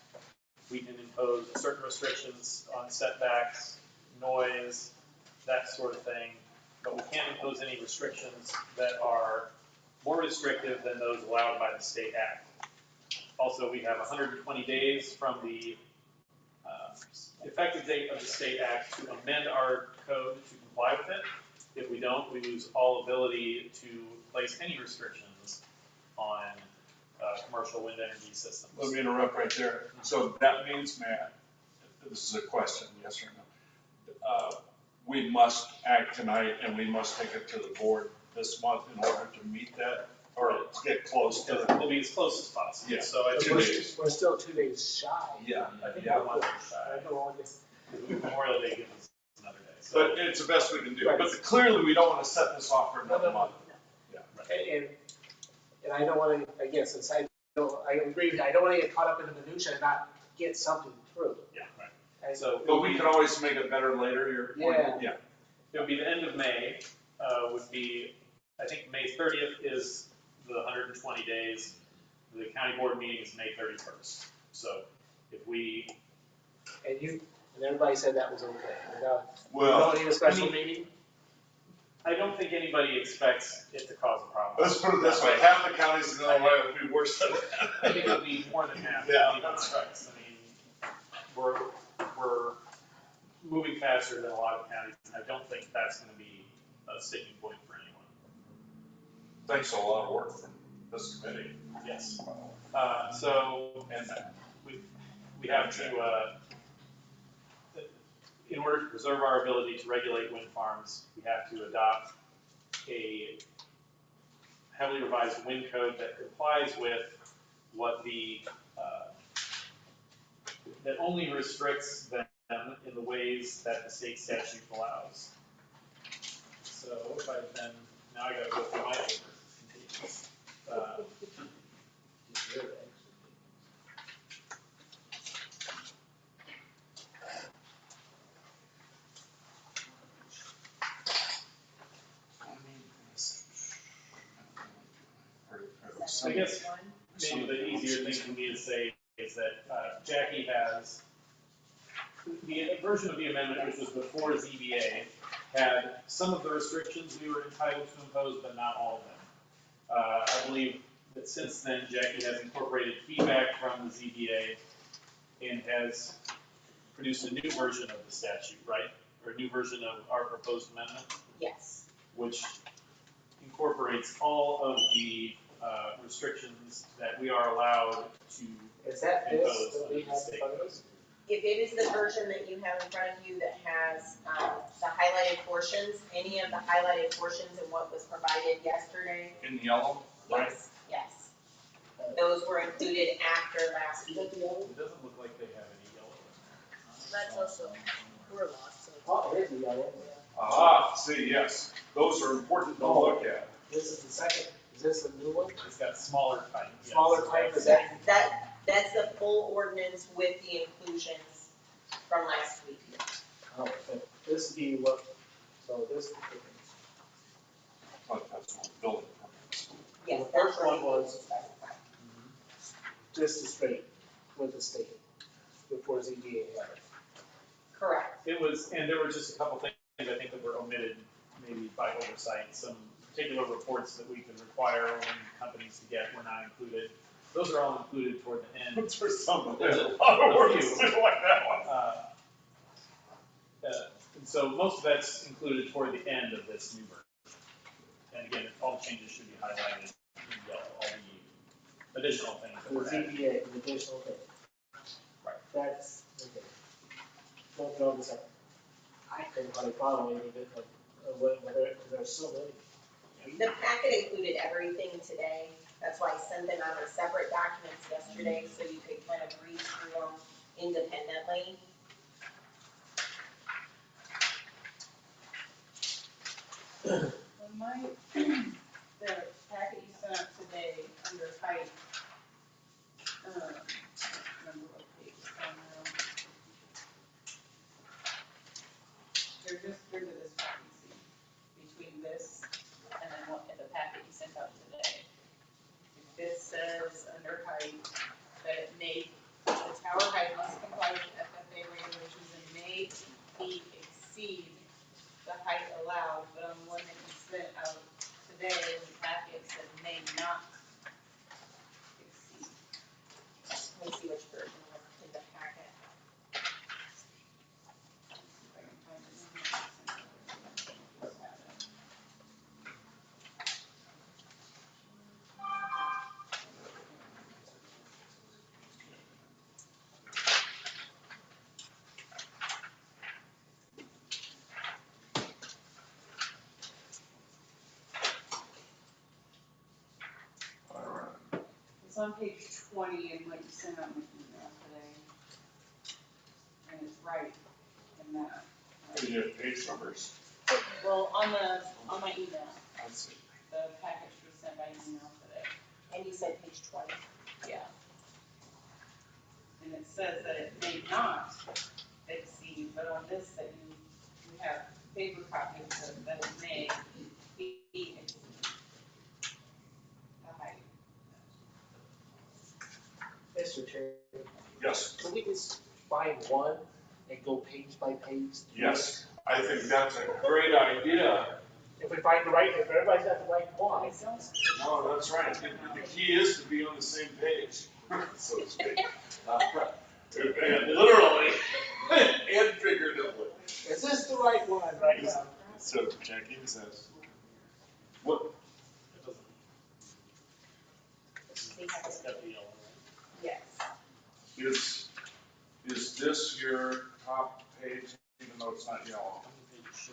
we can impose certain restrictions on setbacks, noise, that sort of thing, but we can't impose any restrictions that are more restrictive than those allowed by the state act. Also, we have 120 days from the effective date of the state act to amend our code to comply with it. If we don't, we lose all ability to place any restrictions on commercial wind energy systems. Let me interrupt right there. So that means, Matt, this is a question, yes or no? We must act tonight and we must take it to the board this month in order to meet that or get close to it. We'll be as close as possible. Yeah. So I We're think we're still 2 days shy. Yeah. I think Yeah. we're 1 day shy. I know, I guess. Memorial Day gives us another day. So But it's the best we can do. Right. But clearly, we don't want to set this off for No, another no, month. And I don't wanna, again, since I agree, I don't wanna get caught up in the minutia and not get something through. yeah, right. And So But we can always make it better later, your point. Yeah. it would be the end of May, would be, I think May 30th is the 120 days. The county board meeting is May 31st. So if we, and everybody said that was okay, without, we Well, don't need a special meeting? I don't think anybody expects it to cause a problem. let's put it this way, half the counties in Illinois would be worse than I think it'll be more than half. Yeah, even that's on us. I mean, we're moving faster than a lot of counties, and I don't think that's gonna be a sticking point for anyone. Thanks a lot of work from this committee. Yes. So, And that. we have to, in order to preserve our ability to regulate wind farms, we have to adopt a heavily revised wind code that complies with what that only restricts them in the ways that the state statute allows. So if I then, now I gotta go through my papers. I guess maybe the easier thing for me to say is that Jackie has, the version of the amendment, which was before ZBA, had some of the restrictions we were entitled to impose, but not all of them. I believe that since then, Jackie has incorporated feedback from the ZBA and has produced a new version of the statute, right? Or a new version of our proposed amendment, Yes. which incorporates all of the restrictions that we are allowed to Is that this impose that under we the have in state. front of us? If it is the version that you have in front of you that has, the highlighted portions, any of the highlighted portions in what was provided yesterday, In yellow, right? yes. Those were included after last week. It doesn't look like they have any yellow. That's also, we're lost. So. Oh, it is yellow. Ah, see, yes, those are important to look at. This is the second, is this the new one? It's got smaller type. yes. Smaller type, is Yes, that? that's the full ordinance with the inclusions from last week. Oh, but this would be what, so this, But that's not building permits. Yes, The that's first one what it was- is specified. just as straight with the state, before ZBA had it. Correct. It was, and there were just a couple things I think that were omitted, maybe by oversight. Some particular reports that we could require when companies to get were not included. Those are all included toward the end. There's some, there's a lot of work to do like that one. And so most of that's included toward the end of this new version. And again, all the changes should be highlighted in yellow, all the additional things that The were added. ZBA, the additional thing. Right. That's, okay. Don't know this, I couldn't quite follow any of it, but, whether, there's so many. The packet included everything today. That's why I sent them out as separate documents yesterday, so you could kind of read through them independently. When the packet you sent out today under height, I don't remember what page it's on now. There's this discrepancy between this and then what, the packet you sent out today. This says under height that the tower height must comply with FFA regulations and may exceed the height allowed, but on the one that you sent out today, the packet said may not exceed. Let me see which version was in the packet. Let's see if I can find it now. Just have it. It's on page 20 in what you sent out in the email today. And it's right in that. Do you have page numbers? Well, on my email, I see. the package was sent by email today. And you said page 20. Yeah. And it says that it may not exceed, but on this that we have paper copies that it may exceed the height. Mr. Chair, Yes. can we just find one and go page by page? Yes, I think that's a great idea. If we find the right, if everybody's got the right one. No, that's right. The key is to be on the same page, so to speak. And literally and figuratively. Is this the right one right now? So Jackie says, what? It's got the yellow, right? Yes. Is this your top page, even though it's not yellow?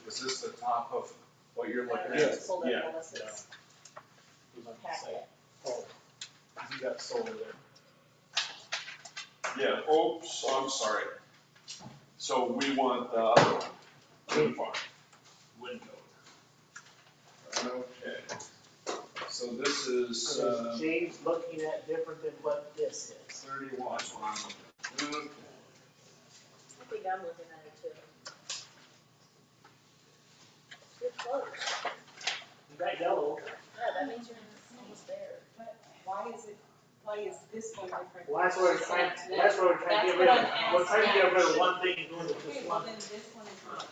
Is this the top of what you're looking at? Just pulled up Yeah. Melissa's Who's on the packet. side? Oh, you got solar there. Yeah, oops, I'm sorry. So we want the other one. Wind farm. Window. Okay. So this is, So is James looking at different than what this is? 31. Okay. I think I'm looking at it too. You're close. You got yellow. Yeah, that means you're almost there. But why is this one different? Well, that's what we're trying, that's what we're trying to get rid of. We're trying to get rid of one thing and go into Okay, just well one. then this one is wrong,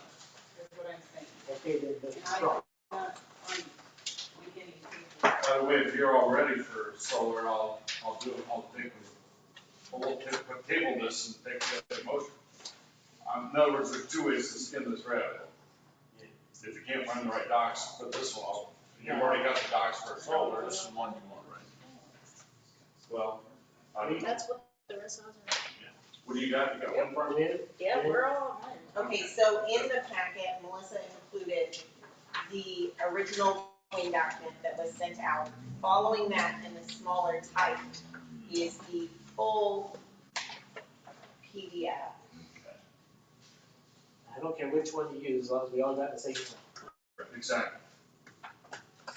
is what I'm saying. Okay, then And that's I'm wrong. not on beginning pages. By the way, if you're all ready for solar, I'll table this and take the motion. In other words, there's two ways to skin this rabbit. If you can't find the right docs, put this one out. You've already got the docs for solar, this is one you want, right? Well, That's what the rest of us are. what do you got? You got one farm? Yeah, we're all on. Okay, so in the packet, Melissa included the original plan document that was sent out. Following that in the smaller type is the full PDF. I don't care which one you use, as long as we all got the same one. Exactly.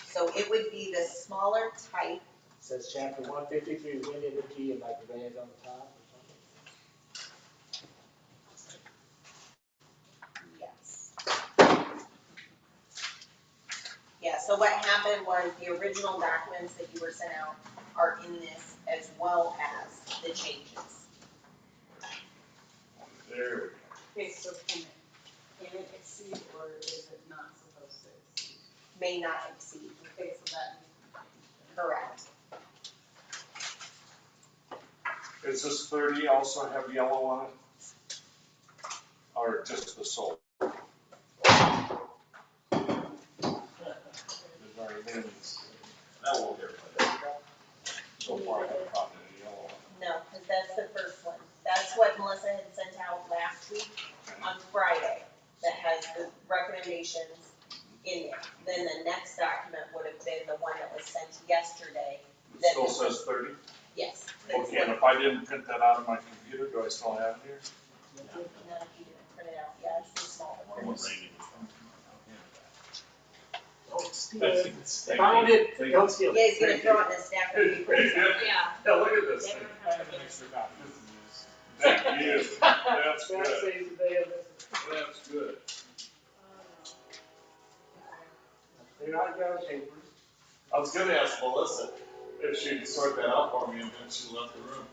So it would be the smaller type. Says chapter 153, wind energy, and like the red on the top or Yes. Yeah, so what happened was the original documents that you were sent out are in this as well as the changes. There we go. Okay, so can it exceed or is it not supposed to exceed? May not exceed. Okay, so that needs to be changed. Correct. Is this 30 also have yellow on it? Or just the solar? That won't get rid. So far, I haven't found any yellow on it. No, because that's the first one. That's what Melissa had sent out last week on Friday that has the recommendations in there. Then the next document would have been the one that was sent yesterday. It still says 30? Yes. Okay, and if I didn't print that out of my computer, do I still have it here? No, if you didn't print it out, yeah, it's the small one. Found it, don't steal Yeah, it. he's gonna throw it in a stack of papers. Yeah. Yeah, look at this thing. I have an extra copy. Thank you. That's That good. saves the day of this. That's good. They're not yellow papers. I was gonna ask Melissa if she'd sort that out for me, and then she left the room.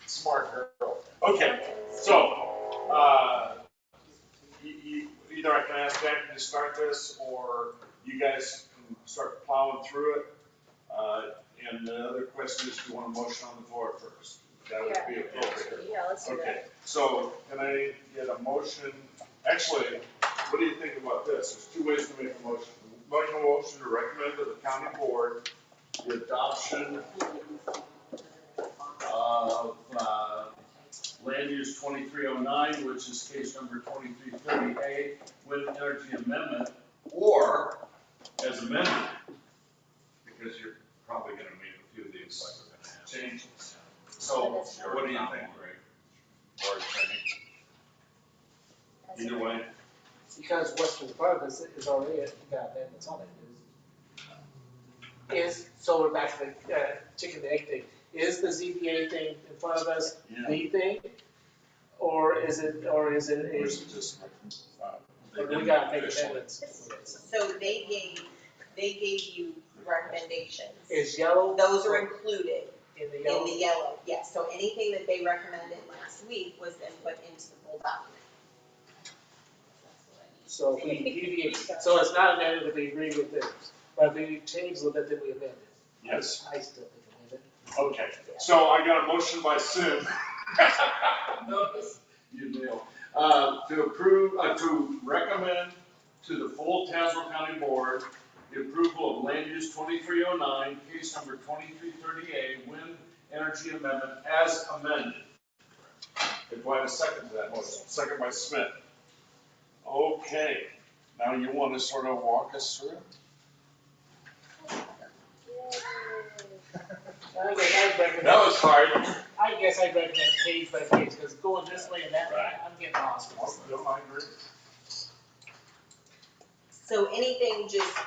Smart girl. Okay, so, either I can ask Jackie to start this, or you guys can start plowing through it. And the other question is, do you want a motion on the floor first? That would be appropriate. Yeah, let's do Okay, that. so can I get a motion? Actually, what do you think about this? There's two ways to make a motion. Make a motion to recommend to the county board the adoption of land use 2309, which is case number 2330A, wind energy amendment, or as amended, because you're probably gonna make a few of these changes. So, what do you think, Greg? Or Attorney? Either way. Because what's in front of us is already got amendments on it. Is, so we're back to the chicken and egg thing. Is the ZBA thing in front of us the thing? Or is it Or is it a, just? or do we gotta make amendments? So they gave you recommendations. Is yellow? Those are included In the in yellow? the yellow, yes. So anything that they recommended last week was then put into the full document. So if we deviate, so it's not amended if we agree with this, but if we change a little bit, then we amend it. Yes. I still think amend it. Okay, so I got a motion by Sue. Notice, you nailed. To approve, to recommend to the full Tazewell County Board the approval of land use 2309, case number 2330A, wind energy amendment as amended. Do I have a second to that motion? Second by Smith. Okay, now you want to sort of walk us through? I guess I'd recommend. That was hard. I guess I'd recommend page by page, because going this way and that way, Right. I'm getting lost. No, I agree. So anything, just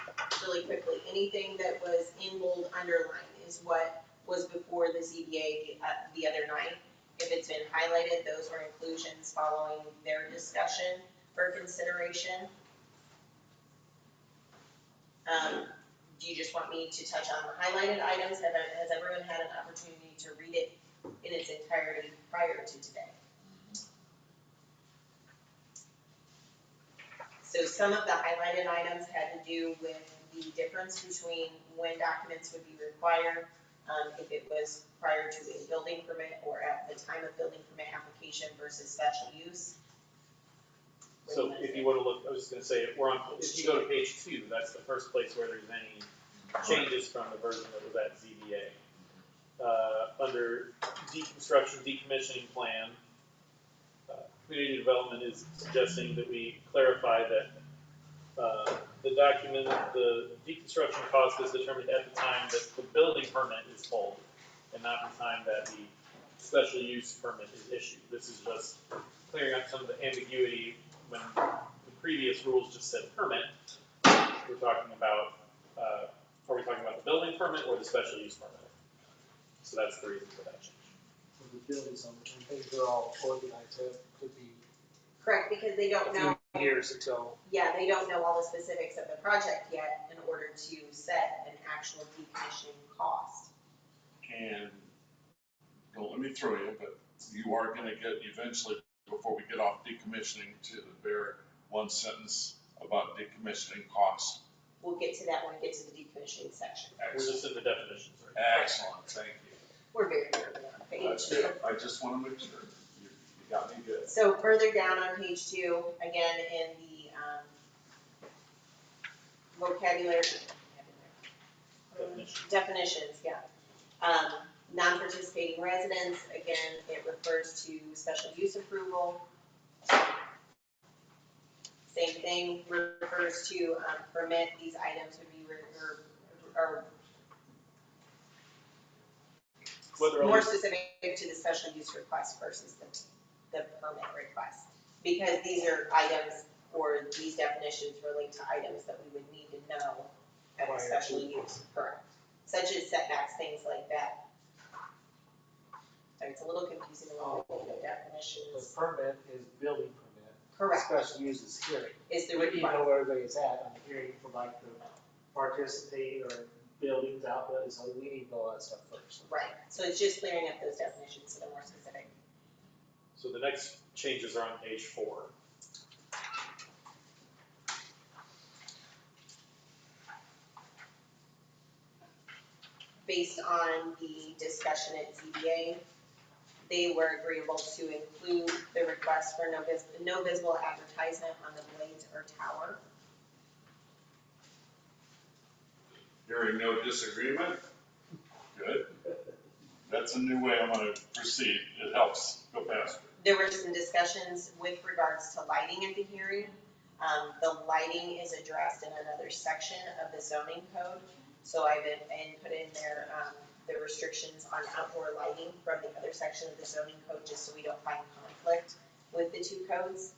really quickly, anything that was in bold underline is what was before the ZBA the other night. If it's been highlighted, those were inclusions following their discussion for consideration. Do you just want me to touch on the highlighted items? Has everyone had an opportunity to read it in its entirety prior to today? So some of the highlighted items had to do with the difference between when documents would be required, if it was prior to a building permit or at the time of building permit application versus special use. So if you want to look, I was just gonna say, we're on, if you go to page 2, that's the first place where there's any changes from the version that was at ZBA. Under deconstruction, decommissioning plan, community development is suggesting that we clarify that the document, the deconstruction cost is determined at the time that the building permit is pulled, and not the time that the special use permit is issued. This is just clearing up some of the ambiguity when the previous rules just said permit. We're talking about, are we talking about the building permit or the special use permit? So that's the reason for that change. So the buildings on, and things are all organized, so it could be Correct, because they don't a know. few years until. Yeah, they don't know all the specifics of the project yet in order to set an actual decommissioning cost. And don't let me throw you, but you are gonna get eventually, before we get off decommissioning, to the bare one sentence about decommissioning costs. We'll get to that when we get to the decommissioning section. We're just in the definitions, right? Excellent, thank you. We're very early on page. That's good. I just wanna make sure. You got me good. So further down on page 2, again, in the vocabulary, definitions, yeah. Non-participating residents, again, it refers to special use approval. Same thing, refers to permit, these items would be, or Whether more it's- specific to the special use request versus the permit request. Because these are items, or these definitions relate to items that we would need to know at a special use, correct? Such as setbacks, things like that. So it's a little confusing when we look at The definitions. permit is building permit. Correct. Special use is hearing. Is the We need to request. know where everybody's at on the hearing for like the participate or buildings out there, so we need to know all that stuff first. Right, so it's just clearing up those definitions so they're more specific. So the next changes are on page 4. Based on the discussion at ZBA, they were agreeable to include the request for no visible advertisement on the blades or tower. Hearing no disagreement? Good. That's a new way I'm gonna proceed. It helps go faster. There were some discussions with regards to lighting at the hearing. The lighting is addressed in another section of the zoning code. So I've put in there, the restrictions on outdoor lighting from the other section of the zoning code, just so we don't find conflict with the two codes.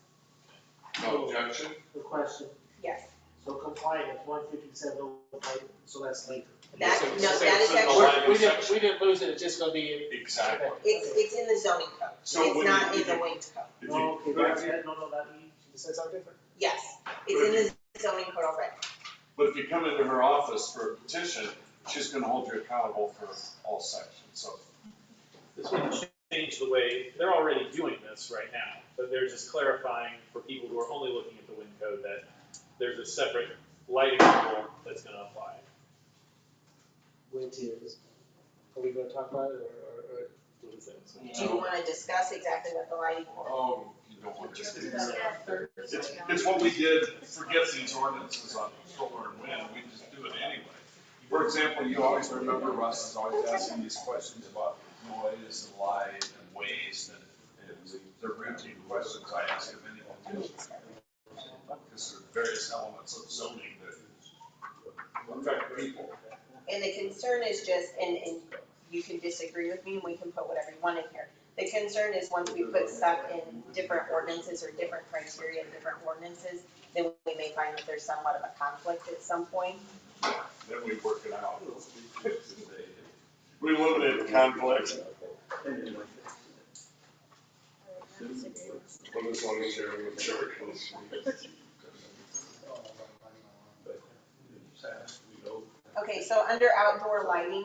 No objection? The question, Yes. so complying with 157, so that's later. That, So- no, so that is it's in the actually, lighting section. We didn't lose it, it's just gonna be. Exactly. it's in the zoning code. So It's when not you- in the wings code. If No, you- okay, but that's if you- it, no, that, you said something different. Yes, it's in the zoning code already. But if you come into her office for a petition, she's gonna hold you accountable for all sections, so. This would change the way, they're already doing this right now, but they're just clarifying for people who are only looking at the wind code that there's a separate lighting rule that's gonna apply. Which is, are we gonna talk about it, or What is that? So- Do you wanna discuss exactly what the lighting? Oh, you don't want to. It's what we did, forget these ordinances on solar and wind, we just do it anyway. For example, you always remember Russ is always asking these questions about noise and light and waste and the routine questions I ask of any petition. Because there are various elements of zoning that affect people. And the concern is just, and you can disagree with me, and we can put whatever you want in here. The concern is once we put stuff in different ordinances or different criteria in different ordinances, then we may find that there's somewhat of a conflict at some point. Then we work it out. We eliminate the conflict. Well, as long as you're with church. Okay, so under outdoor lighting,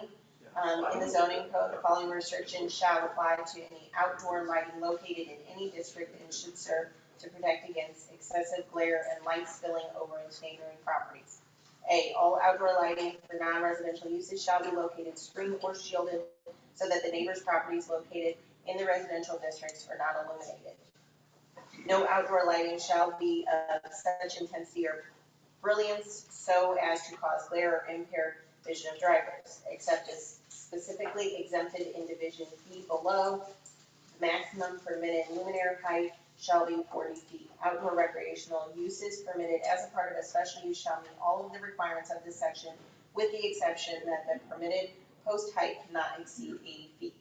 in the zoning code, the following restrictions shall apply to any outdoor lighting located in any district and should serve to protect against excessive glare and light spilling over into neighboring properties. A, all outdoor lighting for non-residential uses shall be located screened or shielded so that the neighbor's properties located in the residential districts are not illuminated. No outdoor lighting shall be of such intensity or brilliance so as to cause glare or impair vision of drivers, except as specifically exempted in Division B below. The maximum permitted luminaire height shall be 40 feet. Outdoor recreational uses permitted as a part of a special use shall meet all of the requirements of this section, with the exception that the permitted post height cannot exceed 80 feet.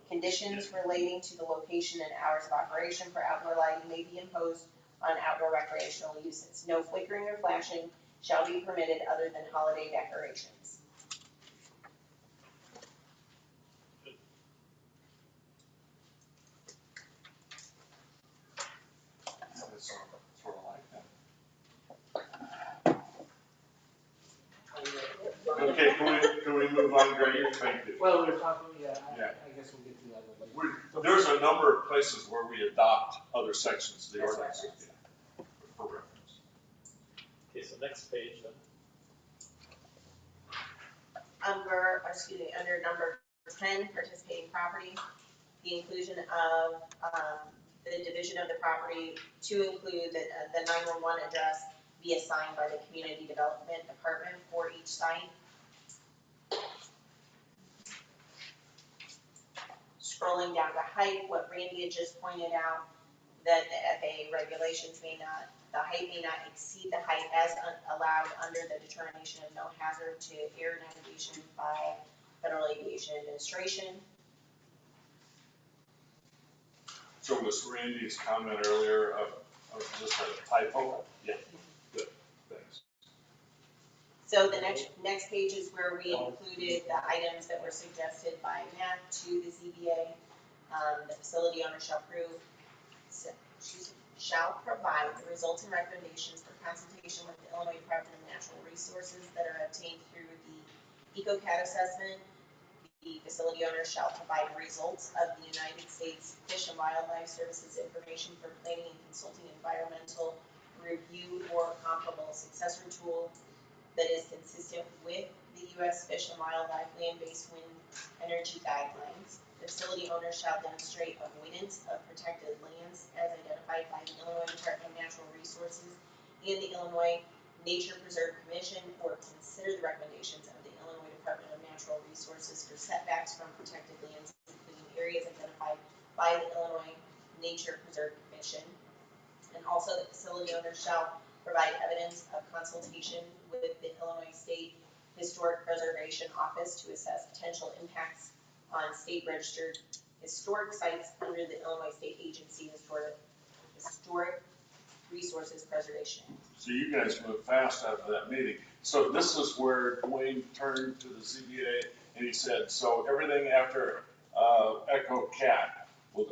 Conditions relating to the location and hours of operation for outdoor lighting may be imposed on outdoor recreational uses. No flickering or flashing shall be permitted other than holiday decorations. Sort of like that. Okay, can we move on, Greg? Thank you. Well, we're talking, yeah, Yeah. I guess we'll get to that one later. There's a number of places where we adopt other sections of the ordinance for reference. Okay, so next page then. Under number 10, participating property, the inclusion of, the division of the property to include the 911 address be assigned by the community development department for each site. Scrolling down to height, what Randy had just pointed out, that the FAA regulations the height may not exceed the height as allowed under the determination of no hazard to air navigation by Federal Aviation Administration. So was Randy's comment earlier of just a typo? Yeah, good, thanks. So the next page is where we included the items that were suggested by Matt to the ZBA. The facility owner shall provide the results and recommendations for consultation with the Illinois Department of Natural Resources that are obtained through the EcoCat assessment. The facility owner shall provide results of the United States Fish and Wildlife Services information for planning and consulting environmental review or comparable successor tool that is consistent with the U.S. Fish and Wildlife land-based wind energy guidelines. The facility owner shall demonstrate avoidance of protected lands as identified by the Illinois Department of Natural Resources and the Illinois Nature Preserve Commission, or consider the recommendations of the Illinois Department of Natural Resources for setbacks from protected lands, including areas identified by the Illinois Nature Preserve Commission. And also, the facility owner shall provide evidence of consultation with the Illinois State Historic Preservation Office to assess potential impacts on state registered historic sites under the Illinois State Agency Historic Resources Preservation Act. So you guys moved fast after that meeting. So this is where Dwayne turned to the ZBA and he said, so everything after EcoCat will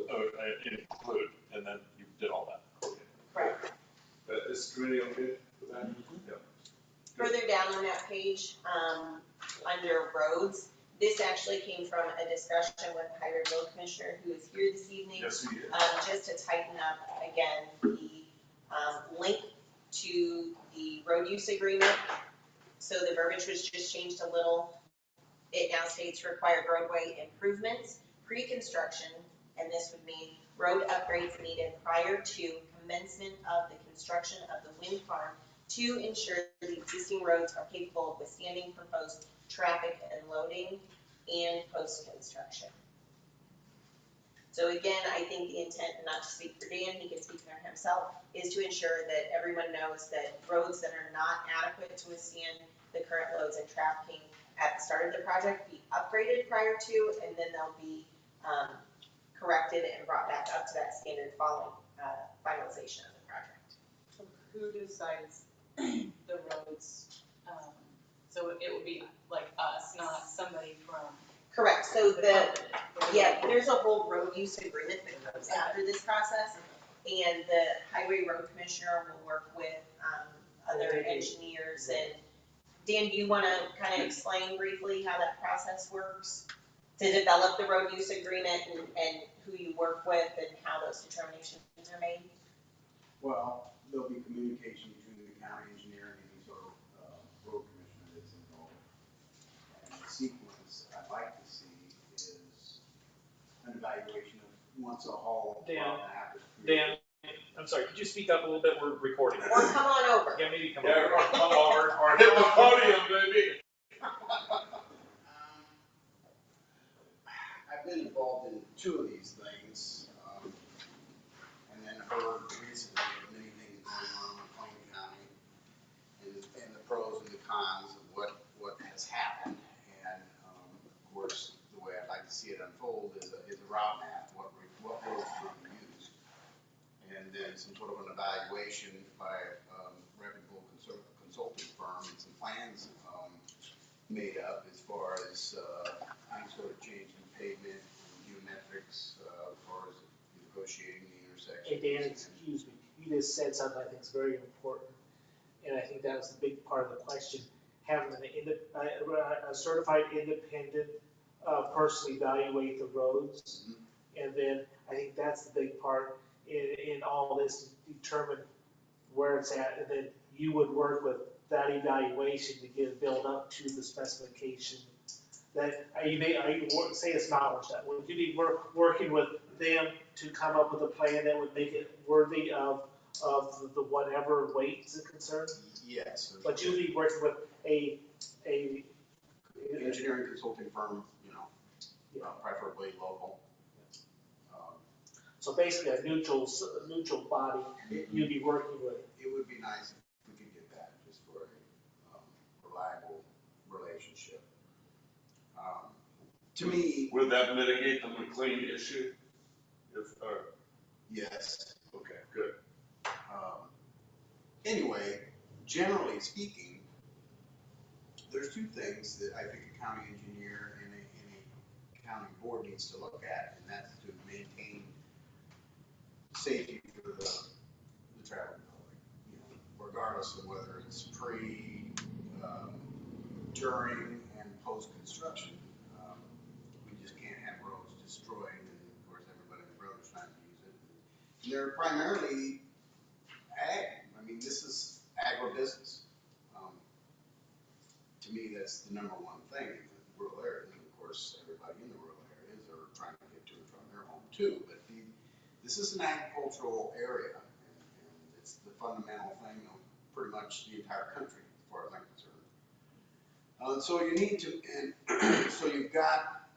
include, and then you did all that. Okay. Correct. Is the committee okay with that? Yep. Further down on that page, under roads, this actually came from a discussion with the Highway Road Commissioner who is here this evening. Yes, he is. Just to tighten up again the link to the road use agreement. So the verbiage was just changed a little. It now states required roadway improvements, pre-construction, and this would mean road upgrades needed prior to commencement of the construction of the wind farm to ensure the existing roads are capable of withstanding proposed traffic and loading and post-construction. So again, I think the intent, and not to speak for Dan, he can speak for himself, is to ensure that everyone knows that roads that are not adequate to withstand the current loads and trafficking at the start of the project be upgraded prior to, and then they'll be corrected and brought back up to that standard following finalization of the project. Who decides the roads? So it would be like us, not somebody from. Correct, so there's a whole road use agreement that comes after this process, and the Highway Road Commissioner will work with other engineers. And Dan, do you want to kind of explain briefly how that process works to develop the road use agreement and who you work with and how those determinations are made? Well, there'll be communication between the county engineer and any sort of road commissioner that's involved. And the sequence I'd like to see is an evaluation of once a haul. Dan, I'm sorry, could you speak up a little bit? We're recording. Or come on over. Yeah, maybe come Yeah, over. or come over, or hit the podium, baby. I've been involved in two of these things, and then heard recently of many things going on in McLean County, and the pros and the cons of what has happened. And of course, the way I'd like to see it unfold is a route map, what roads will be used, and then some sort of an evaluation by a reputable consulting firm and some plans made up as far as any sort of change in pavement, geometrics, as far as negotiating the intersection. Hey Dan, excuse me, you just said something I think is very important, and I think that was the big part of the question. Having a certified independent person evaluate the roads, and then I think that's the big part in all this, to determine where it's at, and then you would work with that evaluation to get it built up to the specification that say it's not that. Would you be working with them to come up with a plan that would make it worthy of the whatever weight is concerned? Yes. But you'd be working with a engineering consulting firm, preferably local. So basically a neutral body you'd be working with. It would be nice if we could get that, just for a reliable relationship. To me. Would that mitigate the McLean issue? If Yes. Okay, good. Anyway, generally speaking, there's two things that I think a county engineer and a county board needs to look at, and that's to maintain safety for the traveling public, you know, regardless of whether it's pre, during, and post-construction. We just can't have roads destroyed, and of course, everybody and their brother's trying to use it. And they're primarily ag. I mean, this is agribusiness. To me, that's the number one thing in the rural areas. And of course, everybody in the rural areas are trying to get to and from their home too. But this is an agricultural area, and it's the fundamental thing of pretty much the entire country, as far as I'm concerned. So you need to, and so you've got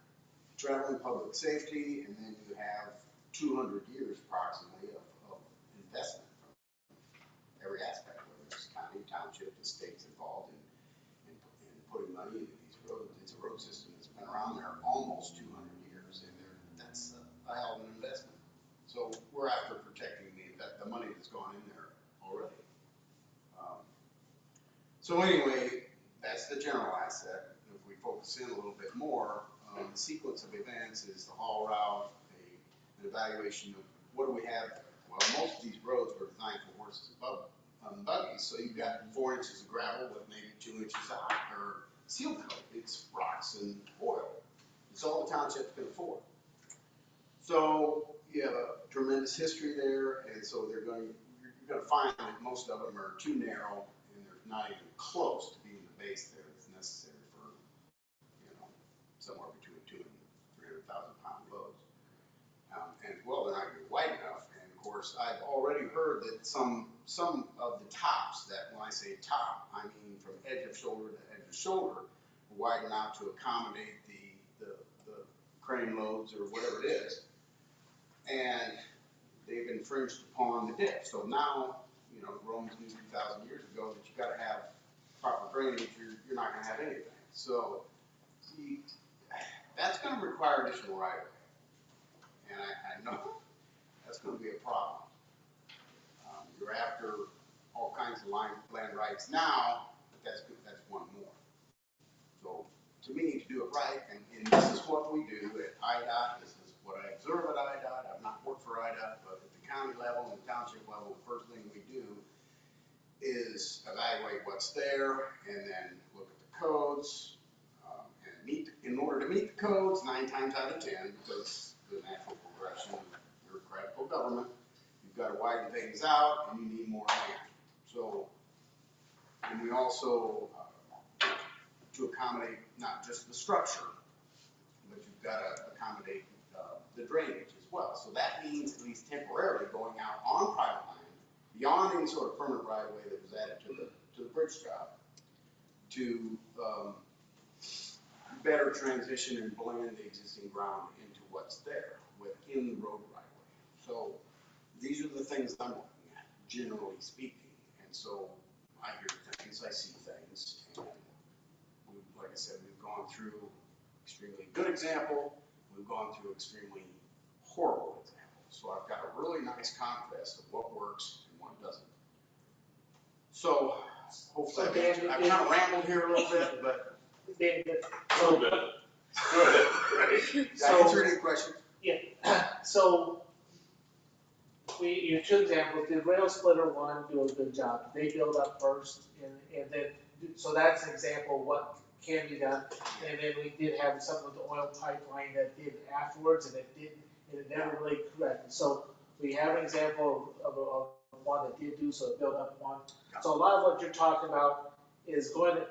traveling public safety, and then you have 200 years approximately of investment from every aspect, whether it's county, township, the state's involved in putting money into these roads. It's a road system that's been around there almost 200 years, and that's a hell of an investment. So we're after protecting the money that's gone in there already. So anyway, that's the general asset. If we focus in a little bit more, the sequence of events is the haul route, an evaluation of what do we have. Well, most of these roads were designed for horses and buggies, so you've got 4 inches of gravel with maybe 2 inches of seal coat. It's rocks and oil. It's all the township can afford. So you have a tremendous history there, and so you're going to find that most of them are too narrow, and they're not even close to being the base there that's necessary for, you know, somewhere between 200,000 and 300,000 pound loads. And well, they're not going to be wide enough. And of course, I've already heard that some of the tops, that when I say top, I mean from edge of shoulder to edge of shoulder, widen out to accommodate the crane loads or whatever it is. And they've infringed upon the dip. So now, you know, Romans knew 2,000 years ago that you got to have proper drainage, you're not going to have anything. So that's going to require additional right of way. And I know that's going to be a problem. You're after all kinds of land rights now, but that's one more. So to me, to do it right, and this is what we do at IDOT, this is what I observe at IDOT. I've not worked for IDOT, but at the county level and the township level, the first thing we do is evaluate what's there and then look at the codes. And in order to meet the codes, 9 times out of 10, because the natural progression of bureaucratical government, you've got to widen things out and you need more land. So, and we also, to accommodate not just the structure, but you've got to accommodate the drainage as well. So that means, at least temporarily, going out on private land, beyond any sort of permanent right of way that was added to the bridge job, to better transition and blend the existing ground into what's there within the road right of way. So these are the things I'm looking at, generally speaking. And so I hear things, I see things, and like I said, we've gone through extremely good example, we've gone through extremely horrible example. So I've got a really nice contrast of what works and what doesn't. So hopefully I've kind of rambled here a little bit, but A little bit. Go ahead, Craig. Did I answer any questions? Yeah, so your 2 examples, did Rail Splitter 1 do a good job? Did they build up first and then, so that's an example of what can be done. And then we did have something with the oil pipeline that did afterwards and it didn't, and it never really corrected. So we have an example of one that did do, so it built up one. So a lot of what you're talking about is going to,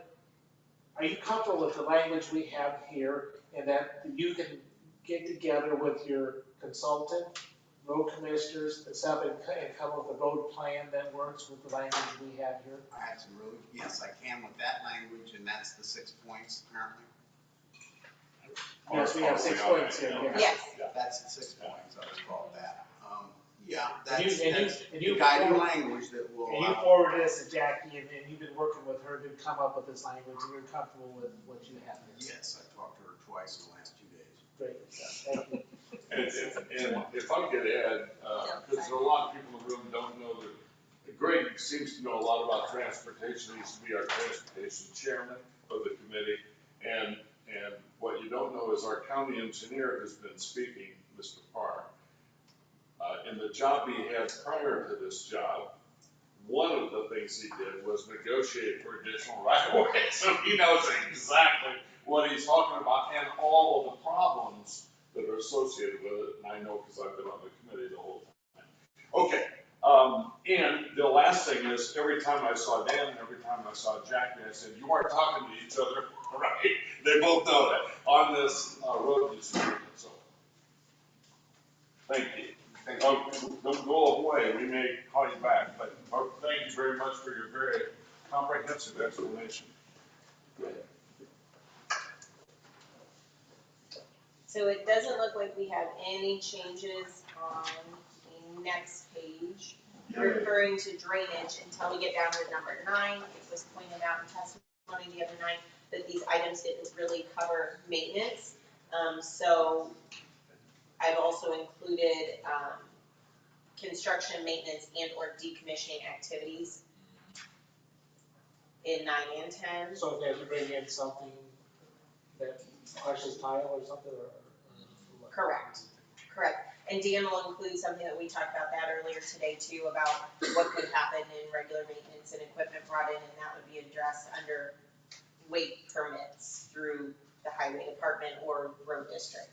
are you comfortable with the language we have here and that you can get together with your consultant, road commissioners, and stuff, and come up with a road plan that works with the language we have here? I have some really, yes, I can with that language, and that's the 6 points apparently. Yes, we have 6 points here, yes. Yes, that's the 6 points, I just called that. Yeah, And you guiding language that will. And you forwarded this to Jackie, and you've been working with her to come up with this language, and you're comfortable with what you have here? Yes, I talked to her twice in the last 2 days. Great, thank you. And if I could add, because Greg seems to know a lot about transportation. He used to be our transportation chairman of the committee. And what you don't know is our county engineer has been speaking, Mr. Parr. In the job he had prior to this job, one of the things he did was negotiate for additional right-of-way. So he knows exactly what he's talking about and all of the problems that are associated with it. And I know because I've been on the committee the whole time. Okay. And the last thing is, every time I saw Dan and every time I saw Jackie, I said, you aren't talking to each other, right? They both know that on this road use agreement. So, thank you. Don't go away, we may call you back, but thank you very much for your very comprehensive explanation. Go ahead. So it doesn't look like we have any changes on the next page referring to drainage until we get down to number 9. It was pointed out in testimony the other night that these items didn't really cover maintenance. So I've also included construction, maintenance, and or decommissioning activities in 9 and 10. So if they have to bring in something that crushes tile or something, or Correct. And Dan will include something that we talked about that earlier today too, about what could happen in regular maintenance and equipment brought in, and that would be addressed under weight permits through the highway department or road district.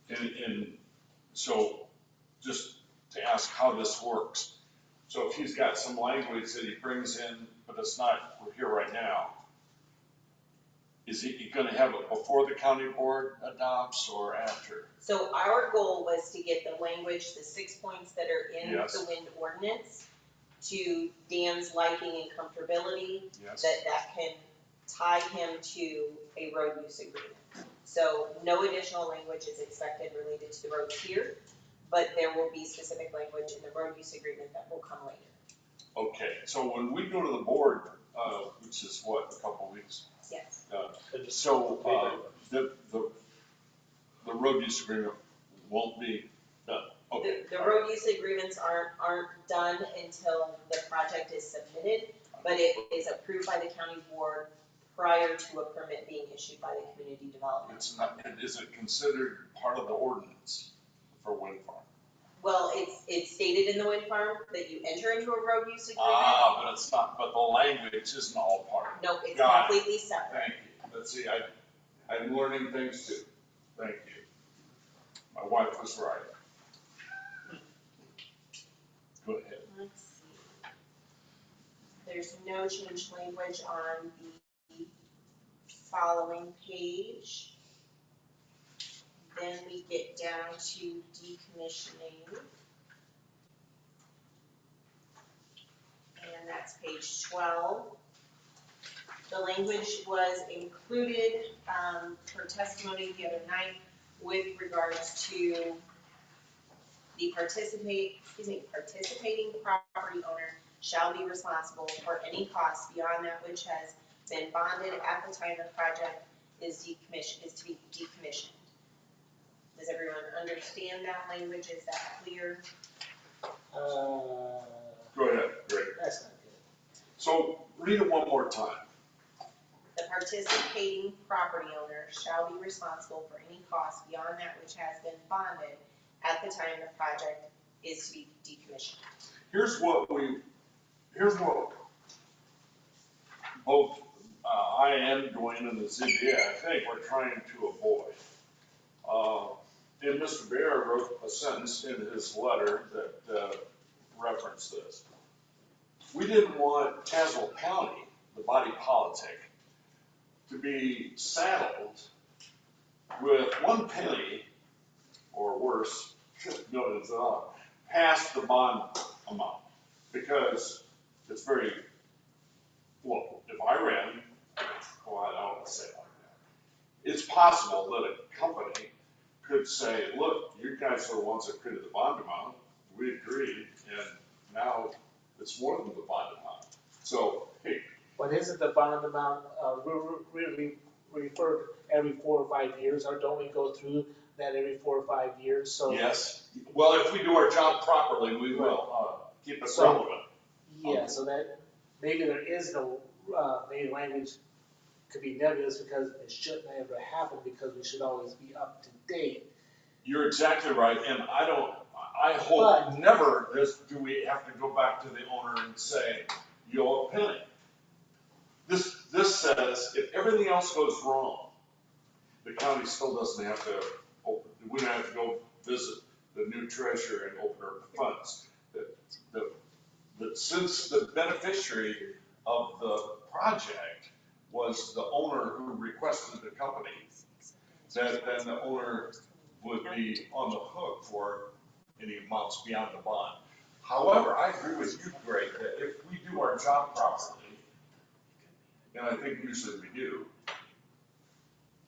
And so, just to ask how this works. So if he's got some language that he brings in, but it's not, we're here right now, is he gonna have it before the county board adopts or after? So our goal was to get the language, the 6 points that are in Yes. the wind ordinance, to Dan's liking and comfortability, Yes. that can tie him to a road use agreement. So no additional language is expected related to the roads here, but there will be specific language in the road use agreement that will come later. Okay, so when we go to the board, which is what, a couple weeks? Yes. So, the road use agreement won't be done. Okay. The road use agreements aren't done until the project is submitted, but it is approved by the county board prior to a permit being issued by the community development. It's not, is it considered part of the ordinance for wind farm? Well, it's stated in the wind farm that you enter into a road use agreement. But it's not, but the language isn't all part of it. No, it's Got it. completely separate. Thank you. Let's see, I'm learning things too. Thank you. My wife was right. Go ahead. Let's see. There's no change language on the following page. Then we get down to decommissioning. And that's page 12. The language was included for testimony the other night with regards to the participating property owner shall be responsible for any costs beyond that which has been bonded at the time the project is to be decommissioned. Does everyone understand that language? Is that clear? Go ahead, Greg. That's not good. So read it one more time. The participating property owner shall be responsible for any costs beyond that which has been bonded at the time the project is to be decommissioned. Here's what both I and Dwayne and the ZBA, I think, we're trying to avoid. And Mr. Bear wrote a sentence in his letter that referenced this. We didn't want Tazewell County, the body politic, to be saddled with one penny or worse, millions of dollars, past the bond amount. Because it's very, well, if I ran, well, I don't want to say it like that. It's possible that a company could say, look, you guys are the ones that created the bond amount, we agreed, and now it's more than the bond amount. So, hey. But isn't the bond amount really referred every 4 or 5 years, or don't we go through that every 4 or 5 years, so. Yes, well, if we do our job properly, we will, keep it relevant. Yeah, so that, maybe there is no, maybe language could be nebulous because it shouldn't ever happen because we should always be up to date. You're exactly right, and I hope never do we have to go back to the owner and say, you owe a penny. This says if everything else goes wrong, the county still doesn't have to we don't have to go visit the new treasurer and open her funds. That since the beneficiary of the project was the owner who requested the company, that then the owner would be on the hook for any amounts beyond the bond. However, I agree with you, Greg, that if we do our job properly, and I think usually we do,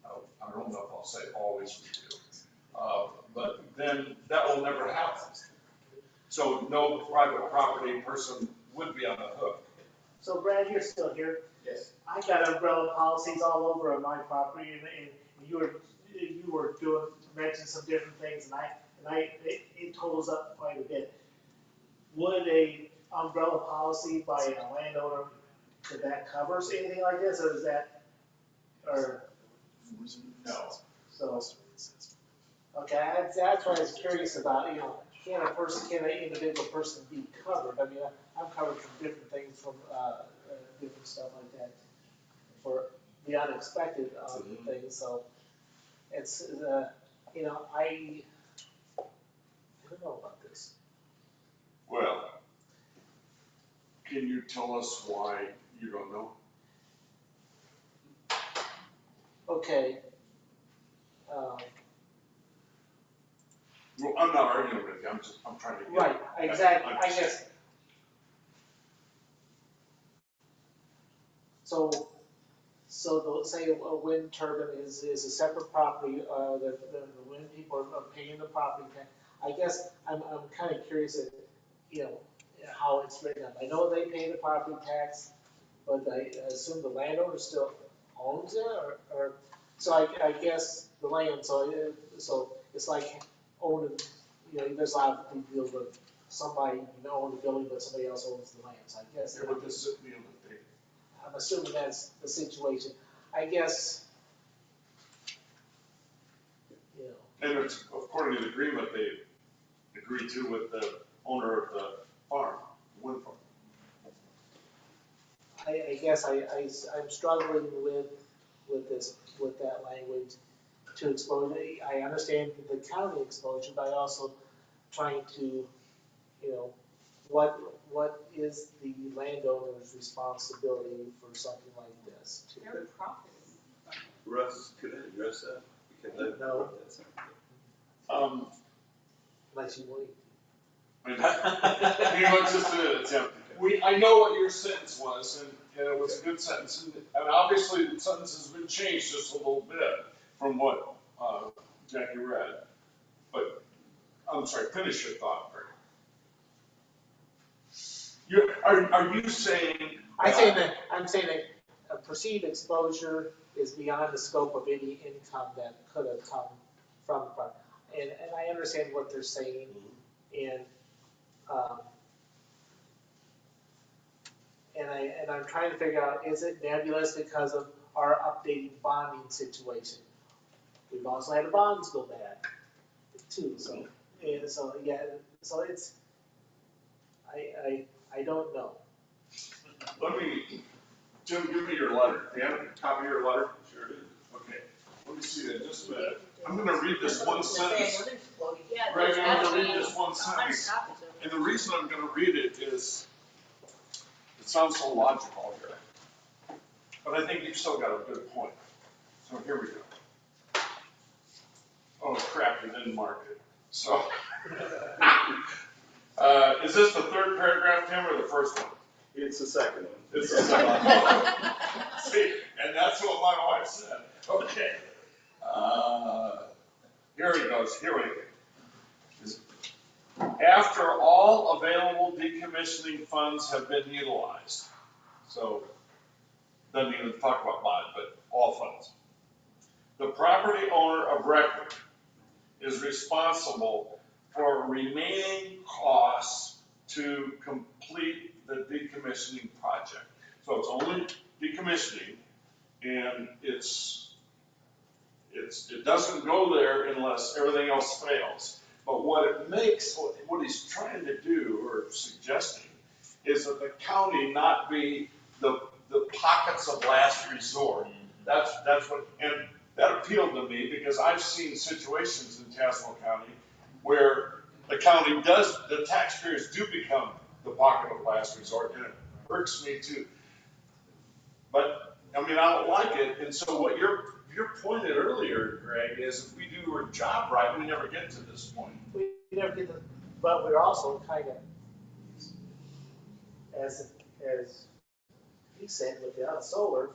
I don't know if I'll say always we do, but then that will never happen. So no private property person would be on the hook. So Brad, you're still here? Yes. I got umbrella policies all over on my property, and you were mentioning some different things, and it totals up quite a bit. Would a umbrella policy by a landowner, could that cover anything like this, or is that, or? No. So, okay, that's what I was curious about, can an individual person be covered? I mean, I'm covered from different things, from, different stuff like that, for the unexpected, things, so it's, I don't know about this. Well, can you tell us why you don't know? Okay. Well, I'm not arguing with you, I'm trying to get. Right, exactly, I guess. So say a wind turbine is a separate property, the wind people are paying the property tax. I guess I'm kind of curious at, how it's written up. I know they pay the property tax, but I assume the landowner still owns it, or, so I guess the land, so it's like owning, there's a lot of people deal with somebody, own the building, but somebody else owns the land, so I guess. Yeah, but this is the other thing. I'm assuming that's the situation. I guess, And it's, according to the agreement, they agreed to with the owner of the farm, the wind farm. I guess I'm struggling with that language to exposure. I understand the county exposure, but I also trying to, what is the landowner's responsibility for something like this? Their property. Russ, could I address that? Because I No. Unless you want. Just an attempt. I know what your sentence was, and it was a good sentence, and obviously the sentence has been changed just a little bit from what, Jackie read. But, I'm sorry, finish your thought, Greg. Are you saying? I'm saying that a perceived exposure is beyond the scope of any income that could have come from the property. And I understand what they're saying, and I'm trying to figure out, is it nebulous because of our updating bonding situation? We've also had the bonds go bad too, so it's, I don't know. Jim, give me your letter. Do you have a copy of your letter? Sure do. Okay, let me see that just a minute. I'm gonna read this one sentence. Greg, I'm gonna read this one sentence. And the reason I'm gonna read it is, it sounds so logical here. But I think you've still got a good point. So here we go. Oh crap, you didn't mark it. So, is this the third paragraph, Tim, or the first one? It's the second one. It's the second one. See, and that's what my wife said. Okay. Here he goes, here we go. After all available decommissioning funds have been utilized, so doesn't even talk about bond, but all funds. The property owner of record is responsible for remaining costs to complete the decommissioning project. So it's only decommissioning, and it doesn't go there unless everything else fails. But what it makes, what he's trying to do or suggesting is that the county not be the pockets of last resort. That's what, and that appealed to me because I've seen situations in Tazewell County where the county does, the taxpayers do become the pocket of last resort, and it irks me too. But, I mean, I don't like it, and so what you're pointed earlier, Greg, is if we do our job right, we never get to this point. We never get the, but we're also kind of, as he said, with the solar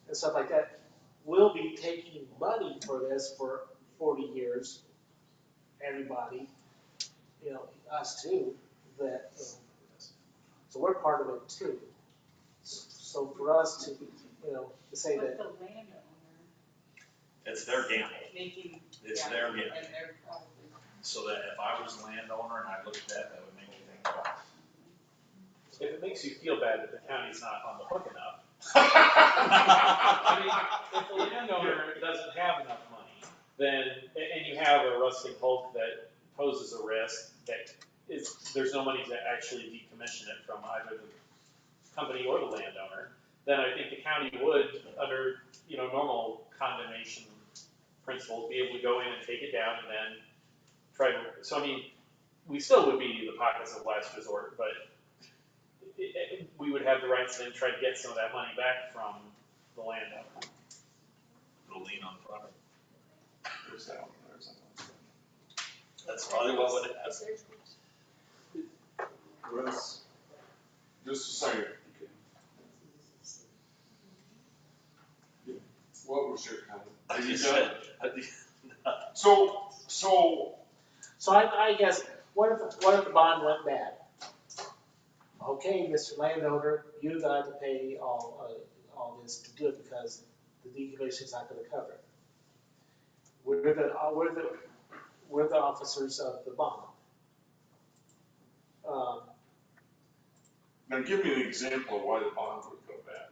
and stuff like that, we'll be taking money for this for 40 years, everybody, you know, us too, that, so we're part of it too. So for us to, you know, to say But that. the landowner It's their gamble. making. It's yeah, their gamble. And they're probably. So that if I was a landowner and I looked at that, that would make me think twice. If it makes you feel bad that the county's not on the hook enough. I mean, if the landowner doesn't have enough money, then, and you have a rusting hulk that poses a risk that is, there's no money to actually decommission it from either the company or the landowner, then I think the county would, under, you know, normal condemnation principles, be able to go in and take it down and then try to, so I mean, we still would be the pockets of last resort, but we would have the right to then try to get some of that money back from the landowner. It'll lean on the property. There's that one, there's that one. That's probably what would happen. Russ, just a second. What was your comment? I Are you just done? said, So I guess, what if the bond went bad? Okay, Mr. Landowner, you got to pay all this to do it because the decommission's not gonna cover it. We're the officers of the bond. Now give me an example of why the bond would go bad.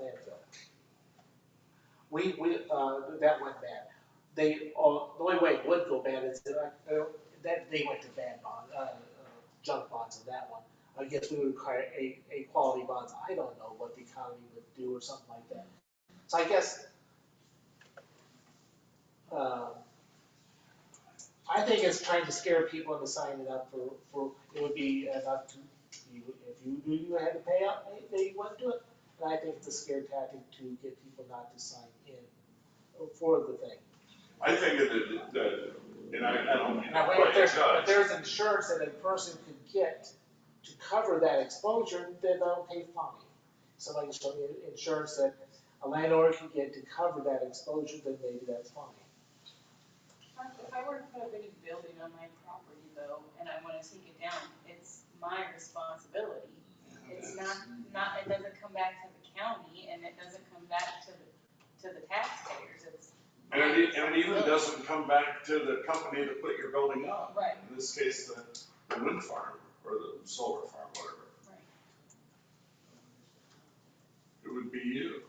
Landfill. That went bad. The only way it would go bad is that they went to bad bond, junk bonds in that one. I guess we would require a quality bonds. I don't know what the economy would do or something like that. So I guess, I think it's trying to scare people into signing up for it would be enough to, if you had to pay out, they wouldn't do it. And I think it's a scare tactic to get people not to sign in for the thing. I think that and I don't mean to Now, play wait, a if judge. there's insurance that a person could get to cover that exposure, then they'll pay fine. Somebody show me insurance that a landowner can get to cover that exposure, then maybe that's fine. If I were to put up a new building on my property though, and I wanna take it down, it's my responsibility. It's not, it doesn't come back to the county and it doesn't come back to the taxpayers, it's. And it even doesn't come back to the company that put your building up. Right. In this case, the wind farm or the solar farm, whatever. Right. It would be you.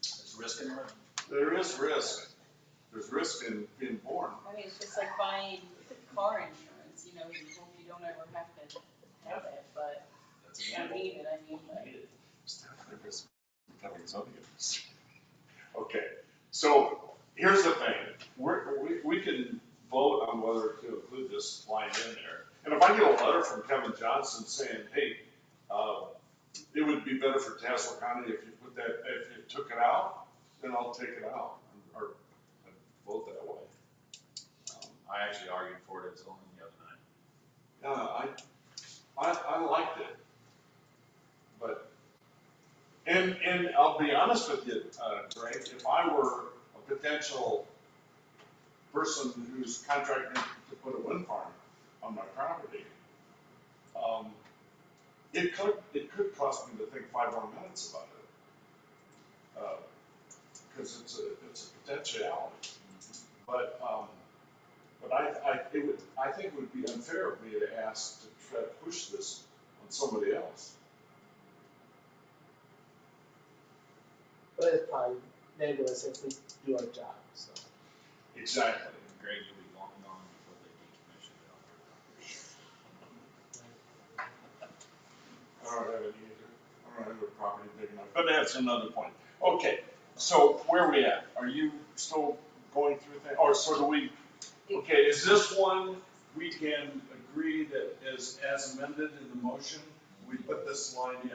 There's risk in the room. There is risk. There's risk in being born. I mean, it's just like buying car insurance, you know, you hope you don't ever have to have it, but you don't need it, I mean, but. It's definitely risk becoming zoning administrator. Okay, so here's the thing. We can vote on whether to include this line in there. And if I get a letter from Kevin Johnson saying, hey, it would be better for Tazewell County if you put that, if you took it out, then I'll take it out or vote that way. I actually argued for it as only the other night. I liked it, but, and I'll be honest with you, Greg, if I were a potential person who's contracting to put a wind farm on my property, it could cost me to think 5 more minutes about it, because it's a potentiality. But But I think it would be unfair of me to ask to try to push this on somebody else. But it's probably nebulous if we do our job, so. Exactly. Greg will be long gone before they decommission it. I don't have any either. I don't have a property big enough, but that's another point. Okay, so where are we at? Are you still going through things, or so do we, okay, is this one, we can agree that as amended in the motion, we put this line in?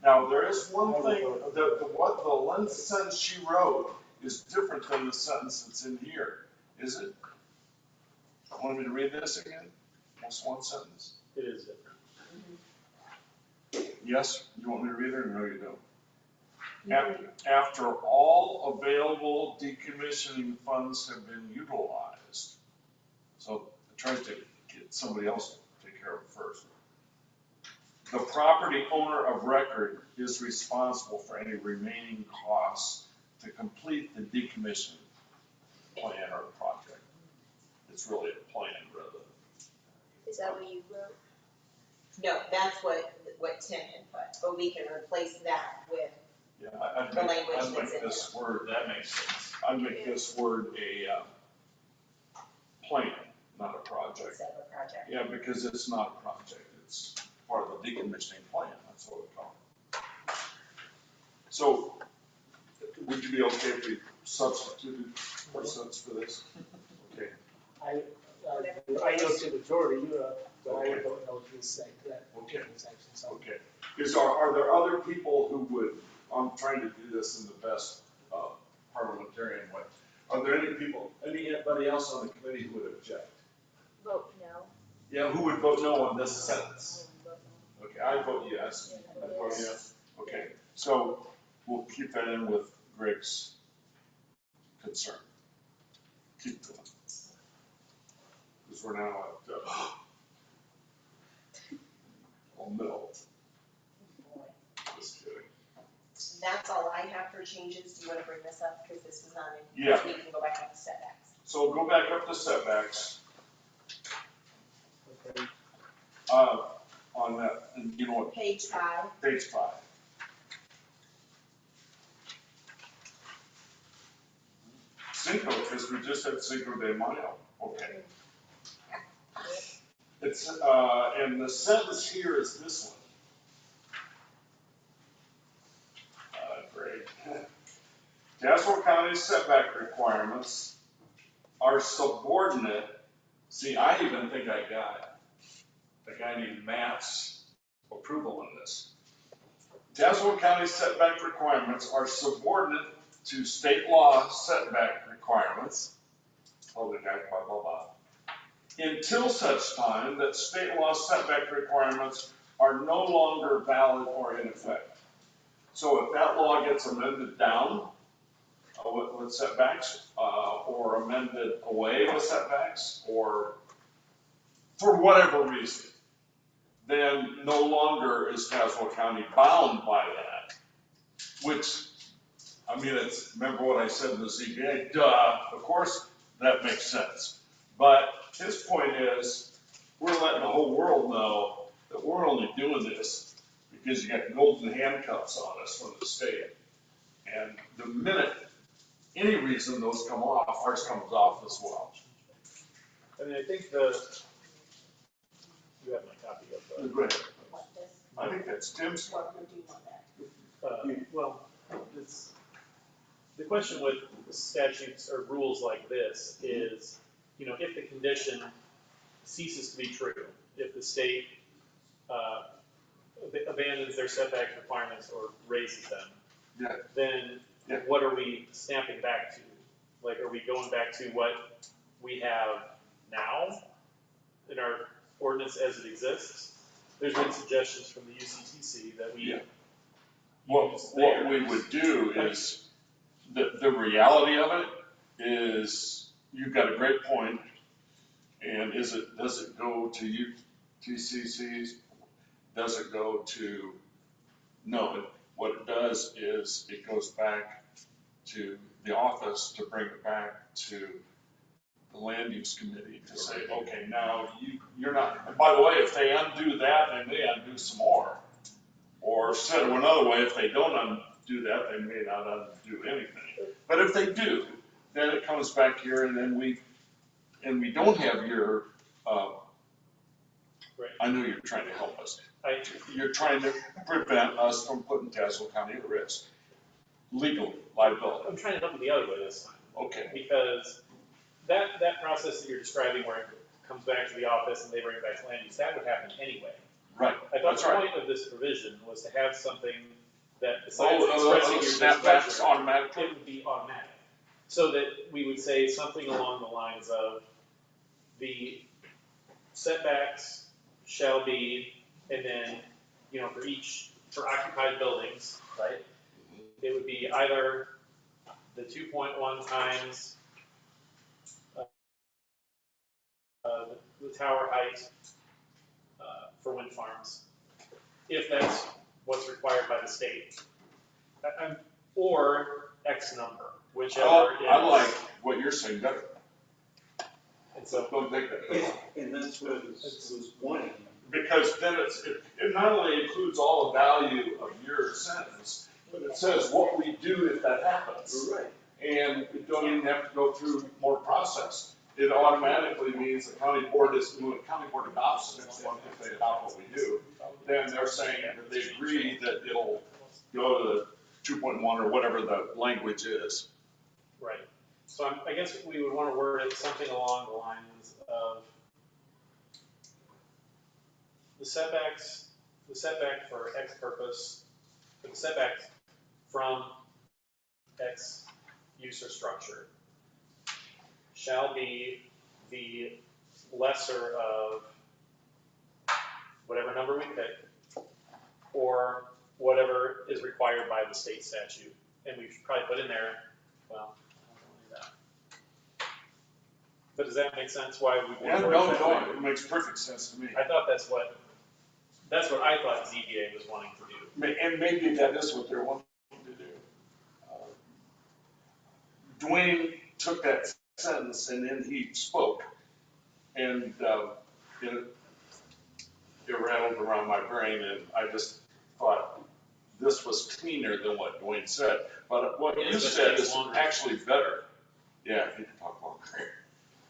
Now, there is one thing, what the one sentence she wrote is different than the sentence that's in here, is it? Want me to read this again? Just one sentence? It is different. Yes, you want me to read it or no, you don't? After all available decommissioning funds have been utilized. So try to get somebody else to take care of it first. The property owner of record is responsible for any remaining costs to complete the decommissioning plan or project. It's really a plan rather than. Is that what you wrote? No, that's what Tim had put, but we can replace that with Yeah, the language I'd that's make in this word, That makes sense. I'd make this word a plan, not a project. instead of a project. Yeah, because it's not a project, it's part of the decommissioning plan, that's what we call it. So, would you be okay if we substituted for sense for this? Okay. I know to the majority, but I Okay. don't know to the same, that Okay. section, so. Okay. Are there other people who would, I'm trying to do this in the best parliamentarian way. Are there anybody else on the committee who would object? Vote no. Yeah, who would vote no on this sentence? I would vote no. Okay, I vote yes. I vote yes. Okay, so we'll keep that in with Greg's concern. Keep going. Because we're now at, I'll melt. Just kidding. That's all I have for changes. Do you want to bring this up? Because this is not in. Yeah. We can go back up to setbacks. So go back up to setbacks, Okay. on that, and you know what? Page 5. Page 5. Cinco, because we just had Cinco de Mayo, okay. It's, and the sentence here is this one. Great. Tazewell County's setback requirements are subordinate. See, I even think I need Matt's approval on this. Tazewell County setback requirements are subordinate to state law setback requirements. Oh, the guy, blah, blah, blah. Until such time that state law setback requirements are no longer valid or in effect. So if that law gets amended down with setbacks, or amended away with setbacks, or for whatever reason, then no longer is Tazewell County bound by that. Which, I mean, remember what I said in the ZBA, duh, of course, that makes sense. But his point is, we're letting the whole world know that we're only doing this because you got golden handcuffs on us from the state. And the minute any reason those come off, ours comes off as well. I mean, I think you have my copy of the. Go ahead. What this? I think that's Tim's. What would you want that? Well, the question with statutes or rules like this is, if the condition ceases to be true, if the state abandons their setback requirements or raises them, Yeah. then what are we snapping back to? Like, are we going back to what we have now in our ordinance as it exists? There's been suggestions from the UCTC that we use What we would do is, the reality of it is, you've got a great point, and does it go to UTCCs? Does it go to, no, what it does is it goes back to the office to bring it back to the land use committee to say, okay, now you're not, and by the way, if they undo that, they may undo some more. Or said another way, if they don't undo that, they may not undo anything. But if they do, then it comes back here and then we don't have your, I know you're trying to help us. You're trying to prevent us from putting Tazewell County at risk. Legal liability. I'm trying to help you the other way this time. Okay. Because that process that you're describing where it comes back to the office and they bring it back to land use, that would happen anyway. Right. I thought That's the right. point of this provision was to have something that besides Oh, expressing your snapback displeasure, automatically? it would be automatic. So that we would say something along the lines of the setbacks shall be, and then, you know, for occupied buildings, right? It would be either the 2.1 times the tower height for wind farms, if that's what's required by the state. Or X number, whichever is. I like what you're saying better. And so, don't think that. And that's what it was wanting. Because then it not only includes all the value of your sentence, but it says what we do if that happens. Right. And we don't even have to go through more process. It automatically means the county board is doing, county board adopts it, if they adopt what we do, then they're saying that they agree that it'll go to the 2.1 or whatever the language is. right. So I guess we would want to word it something along the lines of the setback for X purpose, the setback from X use or structure shall be the lesser of whatever number we pick, or whatever is required by the state statute. And we should probably put in there, well, I don't know that. But does that make sense why we? Yeah, no, it makes perfect sense to me. I thought that's what I thought ZBA was wanting to do. And maybe that is what they're wanting to do. Dwayne took that sentence and then he spoke. And it rattled around my brain and I just thought this was cleaner than what Dwayne said. But what you said is actually better. Yeah, he can talk longer.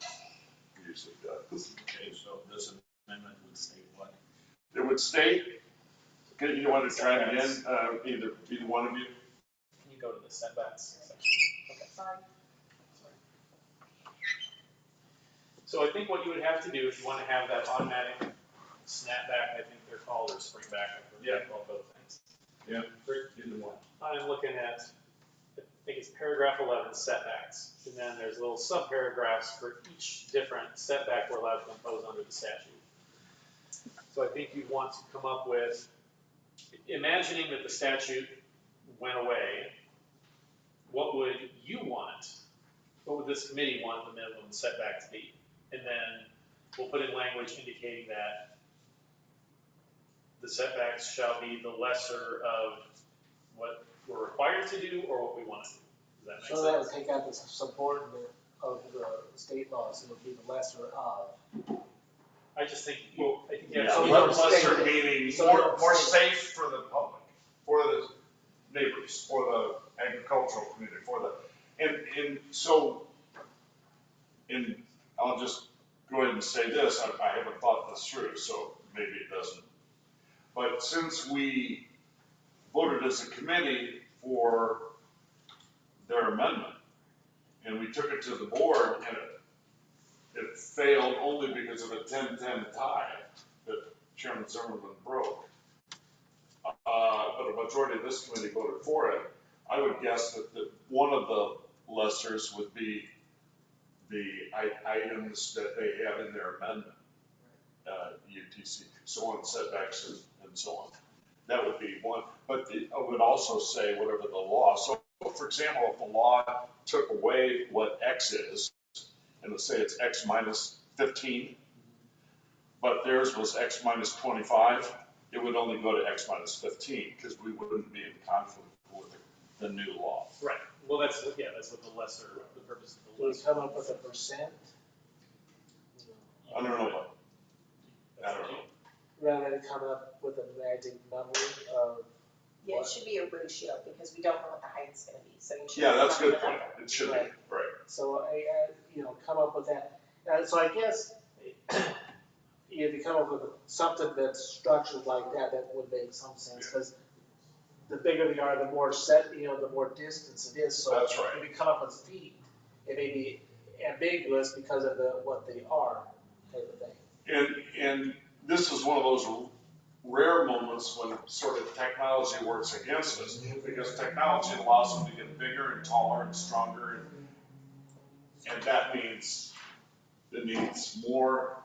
He usually does. Okay, so this amendment would state what? It would state, you want to try it again, either one of you? Can you go to the setbacks section? Okay. Sorry. So I think what you would have to do if you want to have that automatic snapback, I think they're called, or spring back, I forget all those things. Yeah, either one. I'm looking at, I think it's paragraph 11, setbacks. And then there's little subparagraphs for each different setback we're allowed to impose under the statute. So I think you'd want to come up with, imagining that the statute went away, what would you want? What would this committee want the minimum setback to be? And then we'll put in language indicating that the setbacks shall be the lesser of what we're required to do or what we want to do. Does that make sense? So that would take out the subordinate of the state laws, it would be the lesser of. I just think, I think you Yeah, have to. lesser meaning more safe for the public, for the neighbors, for the agricultural community, for the, and so, and I'll just go ahead and say this, I haven't thought this through, so maybe it doesn't. But since we voted as a committee for their amendment, and we took it to the board, and it failed only because of a 10-10 tie that Chairman Zimmerman broke. But a majority of this committee voted for it. I would guess that one of the lessers would be the items that they have in their amendment, UTC, so on, setbacks and so on. That would be one, but it would also say whatever the law. So, for example, if the law took away what X is, and let's say it's X minus 15, but theirs was X minus 25, it would only go to X minus 15 because we wouldn't be in conflict with the new law. Right, well, that's what the lesser, the purpose of the We lesser. come up with a percent I don't know, but, I don't know. Rather than come up with a magic number of. Yeah, it should be a ratio, because we don't know what the height's gonna be, so you should. Yeah, that's a come good up with a point, number. it should be, right. So come up with that. So I guess if you come up with something that's structured like that, that would make some sense, because the bigger they are, the more the more distance it is. So That's right. if you come up with feet, it may be ambiguous because of what they are, type of thing. And this is one of those rare moments when sort of technology works against us, because technology allows them to get bigger and taller and stronger, and that means it needs more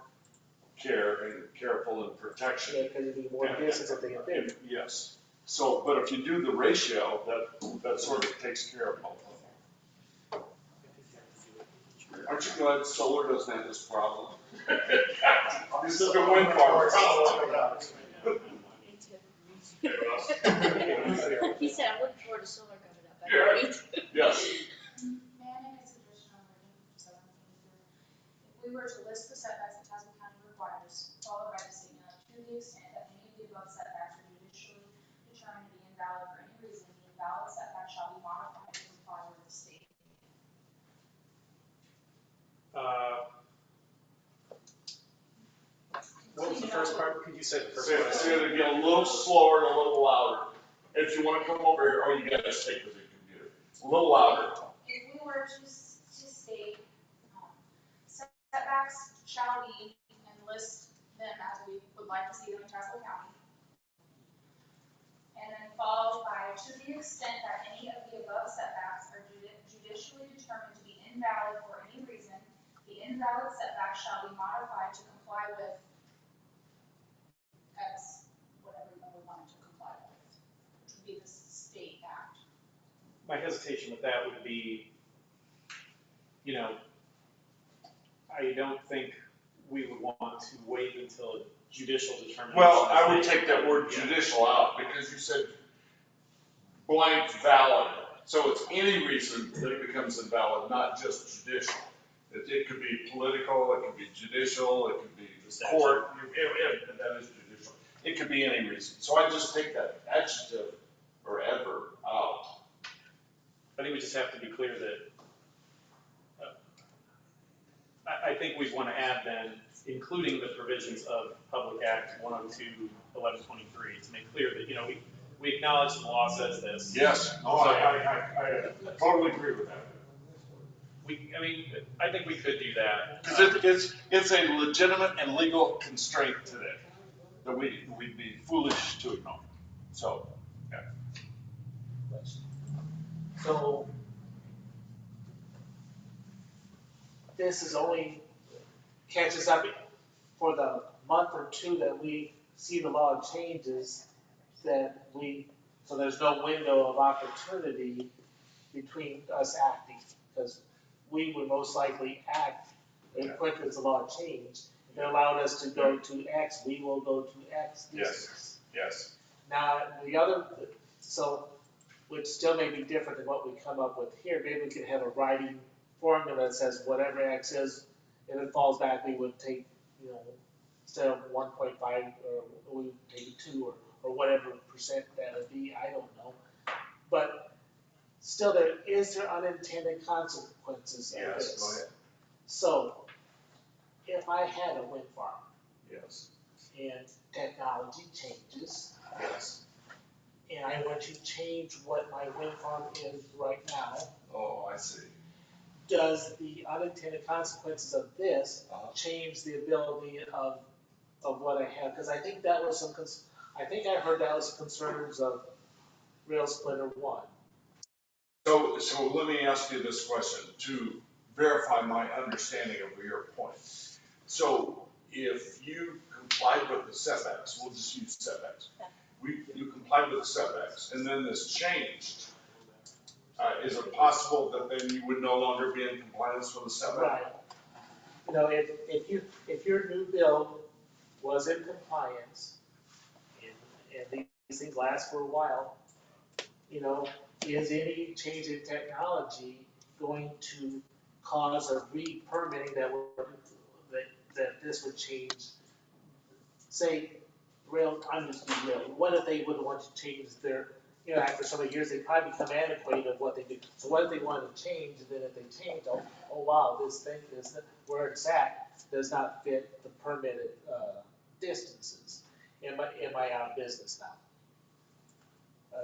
care and careful and protection. Yeah, because you need more distance if they get bigger. Yes, so, but if you do the ratio, that sort of takes care of both of them. Aren't you glad solar doesn't have this problem? This is the wind farm problem. He said, I'm looking forward to solar coming up. Yeah. Yes. May I make a suggestion on wording? If we were to list the setbacks that Tasman County requires, followed by the statement of to the extent that any of the above setbacks are judicially determined to be invalid for any reason, the invalid setback shall be modified to comply with the state. What was the first part? Could you say the first Say part? it again, a little slower and a little louder. If you wanna come over here, or you gotta stick with your computer, a little louder. If we were to state, setbacks shall be, and list them as we would like to see them in Tazewell County. And then followed by, to the extent that any of the above setbacks are judicially determined to be invalid for any reason, the invalid setback shall be modified to comply with X, whatever you would want it to comply with, which would be the state act. My hesitation with that would be, I don't think we would want to wait until a judicial determination. Well, I would is take made. that word Yeah. judicial out, because you said blank valid. So it's any reason that it becomes invalid, not just judicial. It could be political, it could be judicial, it could be court, that is judicial. It could be any reason. So I just take that adjective or adverb out. I think we just have to be clear that, I think we want to add then, including the provisions of Public Act 102-1123, to make clear that, we acknowledge the law says this. Yes, no, I totally agree with that. I think we could do that. Because it's a legitimate and legal constraint today that we'd be foolish to ignore. So, yeah. So this is only catches up for the month or two that we see the law changes, so there's no window of opportunity between us acting, because we would most likely act as quick as the law changed. If it allowed us to go to X, we will go to X distance. Yes. Now, which still may be different than what we come up with here, maybe we could have a writing formula that says whatever X is, if it falls back, we would take, instead of 1.5, or we would take 2, or whatever percent that would be, I don't know. But still, there unintended consequences of this. Yes, go ahead. So, if I had a wind farm. Yes. And technology changes. Yes. And I want to change what my wind farm is right now. Oh, I see. Does the unintended consequences of this change the ability of what I have? Because I think that was I think I heard that was concerns of Rail Splitter 1. So let me ask you this question to verify my understanding of your point. So if you complied with the setbacks, we'll just use setbacks. You complied with the setbacks, and then this changed. Is it possible that then you would no longer be in compliance with the setback? Right. If your new build was in compliance, and these things last for a while, is any change in technology going to cause a re-permitting that that this would change, say, I'm just being real, what if they would want to change their, after so many years, they probably become antiquated of what they do. So what if they wanted to change, and then if they change, oh wow, this thing, where it's at, does not fit the permitted, distances. Am I out of business now?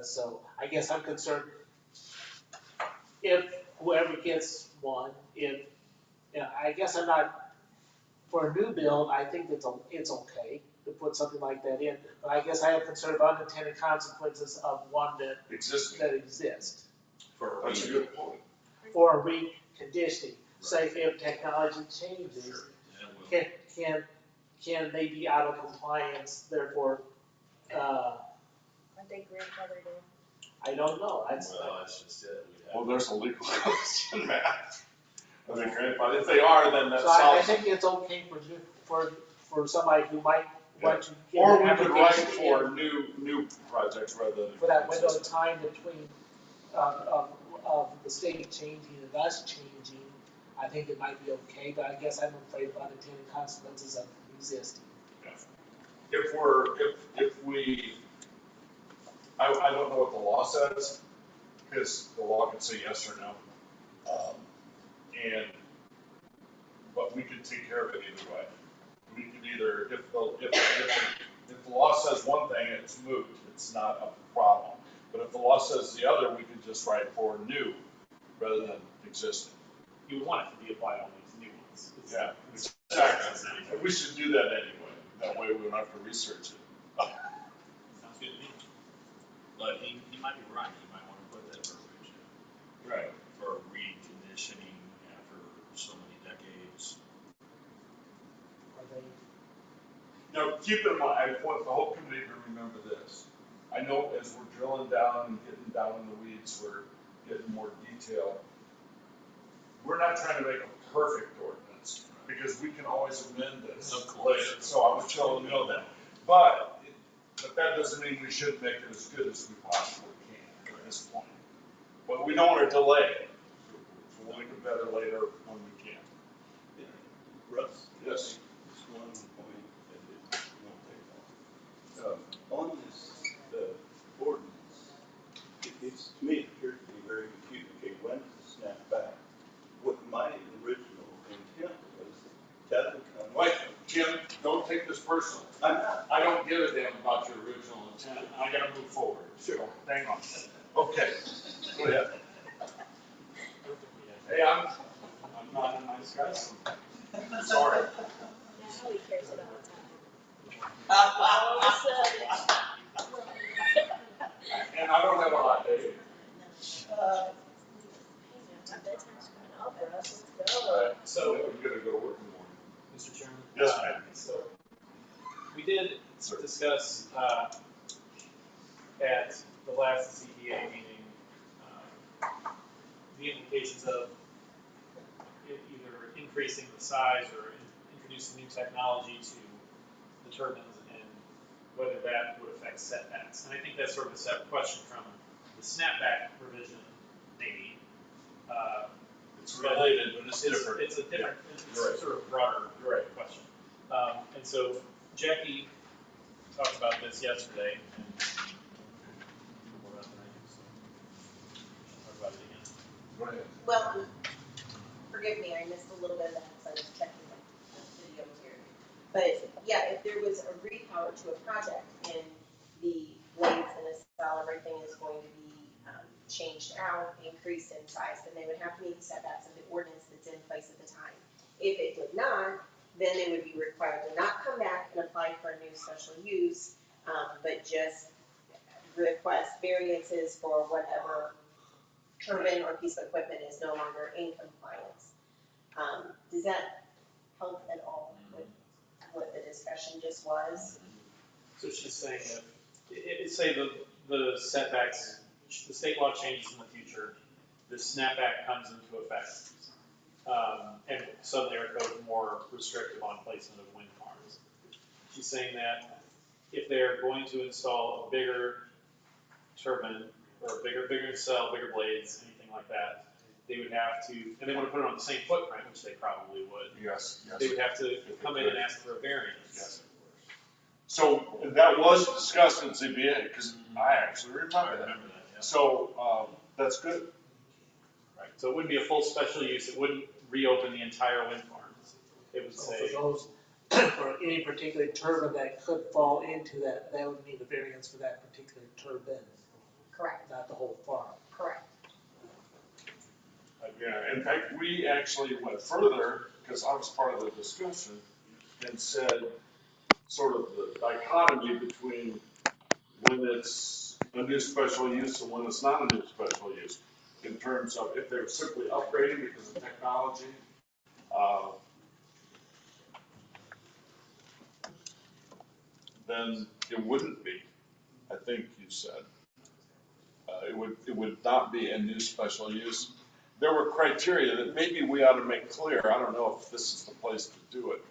So I guess I'm concerned if whoever gets one, I guess I'm not, for a new build, I think it's okay to put something like that in, but I guess I have concern of unintended consequences of one that exists. That's a good point. For reconditioning, say if technology changes, can they be out of compliance, therefore, Aren't they grandfathered in? I don't know, Well, that's just it. Well, there's a legal question, Matt. Are they grandfathered? If they are, then that So I solves it. think it's okay for somebody who might want to get Or an we could write application for in new projects rather than. for that window of time between, of the state changing and us changing. I think it might be okay, but I guess I'm afraid of unintended consequences of resisting. If we, I don't know what the law says, because the law can say yes or no. But we could take care of it either way. We could either, if the law says one thing, it's moot, it's not a problem. But if the law says the other, we could just write for new rather than existing. You would want it to be applied only to new ones. Yeah, exactly. And we should do that anyway. That way we don't have to research it. Sounds good to me. But he might be right, you might want to put that verbiage in. Right. For reconditioning after so many decades. Are they? Now, keep in mind, I want the whole committee to remember this. I know as we're drilling down and getting down in the weeds, we're getting more detail. We're not trying to make a perfect ordinance, because we can always amend this later. So I want you all to know that. But that doesn't mean we shouldn't make it as good as we possibly can at this point. But we don't want to delay it. So we'll make it better later when we can. Russ? Yes. Just one point that it won't take long. On this, ordinance, it's, to me, it appears to be very confusing. Okay, when does it snap back? What my original intent was to have the county. Wait, Jim, don't take this personal. I'm not. I don't give a damn about your original intent. I gotta move forward. Sure. Hang on. Okay, go ahead. Hey, I'm not a nice guy sometimes. Sorry. Now he cares about time. And I don't have a hot day. My bedtime's coming up, Russ, let's All go. right, so I'm gonna go to work in the morning. Mr. Chairman? Yes, ma'am. So, we did discuss, at the last CDA meeting, the implications of either increasing the size or introducing new technology to the turbines and whether that would affect setbacks. And I think that's sort of a separate question from the snapback provision, maybe. It's related, but it's different. It's a different, it's Right. sort of broader question. And so Jackie talked about this yesterday, and more about that, so I'll talk about it again. Go ahead. Well, forgive me, I missed a little bit of that because I was checking the video here. But yeah, if there was a repower to a project and the blades and the cell, everything is going to be changed out, increased in size, then they would have to meet the setbacks of the ordinance that's in place at the time. If it did not, then they would be required to not come back and apply for a new special use, but just request variances for whatever turbine or piece of equipment is no longer in compliance. Does that help at all with what the discussion just was? So she's saying that, say the setbacks, the state law changes in the future, the snapback comes into effect. And suddenly our code is more restrictive on placement of wind farms. She's saying that if they're going to install a bigger turbine, or bigger cell, bigger blades, anything like that, they would have to, and they want to put it on the same footprint, which they probably would. Yes, yes. They would have to come in and ask for a variance. Yes. So that was discussed in ZBA, because I actually remember that. Yeah. So, that's good. Right, so it wouldn't be a full special use, it wouldn't reopen the entire wind farm. It would So say, for those, for any particular turbine that could fall into that, that would need a variance for that particular turbine, Correct, not the whole farm. correct. Yeah, in fact, we actually went further, because I was part of the discussion, and said, sort of the dichotomy between when it's a new special use and when it's not a new special use, in terms of if they're simply upgrading because of technology, then it wouldn't be, I think you said. It would not be a new special use. There were criteria that maybe we ought to make clear. I don't know if this is the place to do it.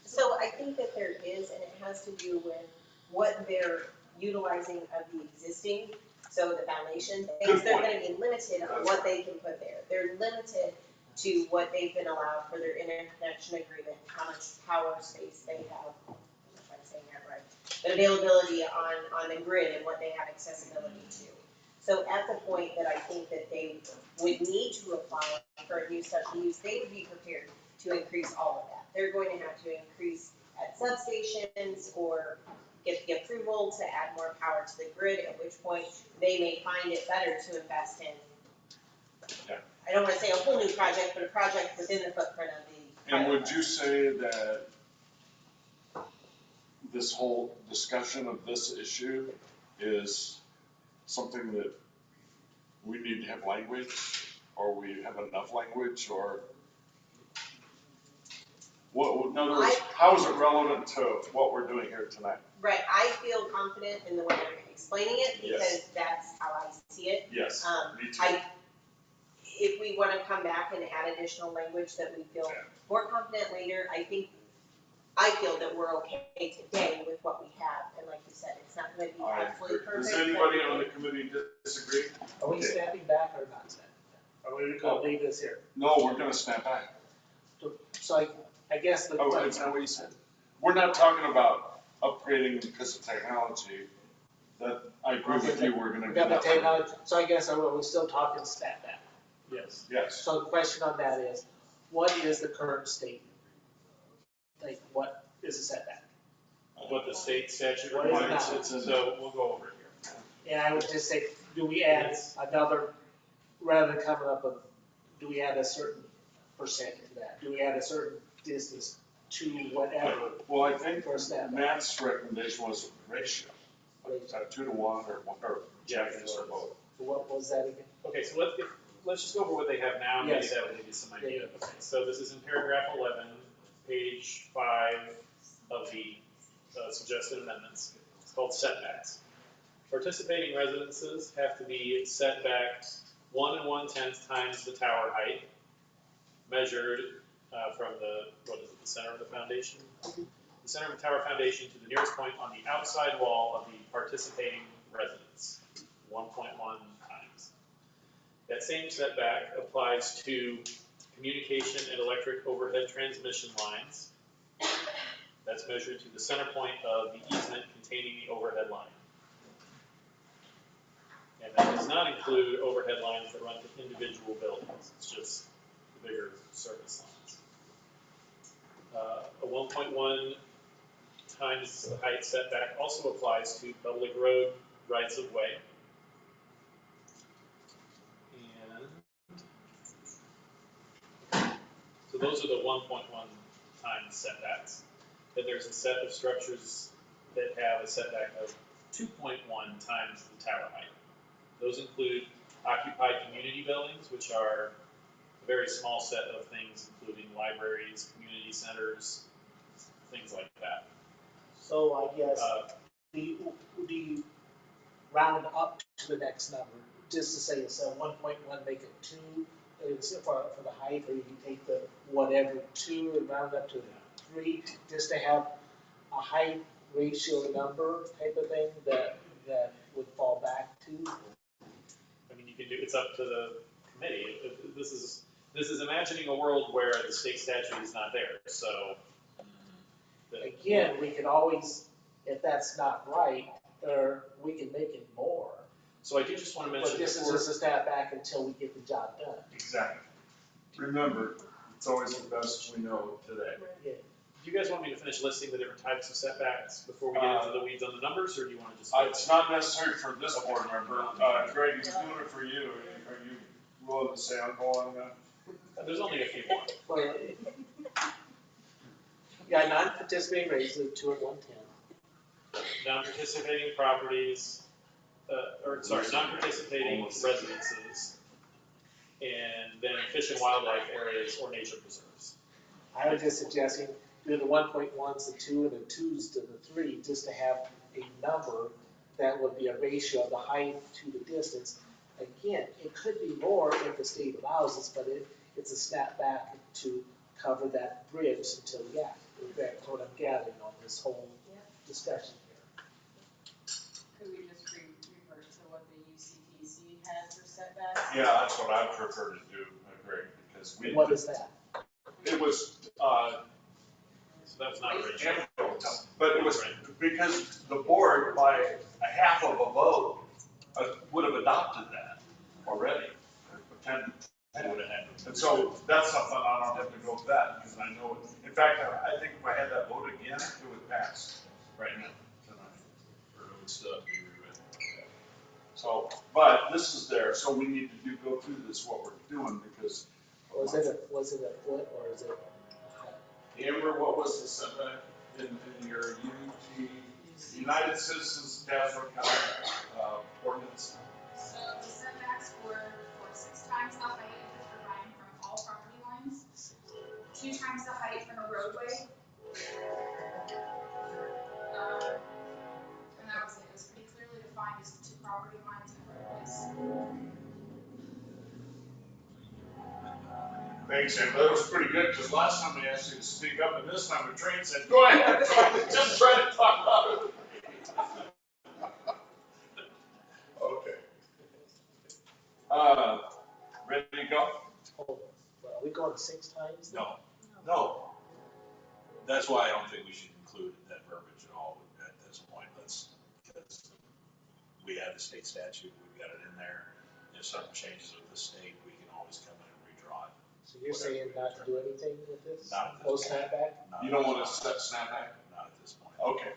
So I think that there is, and it has to do with what they're utilizing of the existing, so the foundation things, they're gonna be limited on what they can put there. They're limited to what they've been allowed for their interconnection agreement, how much power space they have, if I'm saying that right, but availability on the grid and what they have accessibility to. So at the point that I think that they would need to apply for a new special use, they would be prepared to increase all of that. They're going to have to increase at substations or get the approval to add more power to the grid, at which point they may find it better to invest in, I don't wanna say a whole new project, but a project within the footprint of the. And would you say that this whole discussion of this issue is something that we need to have language, or we have enough language, or what, in other words, how is it relevant to what we're doing here tonight? Right, I feel confident in the way I'm explaining it, because Yes. that's how I see it. Yes, me too. If we wanna come back and add additional language that we feel more confident later, I feel that we're okay today with what we have, and like you said, it's not gonna be absolutely perfect. Does anybody on the committee disagree? Are we Okay. stepping back or not stepping back? Are we gonna leave this here? No, we're gonna snap back. So I guess the. Oh, is that what you said? We're not talking about upgrading because of technology. That, I agree with you, we're gonna do Got the that. technology, so I guess we're still talking step back. yes. Yes. So the question on that is, what is the current state? Like, what is the setback? What the state statute What is it requires, now? it's, so we'll go over it here. And I would just say, do we add another, rather than coming up with, do we add a certain percent to that? Do we add a certain distance to whatever? Well, I think For step back. Matt's recommendation was a ratio, like 2-to-1 or Japanese or both. So what was that again? Okay, so let's just go over what they have now, maybe Yes. that will give you some idea. Okay, so this is in paragraph 11, page 5 of the suggested amendments. It's called setbacks. Participating residences have to be set back 1 1/10 times the tower height, measured from the center of the foundation? The center of the tower foundation to the nearest point on the outside wall of the participating residence, 1.1 times. That same setback applies to communication and electric overhead transmission lines. That's measured to the center point of the easement containing the overhead line. And that does not include overhead lines that run to individual buildings, it's just the bigger service lines. A 1.1 times the height setback also applies to public road rights of way. And so those are the 1.1 times setbacks. Then there's a set of structures that have a setback of 2.1 times the tower height. Those include occupied community buildings, which are a very small set of things, including libraries, community centers, things like that. So I guess, do you round up to the next number? Just to say, it's 1.1, make it 2, for the height, or you can take the whatever 2 and round up to 3, just to have a height ratio number type of thing that would fall back to? I mean, you can do, it's up to the committee. This is imagining a world where the state statute is not there, so. Again, we can always, if that's not right, or we can make it more. So I do just want to mention. But this is just a step back until we get the job done. Exactly. Remember, it's always the best we know today. Yeah. Do you guys want me to finish listing the different types of setbacks before we get into the weeds on the numbers, or do you want to just? It's not necessary for this board member. Greg, he's doing it for you. Are you willing to say I'm going that? There's only a few more. Well, yeah, non-participating rates of 2 and 1/10. Non-participating properties, non-participating residences, and then fish and wildlife areas or nature preserves. I was just suggesting do the 1.1s to 2 and the 2s to the 3, just to have a number that would be a ratio of the height to the distance. Again, it could be more if the state allows us, but it's a snap back to cover that bridge until, that's what I'm gathering on this whole discussion here. Could we just revert to what the UCTC has for setbacks? Yeah, that's what I prefer to do, Greg, because we. What is that? It was, so that was not a ratio. But it was because the board, by a half of a vote, would have adopted that already. And so that's something I don't have to go with that, because I know it. In fact, I think if I had that vote again, it would pass right now, tonight. Or it would still have to be rewritten. So, but this is there, so we need to go through this, what we're doing, because. Was it a foot or is it? Amber, what was the setback in your UT, United Citizens Dazzler County, ordinance? So the setbacks were for 6 times the height of the turbine from all property lines, 2 times the height from a roadway. And that was it. It was pretty clearly defined as 2 property lines and roadways. Thanks, Amber. That was pretty good, because last time we asked you to speak up, and this time the train said, go ahead, just try to talk about it. Okay. Ready to go? Hold on. Are we going 6 times? No. That's why I don't think we should include that verbiage at all at this point. Because we have the state statute, we've got it in there. If something changes with the state, we can always come in and redraw it. So you're saying not to do anything with this? Not at No this point. snapback? You don't want to set snapback? Not at this point. Okay.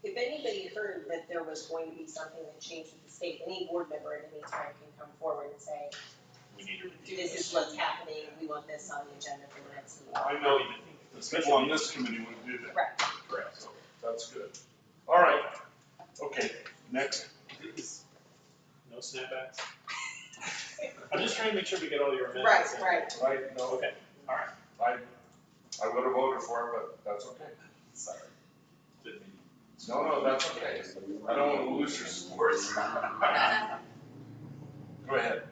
If anybody heard that there was going to be something that changed with the state, any board member at any time can come forward and say, We need to review this is what's happening, we want this on the agenda for the next meeting. I know the people on this committee would do that. Correct. Correct, so that's good. All right, okay, next. No snapbacks? I'm just trying to make sure we get all your amendments. Right, no, Okay, all right. I would have voted for it, but that's okay. Sorry. No, that's okay. I don't want to lose your support. Go ahead.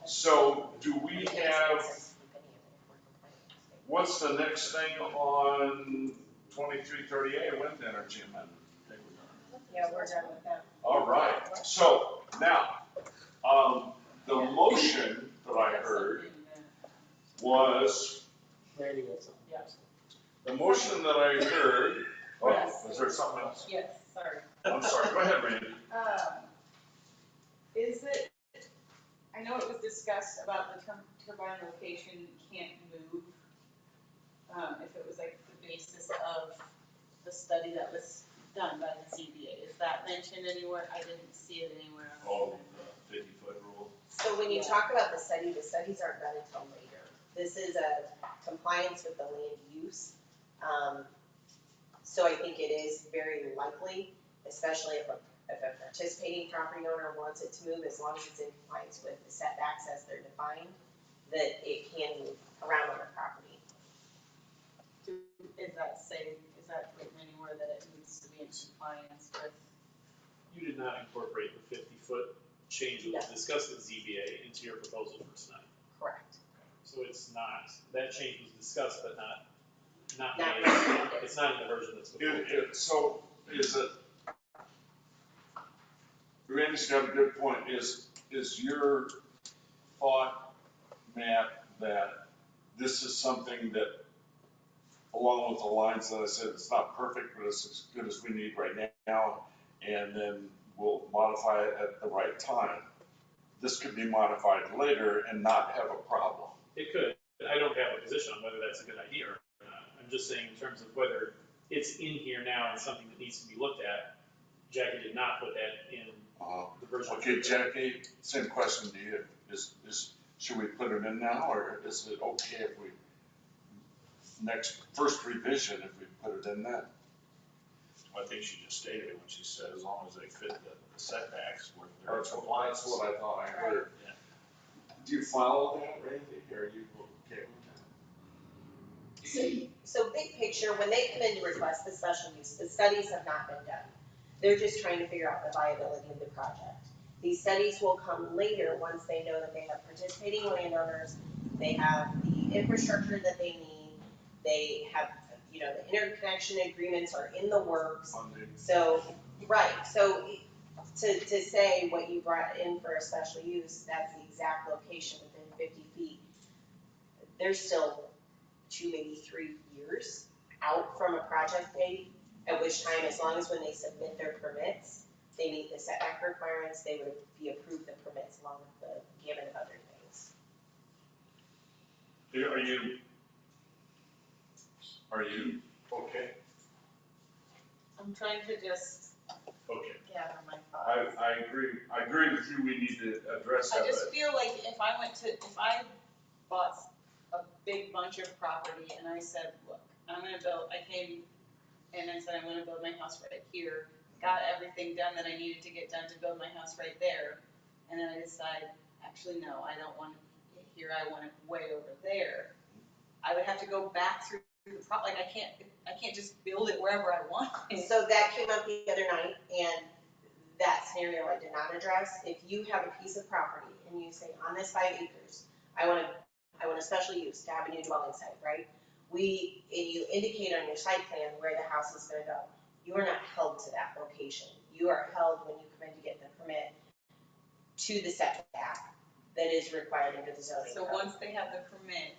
So, do we have, what's the next thing on 2338 wind energy amendment? Yeah, we're done with that. All right, so now, the motion that I heard was, Randy got something. Yes. the motion that I heard, was there something else? Yes, sorry. I'm sorry, go ahead, Randy. Is it, I know it was discussed about the turbine location can't move, if it was like the basis of the study that was done by the ZBA. Is that mentioned anywhere? I didn't see it anywhere else. Oh, the 50-foot rule. So when you talk about the studies aren't done until later. This is a compliance with the land use. So I think it is very likely, especially if a participating property owner wants it to move, as long as it's in compliance with the setbacks as they're defined, that it can move around on the property. Is that written anywhere that it needs to be in compliance with? You did not incorporate the 50-foot change that was discussed at ZBA into your proposal for tonight. Correct. So it's not, that change was discussed, but not Not made. It's not in the version that's before. So, is it, Randy's got a good point. Is your thought, Matt, that this is something that, along with the lines that I said, it's not perfect, but it's as good as we need right now, and then we'll modify it at the right time? This could be modified later and not have a problem. It could. I don't have a position on whether that's a good idea or not. I'm just saying in terms of whether it's in here now and something that needs to be looked at. Jackie did not put that in the version. Okay, Jackie, same question to you. Should we put it in now, or is it okay if we, first revision, if we put it in then? I think she just stated it when she said as long as they fit the setbacks. Or compliance, what I thought I heard. Yeah. Do you follow that, Randy? Are you okay with that? So big picture, when they come in to request the special use, the studies have not been done. They're just trying to figure out the viability of the project. These studies will come later once they know that they have participating landowners, they have the infrastructure that they need, they have, the interconnection agreements are in the works. Funding. So, right, so to say what you brought in for a special use, that's the exact location within 50 feet. There's still 2, maybe 3 years out from a project date, at which time, as long as when they submit their permits, they meet the setback requirements, they would be approved the permits along with the gamut of other things. Are you okay? I'm trying to just Okay. gather my thoughts. I agree with you, we need to address that. I just feel like if I bought a big bunch of property and I said, look, I came and I said, I'm gonna build my house right here, got everything done that I needed to get done to build my house right there, and then I decide, actually, no, I don't want it here, I want it way over there. I would have to go back through the like I can't just build it wherever I want. So that came up the other night, and that scenario I did not address. If you have a piece of property and you say, on this 5 acres, I want a special use to have a new dwelling site, right? And you indicate on your site plan where the house is gonna go. You are not held to that location. You are held when you come in to get the permit to the setback that is required under the zoning So code. once they have the permit,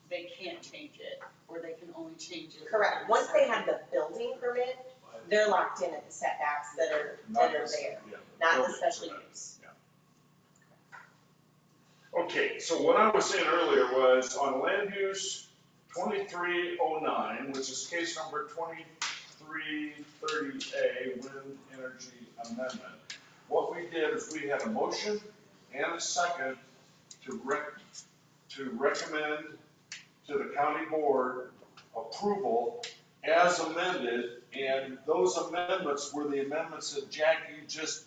they can't change it, or they can only change it. Correct. Once they have the building permit, they're locked in at the setbacks that are there, not the special use. Okay, so what I was saying earlier was on land use 2309, which is case number 2330A, wind energy amendment. What we did is we had a motion and a second to recommend to the county board approval as amended, and those amendments were the amendments that Jackie just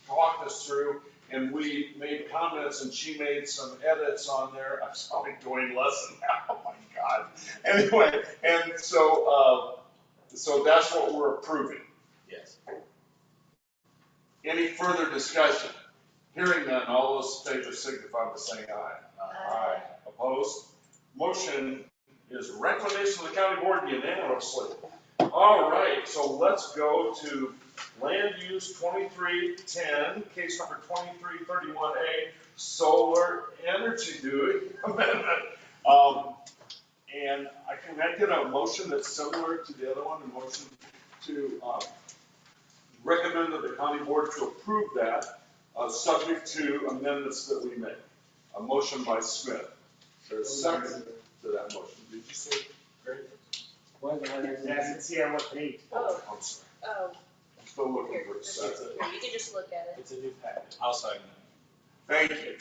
talked us through, and we made comments and she made some edits on there. I'm sounding Dwayne Lesson now, oh my God. Anyway, and so that's what we're approving. Yes. Any further discussion? Hearing none, all those in favor signify by saying aye. Aye. Opposed? Motion is recommendation of the county board unanimously. All right, so let's go to land use 2310, case number 2331A, solar energy duty amendment. And can I get a motion that's similar to the other one, a motion to recommend that the county board to approve that, subject to amendments that we make. A motion by Smith. There's a second to that motion. Did you say? Great. See on what page? Oh, I'm sorry. Oh, I'm still looking for a here, second. you can just look at it. It's a new package. I'll second Thank you.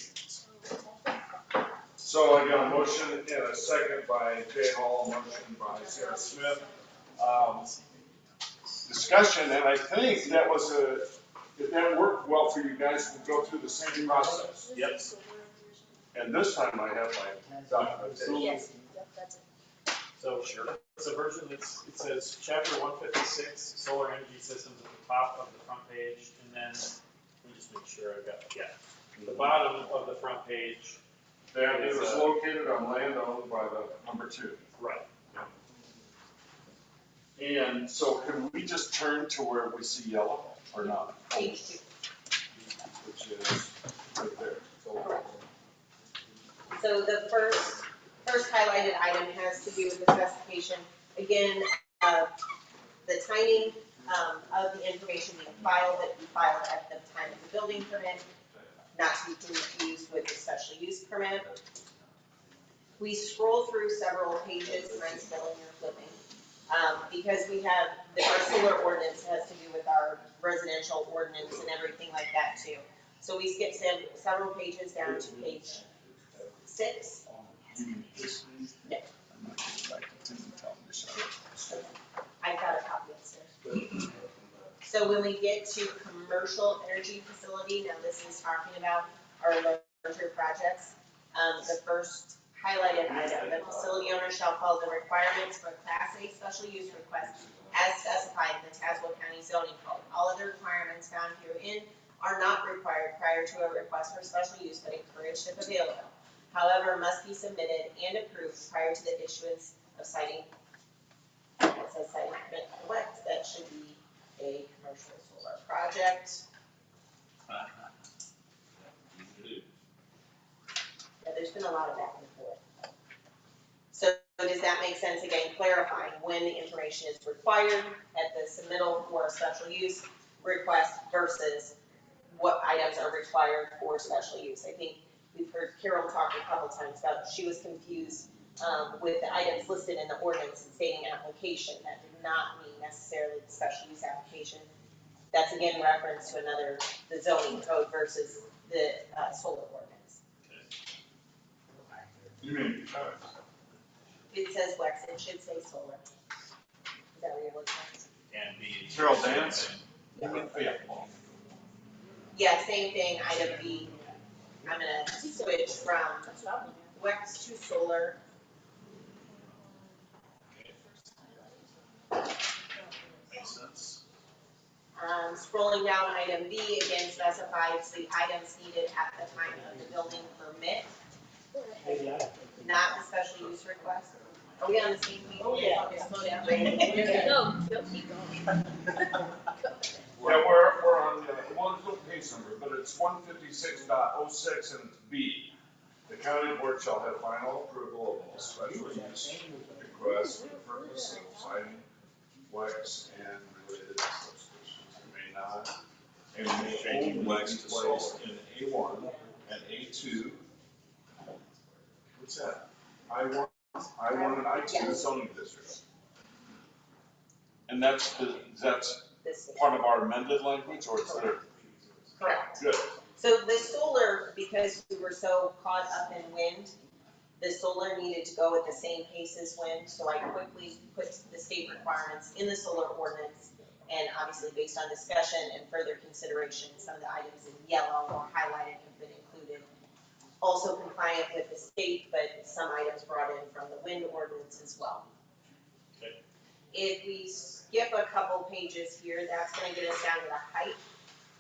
So I got a motion and a second by Jay Hall, motion by Sarah Smith. Discussion, and I think that was if that worked well for you guys, we'll go through the same process. Yep. And this time I have my documentation. Yes, that's it. So it's a version that's, it says chapter 156, solar energy systems at the top of the front page, and then, let me just make sure I've got, the bottom of the front page. That it was located on land owned by the number 2. Right. And so can we just turn to where we see yellow or not? Page 2. Which is right there. Correct. So the first highlighted item has to do with the specification. Again, the timing of the information being filed, that we filed at the time of the building permit, not to be confused with the special use permit. We scroll through several pages, and I'm spelling or flipping, because we have, our solar ordinance has to do with our residential ordinance and everything like that too. So we skip several pages down to page 6. Yeah. I've got a copy upstairs. So when we get to commercial energy facility, now this is talking about our larger projects. The first highlighted item, the facility owner shall follow the requirements for a Class A special use request as specified in the Tazewell County zoning code. All other requirements found herein are not required prior to a request for special use, but encouraged if available. However, must be submitted and approved prior to the issuance of citing. It says citing permit for what? That should be a commercial solar project. Yeah, there's been a lot of back and forth. So does that make sense? Again, clarifying when the information is required at the submittal for a special use request versus what items are required for special use. I think we've heard Carol talk a couple times about, she was confused with the items listed in the ordinance and stating application. That did not mean necessarily the special use application. That's again reference to the zoning code versus the solar ordinance. You mean, It says Wex, it should say solar. Is that what you're looking at? And the. Carol Dance? Yeah. Yeah, same thing, item B. I'm gonna switch from Wex to solar. Makes sense. Scrolling down, item B again specifies the items needed at the time of the building permit, not the special use request. Are we on the same page? Oh, yeah. Slow down. No, keep going. Yeah, we're on, well, there's no page number, but it's 156.06 and it's B. The county board shall have final approval of all special use requests for the purpose of citing Wex and related substations. It may not. And may Changing only Wex be to placed solar. in A1 and A2. What's that? I1 and I2 zoning districts. And that's part of our amended language, or is there? Correct. Good. So the solar, because we were so caught up in wind, the solar needed to go at the same pace as wind, so I quickly put the state requirements in the solar ordinance. And obviously, based on discussion and further consideration, some of the items in yellow or highlighted have been included. Also compliant with the state, but some items brought in from the wind ordinance as well. Okay. If we skip a couple pages here, that's gonna get us down to the height.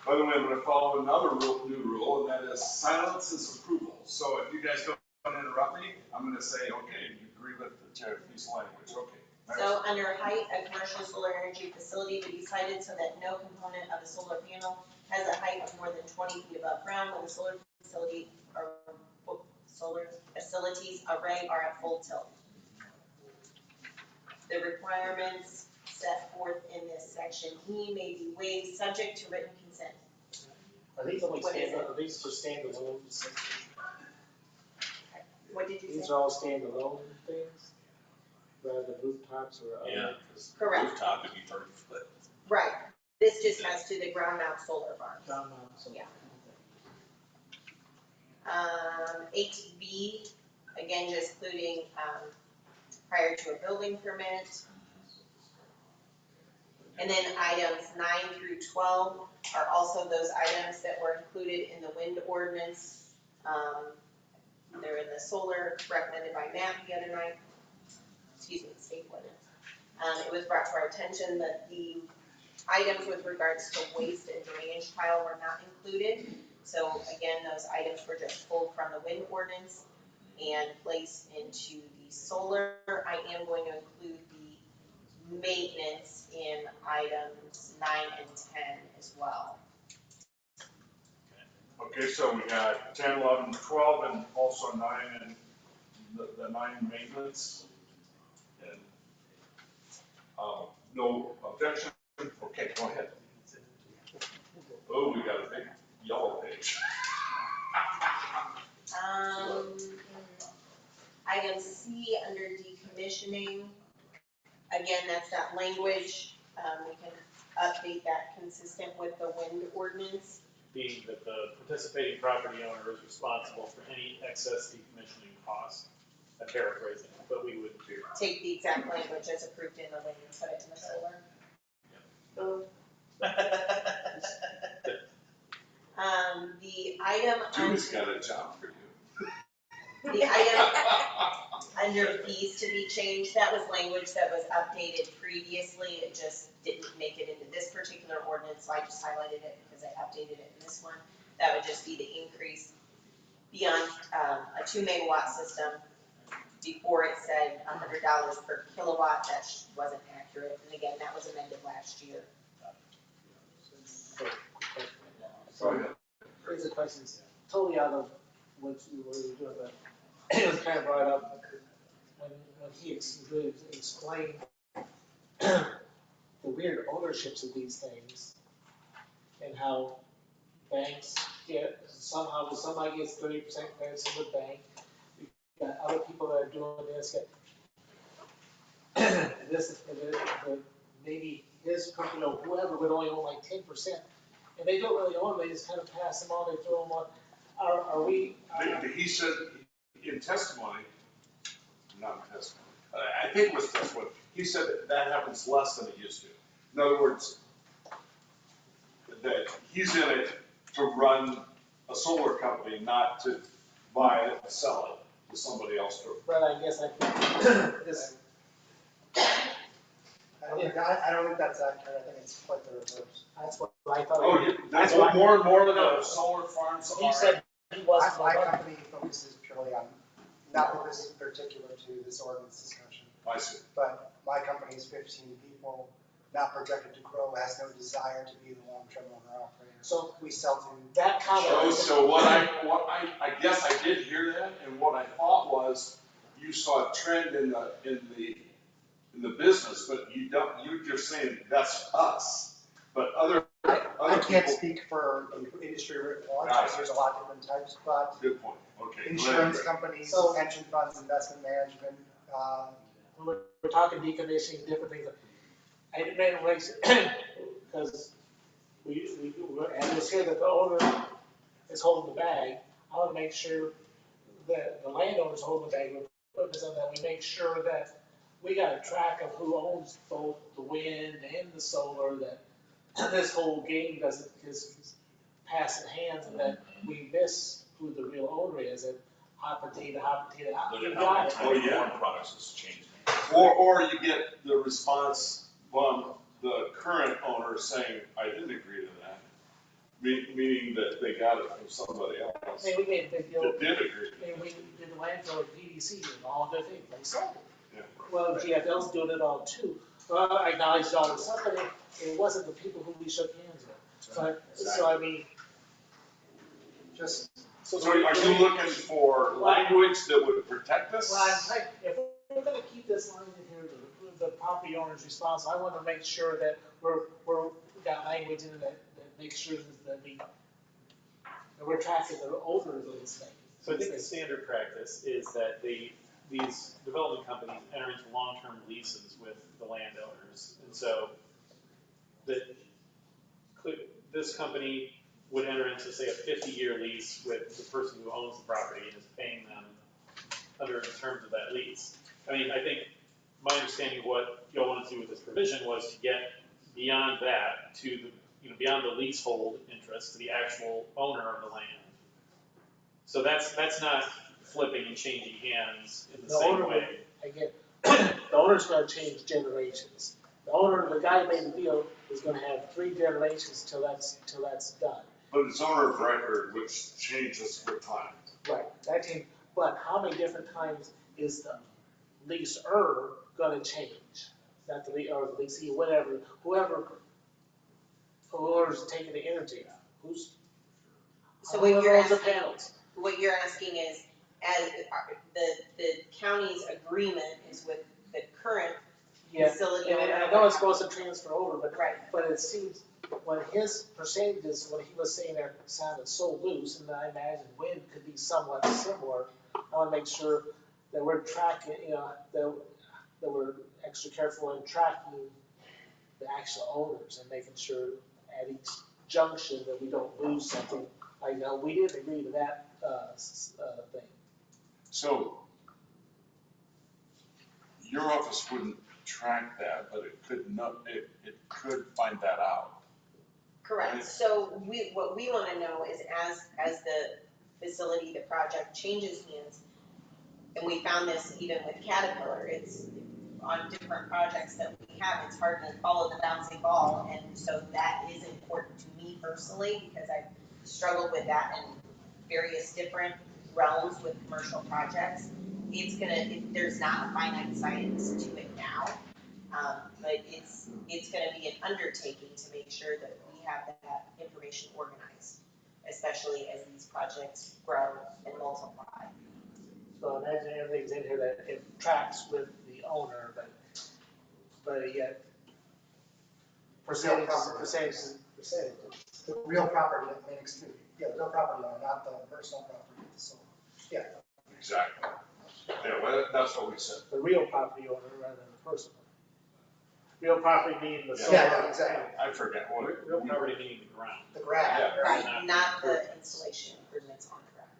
By the way, I'm gonna follow another new rule, and that is silence is approval. So if you guys don't interrupt me, I'm gonna say, okay, you agree with the chair piece of language, okay. Next. So under height, a commercial solar energy facility to be sited so that no component of the solar panel has a height of more than 20 feet above ground when the solar facility or solar facilities array are at full tilt. The requirements set forth in this section E may be waived subject to written consent. Are these only What is it? are these for standalone? What did you say? These are all standalone things, rather than rooftops or other? Yeah. Correct. Rooftop could be 30 foot. Right. This just has to the ground mount solar farms. Ground mount solar. Yeah. 8B, again, just including prior to a building permit. And then items 9 through 12 are also those items that were included in the wind ordinance. They're in the solar recommended by Matt the other night. Excuse me, state ordinance. It was brought to our attention that the items with regards to waste and drainage tile were not included. So again, those items were just pulled from the wind ordinance and placed into the solar. I am going to include the maintenance in items 9 and 10 as well. Okay, so we got 10, 11, 12, and also 9 and the 9 maintenance. And, no objection? Okay, go ahead. Oh, we got a big yellow page. Item C under decommissioning, again, that's that language, we can update that consistent with the wind ordinance. Being that the participating property owner is responsible for any excess decommissioning costs. I'm paraphrasing, but we would do. Take the exact language as approved in the wind and put it in the solar. The item. Julie's got a job for you. The item under fees to be changed, that was language that was updated previously, it just didn't make it into this particular ordinance, so I just highlighted it because I updated it in this one. That would just be the increase beyond a 2 megawatt system. Before it said $100 per kilowatt, that wasn't accurate, and again, that was amended last year. So, here's a question, totally out of what you were doing, but it was kind of brought up when he explained the weird ownerships of these things and how banks get, somehow somebody gets 30% credits in the bank. You've got other people that are doing this, maybe his company or whoever would only own like 10%. And they don't really own them, they just kind of pass them on, they throw them on. Are we? He said in testimony, not in testimony, I think it was testimony, he said that happens less than it used to. In other words, that he's in it to run a solar company, not to buy it and sell it to somebody else. But I guess this. I don't think that's accurate, I think it's quite the reverse. That's what I thought. Oh, yeah, that's what more and more of the solar farms are. He said he was. My company focuses purely on, not that this is particular to this ordinance discussion. I see. But my company is 15 people, not projected to grow, has no desire to be the long-term owner operator. So we sell to. That comment. So what I guess I did hear that, and what I thought was, you saw a trend in the business, but you're just saying that's us. But I can't speak for the industry writ large, because there's a lot of different types, but. Good point, okay. Insurance companies, pension funds, investment management. When we're talking decommissioning, different things. I didn't make because and it's here that the owner is holding the bag. I want to make sure that the landowner's holding the bag, so that we make sure that we got a track of who owns both the wind and the solar, that this whole game doesn't just pass in hands, and that we miss who the real owner is, and hot potato, you got it. Oh, yeah. Products is changing. Or you get the response from the current owner saying, I didn't agree to that. Meaning that they got it from somebody else. I mean, we made a big deal. That did agree. I mean, we did the landfill at PDC and all the things, they sold it. Yeah. Well, GFL's doing it all too. Well, I acknowledge all the stuff, but it wasn't the people who we shook hands with. So I mean, So are you looking for language that would protect us? well, I'm like, if we're gonna keep this line in here, the property owner's responsible, I wanna make sure that we got language in it that makes sure that we're tracking the owner of these things. So I think the standard practice is that these development companies enter into long-term leases with the landowners. And so this company would enter into, say, a 50-year lease with the person who owns the property and is paying them under the terms of that lease. I mean, I think my understanding of what y'all wanted to do with this provision was to get beyond that to the, beyond the leasehold interest to the actual owner of the land. So that's not flipping and changing hands in the same way. I get, the owner's gonna change generations. The guy who made the deal is gonna have 3 generations till that's done. But it's owner of record, which changes with time. Right, that change, but how many different times is the leaser gonna change? not the league, or the league, whoever's taking the energy, who's, So whoever what you're owns the asking, panels. what you're asking is, as the county's agreement is with the current Yeah, facility and owner. I know it's supposed to transfer over, Right. but it seems, when his percentages, when he was saying that sounded so loose, and I imagine wind could be somewhat similar, I wanna make sure that we're tracking, that we're extra careful in tracking the actual owners and making sure at each junction that we don't lose something. I know, we didn't agree to that, thing. So your office wouldn't track that, but it could it could find that out. Correct, so what we wanna know is as the facility, the project changes hands, and we found this even with Caterpillar, it's on different projects that we have, it's hard to follow the bouncing ball, and so that is important to me personally, because I've struggled with that in various different realms with commercial projects. There's not a finite science to it now, but it's gonna be an undertaking to make sure that we have that information organized, especially as these projects grow and multiply. So imagine everything's in here that it tracks with the owner, but yet percentages. The real property, I mean, excuse me, yeah, the real property owner, not the personal property, so, yeah. Exactly. Yeah, well, that's what we said. The real property owner rather than the personal. Real property being the. Yeah, exactly. I forget what. Real property meaning the ground. The ground. Yeah. Right, not the installation improvements on the ground.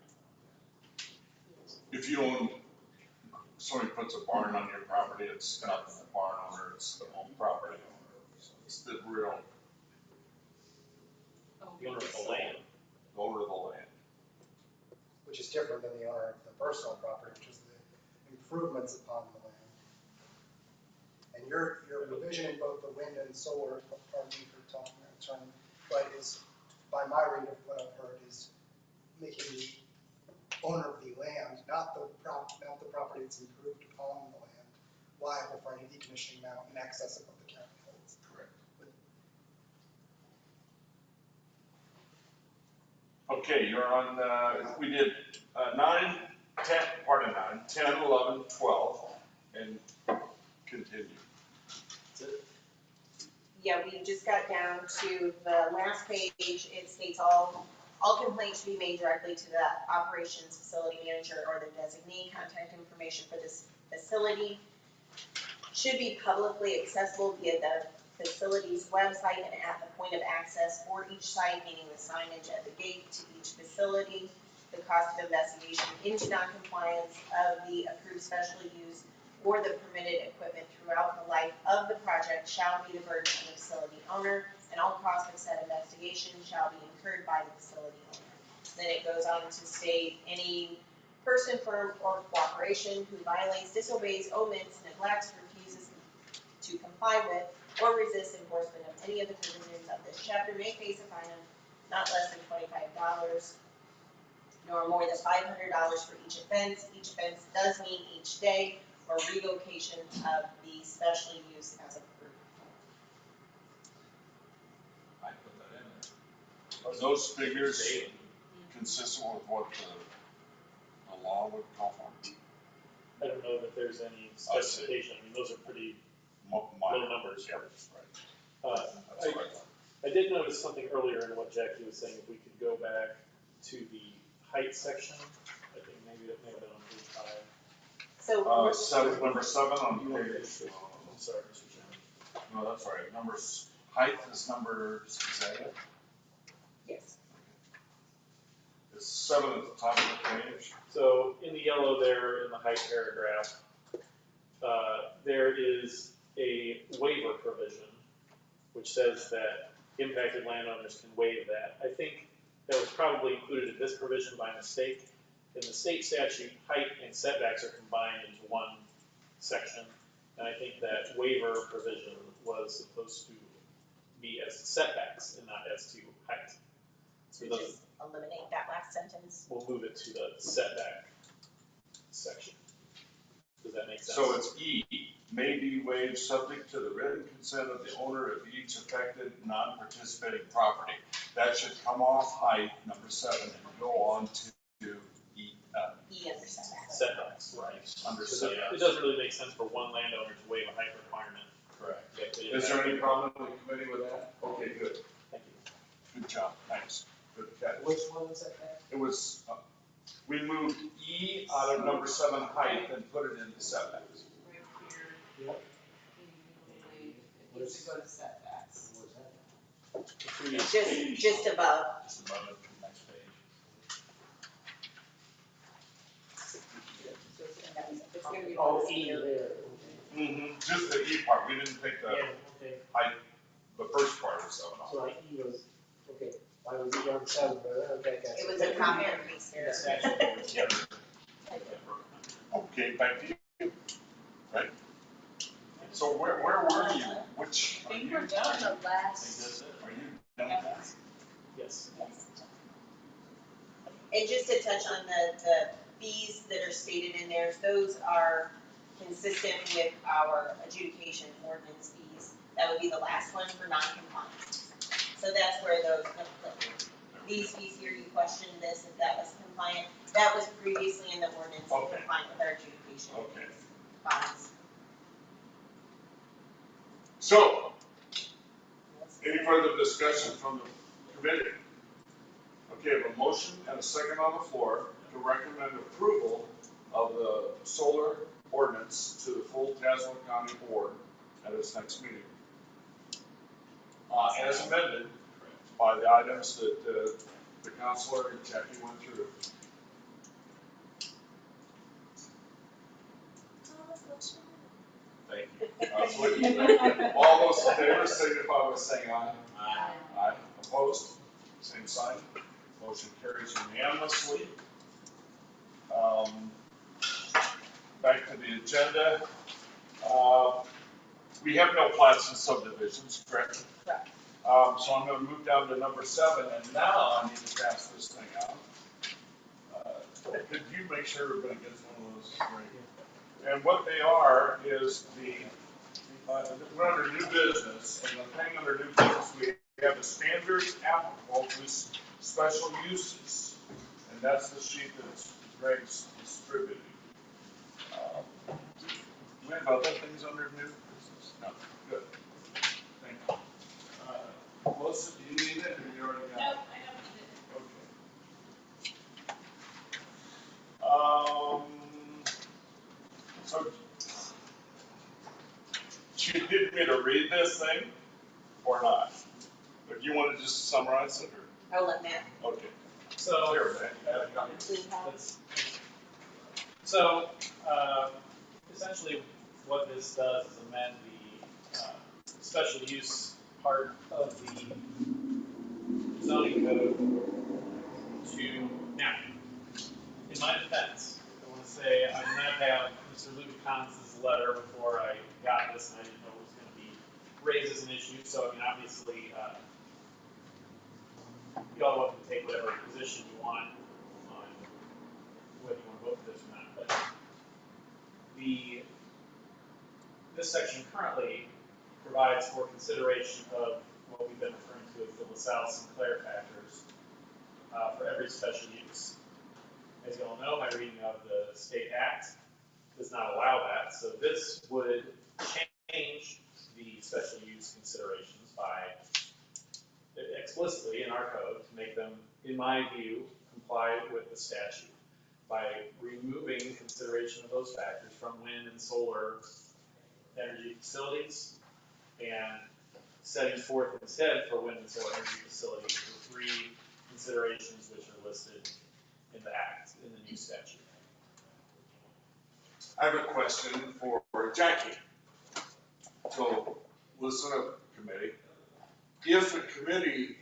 If you own, somebody puts a barn on your property, it's not the barn owner, it's the home property owner. So it's the real The owner of the land. owner of the land. Which is different than the owner of the personal property, which is the improvements upon the land. And your provision in both the wind and solar, pardon me for talking out of turn, but is, by my read of what I've heard, is making the owner of the land, not the property that's improved upon the land, liable for any decommissioning amount in excess of what the county holds. Correct. Okay, you're on, we did 9, 10, pardon, 9, 10, 11, 12, and continue. Yeah, we just got down to the last page, it states all complaints should be made directly to the operations facility manager or the designee. Contact information for this facility should be publicly accessible via the facility's website and at the point of access for each site, meaning the signage at the gate to each facility. The cost of investigation into noncompliance of the approved special use or the permitted equipment throughout the life of the project shall be the burden of the facility owner, and all costs of said investigation shall be incurred by the facility owner. Then it goes on to state any person, firm, or corporation who violates, disobeys, omits, neglects, refuses to comply with, or resists enforcement of any of the provisions of this chapter may face a fine of not less than $25, nor more than $500 for each offense. Each offense does mean each day or revocation of the special use as approved. I put that in there. Are those figures consistent with what the law would call for? I don't know that there's any specification, I mean, those are pretty low numbers. Yeah, right. That's what I thought. I did notice something earlier in what Jackie was saying, if we could go back to the height section, I think maybe that may have been on page 5. So. Number 7 on You want to page. finish? I'm sorry, Mr. Chairman. No, that's all right. Height is number, is that it? Yes. It's 7 at the top of the page. So in the yellow there, in the height paragraph, there is a waiver provision, which says that impacted landowners can waive that. I think that was probably included in this provision by mistake. In the state statute, height and setbacks are combined into one section, and I think that waiver provision was supposed to be as setbacks and not as to height. So Just eliminate that last sentence. we'll move it to the setback section. Does that make sense? So it's E, may be waived subject to the written consent of the owner of each affected non-participating property. That should come off height, number 7, and go on to E, E under setbacks. Setbacks, right. under It setbacks. doesn't really make sense for one landowner to waive a height requirement. Correct. If they Is there have- any problem with the committee with that? Okay, good. Thank you. Good job, thanks. Good catch. Which one was that? It was, we moved E out of number 7 height and put it into setbacks. Right here, Yep. it needs to go to setbacks. Where's that? Just above. Just above it, next page. It's gonna be. Oh, E there. Just the E part, we didn't take the Yeah, okay. height, the first part of 7 off. So like E was, okay, why was E on 7, brother? Okay, guys. It was a comment piece there. That's actually, Okay, back to you. Right? So where were you? Which? I think we're done the last. Are you done with that? Yes. And just to touch on the fees that are stated in there, those are consistent with our adjudication ordinance fees. That would be the last one for non-compliance. So that's where those come from. These fees here, you questioned this, if that was compliant, that was previously in the ordinance, and Okay. compliant with our adjudication Okay. bonds. So, any further discussion from the committee? Okay, I have a motion and a second on the floor to recommend approval of the solar ordinance to the full Tazewell County Board at its next meeting. As amended by the items that the counselor and Jackie went through. Thank you. I was looking at that. All those in favor signify by saying aye. Aye. Aye. Opposed? Same sign. Motion carries unanimously. Back to the agenda. We have no plats and subdivisions, correct? Correct. So I'm gonna move down to number 7, and now I need to pass this thing out. Could you make sure everybody gets one of those? Great. And what they are is we're under new business, and the thing under new business, we have the standards applicable to special uses. And that's the sheet that Greg's distributing. Do we have other things under new business? No, good. Thank you. Melissa, do you need it, or you already got it? Nope, I don't need it. So, do you need me to read this thing, or not? Or do you want to just summarize it, or? I'll let Matt. Okay. So, Here, Matt, you got a copy. So, essentially, what this does is amend the special use part of the zoning code to, now, in my defense, I want to say I did not have Mr. Lubican's letter before I got this, and I didn't know it was going to be raised as an issue, so I mean, obviously, you all welcome to take whatever position you want on whether you want to vote for this or not, but this section currently provides for consideration of what we've been referring to as the LaSalle-Sinclair factors for every special use. As you all know, my reading of the state act does not allow that, so this would change the special use considerations by explicitly in our code to make them, in my view, comply with the statute by removing consideration of those factors from wind and solar energy facilities and setting forth instead for wind and solar energy facilities the 3 considerations which are listed in the act, in the new statute. I have a question for Jackie. So, listen up, committee. If a committee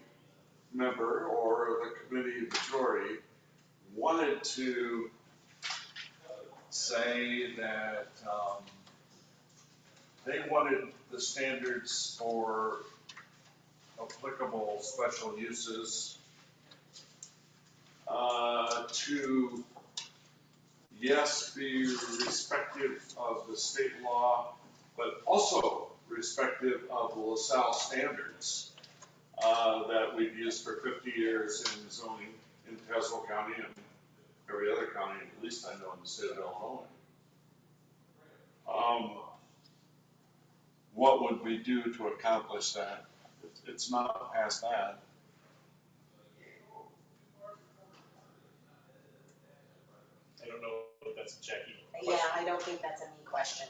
member or the committee majority wanted to say that they wanted the standards for applicable special uses to yes, be respective of the state law, but also respective of the LaSalle standards that we've used for 50 years in zoning in Tazewell County and every other county, at least I know in the state of Illinois. What would we do to accomplish that? It's not past that. I don't know if that's a Jackie Yeah, question. I don't think that's a me question.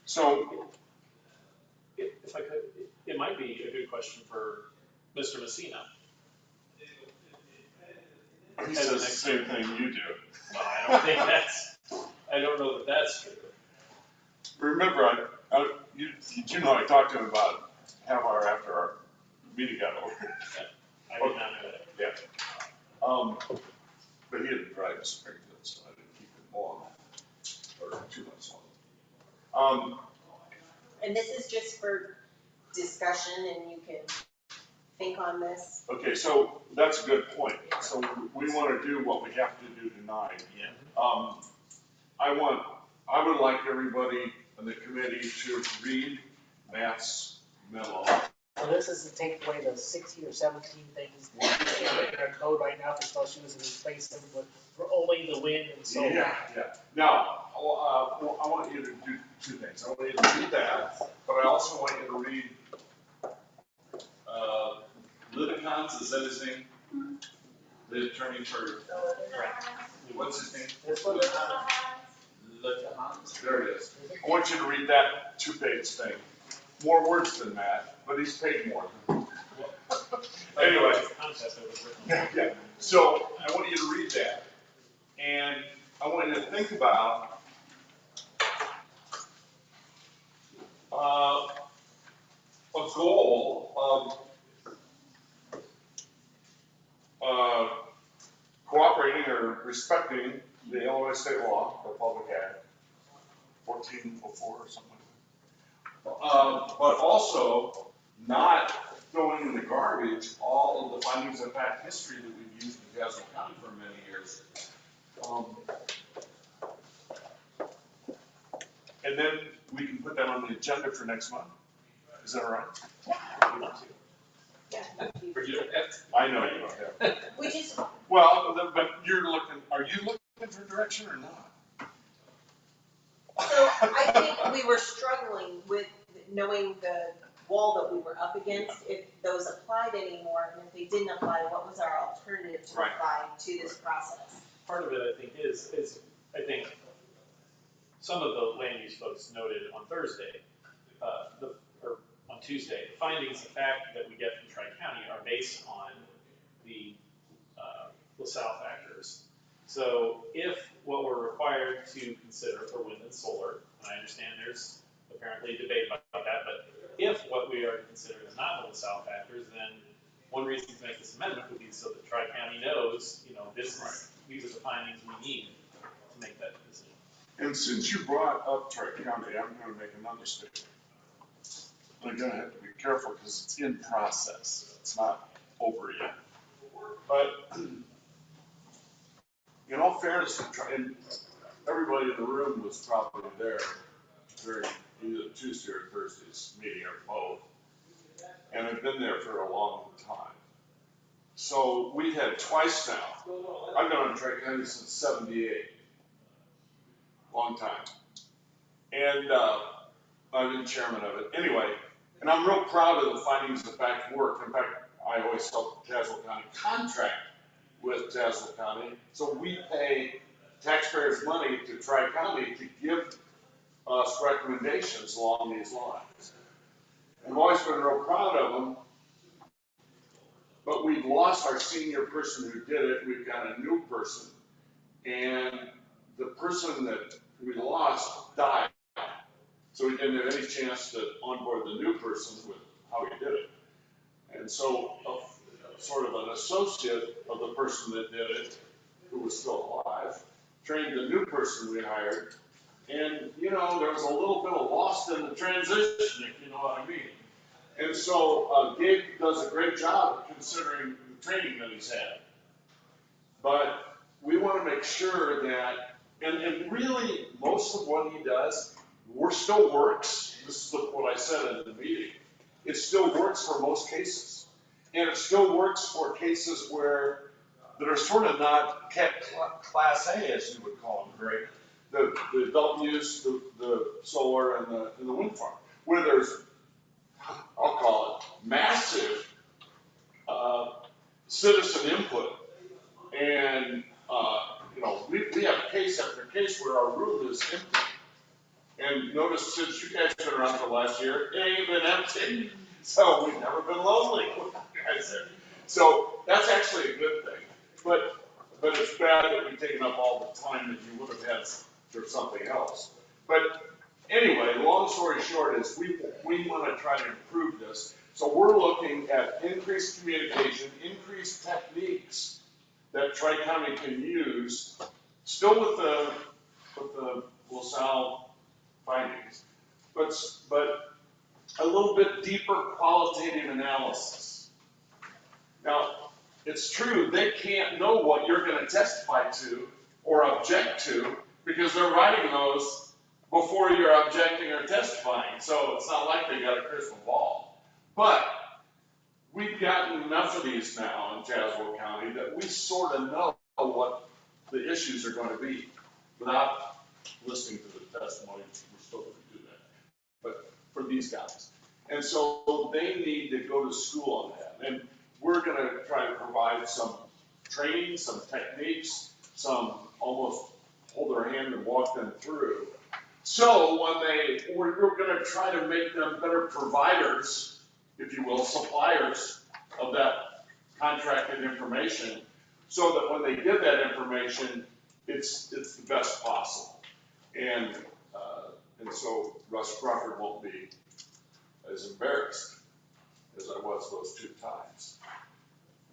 So, If I could, it might be a good question for Mr. Messina. he says the same thing you do. Well, I don't think I don't know that that's true. Remember, you know I talked to him about half hour after our meeting got over. I did not know that. Yeah. But he had to drive to Springfield, so I didn't keep him long, or too much long. And this is just for discussion and you can think on this. Okay, so that's a good point. So we want to do what we have to do tonight. Yeah. I would like everybody in the committee to read Matt's memo. So this is to take away the 16 or 17 things in our code right now for special use and replace them with for only the wind and solar. Yeah. Now, I want you to do two things. I want you to read that, but I also want you to read Lidicons, is that his name? The attorney for, what's his name? This one, There it is. I want you to read that two-page thing. More words than that, but he's paid more. Anyway. Yeah. So I want you to read that. And I want you to think about a goal of cooperating or respecting the Illinois state law, the Public Act, 1404 or something like that. But also not throwing in the garbage all of the findings of fact history that we've used in Tazewell County for many years. And then we can put that on the agenda for next month. Is that all right? Yeah. I know you don't have. We just, Well, but are you looking for direction or not? so I think we were struggling with knowing the wall that we were up against, if those applied anymore, and if they didn't apply, what was our alternative to Right. apply to this process? Part of it, I think, is I think some of the land use folks noted on Thursday, or on Tuesday, findings of fact that we get from Tri-County are based on the LaSalle factors. So if what we're required to consider for wind and solar, and I understand there's apparently a debate about that, but if what we are to consider is not the LaSalle factors, then one reason to make this amendment would be so that Tri-County knows, these are the findings we need to make that decision. And since you brought up Tri-County, I'm going to make another statement. I'm going to have to be careful because it's in process. It's not over yet. But in all fairness, and everybody in the room was probably there during either Tuesday or Thursday's meeting or both. And I've been there for a long time. So we've had twice now. I've been on Tri-County since '78. Long time. And I've been chairman of it. Anyway, and I'm real proud of the findings of fact work. In fact, I always help Tazewell County contract with Tazewell County. So we pay taxpayers' money to Tri-County to give us recommendations along these lines. I've always been real proud of them, but we've lost our senior person who did it. We've got a new person, and the person that we lost died. So we didn't have any chance to onboard the new person with how he did it. And so sort of an associate of the person that did it, who was still alive, trained the new person we hired. And, there was a little bit of lost in the transition, if you know what I mean. And so Gabe does a great job considering the training that he's had. But we want to make sure that And really, most of what he does, still works. This is what I said in the meeting. It still works for most cases. And it still works for cases that are sort of not class A, as you would call them, right? The adult use, the solar and the wind farm, where there's, I'll call it, massive citizen input. And, we have case after case where our room is empty. And notice since you guys been around for the last year, it ain't been empty. So we've never been lonely with you guys there. So that's actually a good thing. But it's bad that we've taken up all the time that you would have had for something else. But anyway, long story short is we want to try to improve this. So we're looking at increased communication, increased techniques that Tri-County can use, still with the LaSalle findings, but a little bit deeper qualitative analysis. Now, it's true, they can't know what you're going to testify to or object to because they're writing those before you're objecting or testifying. So it's not like they got a crystal ball. But we've gotten enough of these now in Tazewell County that we sort of know what the issues are going to be without listening to the testimony. We're still going to do that. But for these guys. And so they need to go to school on that. And we're going to try to provide some training, some techniques, some almost hold their hand and walk them through. So we're going to try to make them better providers, if you will, suppliers of that contracted information, so that when they get that information, it's the best possible. And so Russ Crawford won't be as embarrassed as I was those 2 times.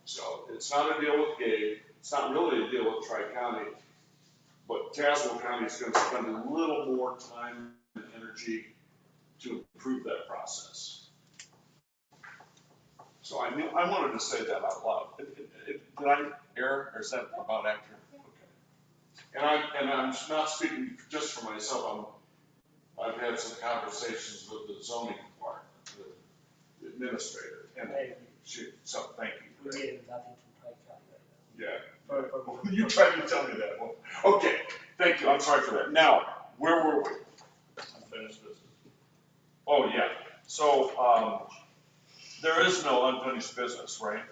So it's not a deal with Gabe, it's not really a deal with Tri-County, but Tazewell County is going to spend a little more time and energy to improve that process. So I wanted to say that out loud. Did I err, or is that about accurate? Okay. And I'm not speaking just for myself. I've had some conversations with the zoning department, the administrator, and so thank you. We're getting nothing from Tri-County right now. Yeah. You tried to tell me that one. Okay, thank you. I'm sorry for that. Now, where were we? Unfinished business. Oh, yeah. So, there is no unfinished business, right?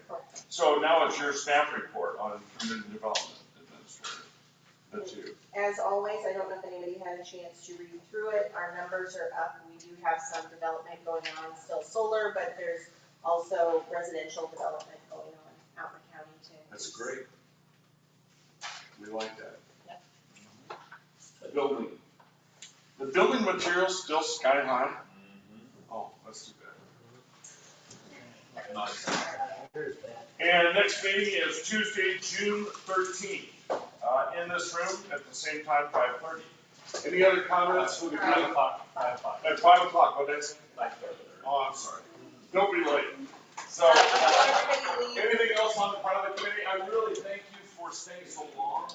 So now it's your staff report on community development administrator. That's you. As always, I don't know if anybody had a chance to read through it. Our numbers are up. We do have some development going on, still solar, but there's also residential development going on out in the county too. That's great. We like that. Yep. The building materials still sky high? Oh, that's too bad. Nice. And next meeting is Tuesday, June 13th, in this room at the same time, 5:30. Any other comments for the good? 5 o'clock. 5 o'clock. At 5 o'clock, what is it? 5:30. Oh, I'm sorry. Don't be late. So, anything else on the part of the committee? I really thank you for staying so long.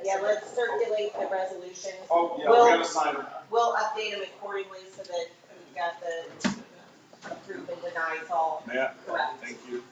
Yeah, let's circulate the resolutions. Oh, yeah, we gotta sign them. We'll update them accordingly so that we've got the approve and deny all Yeah, correct. thank you.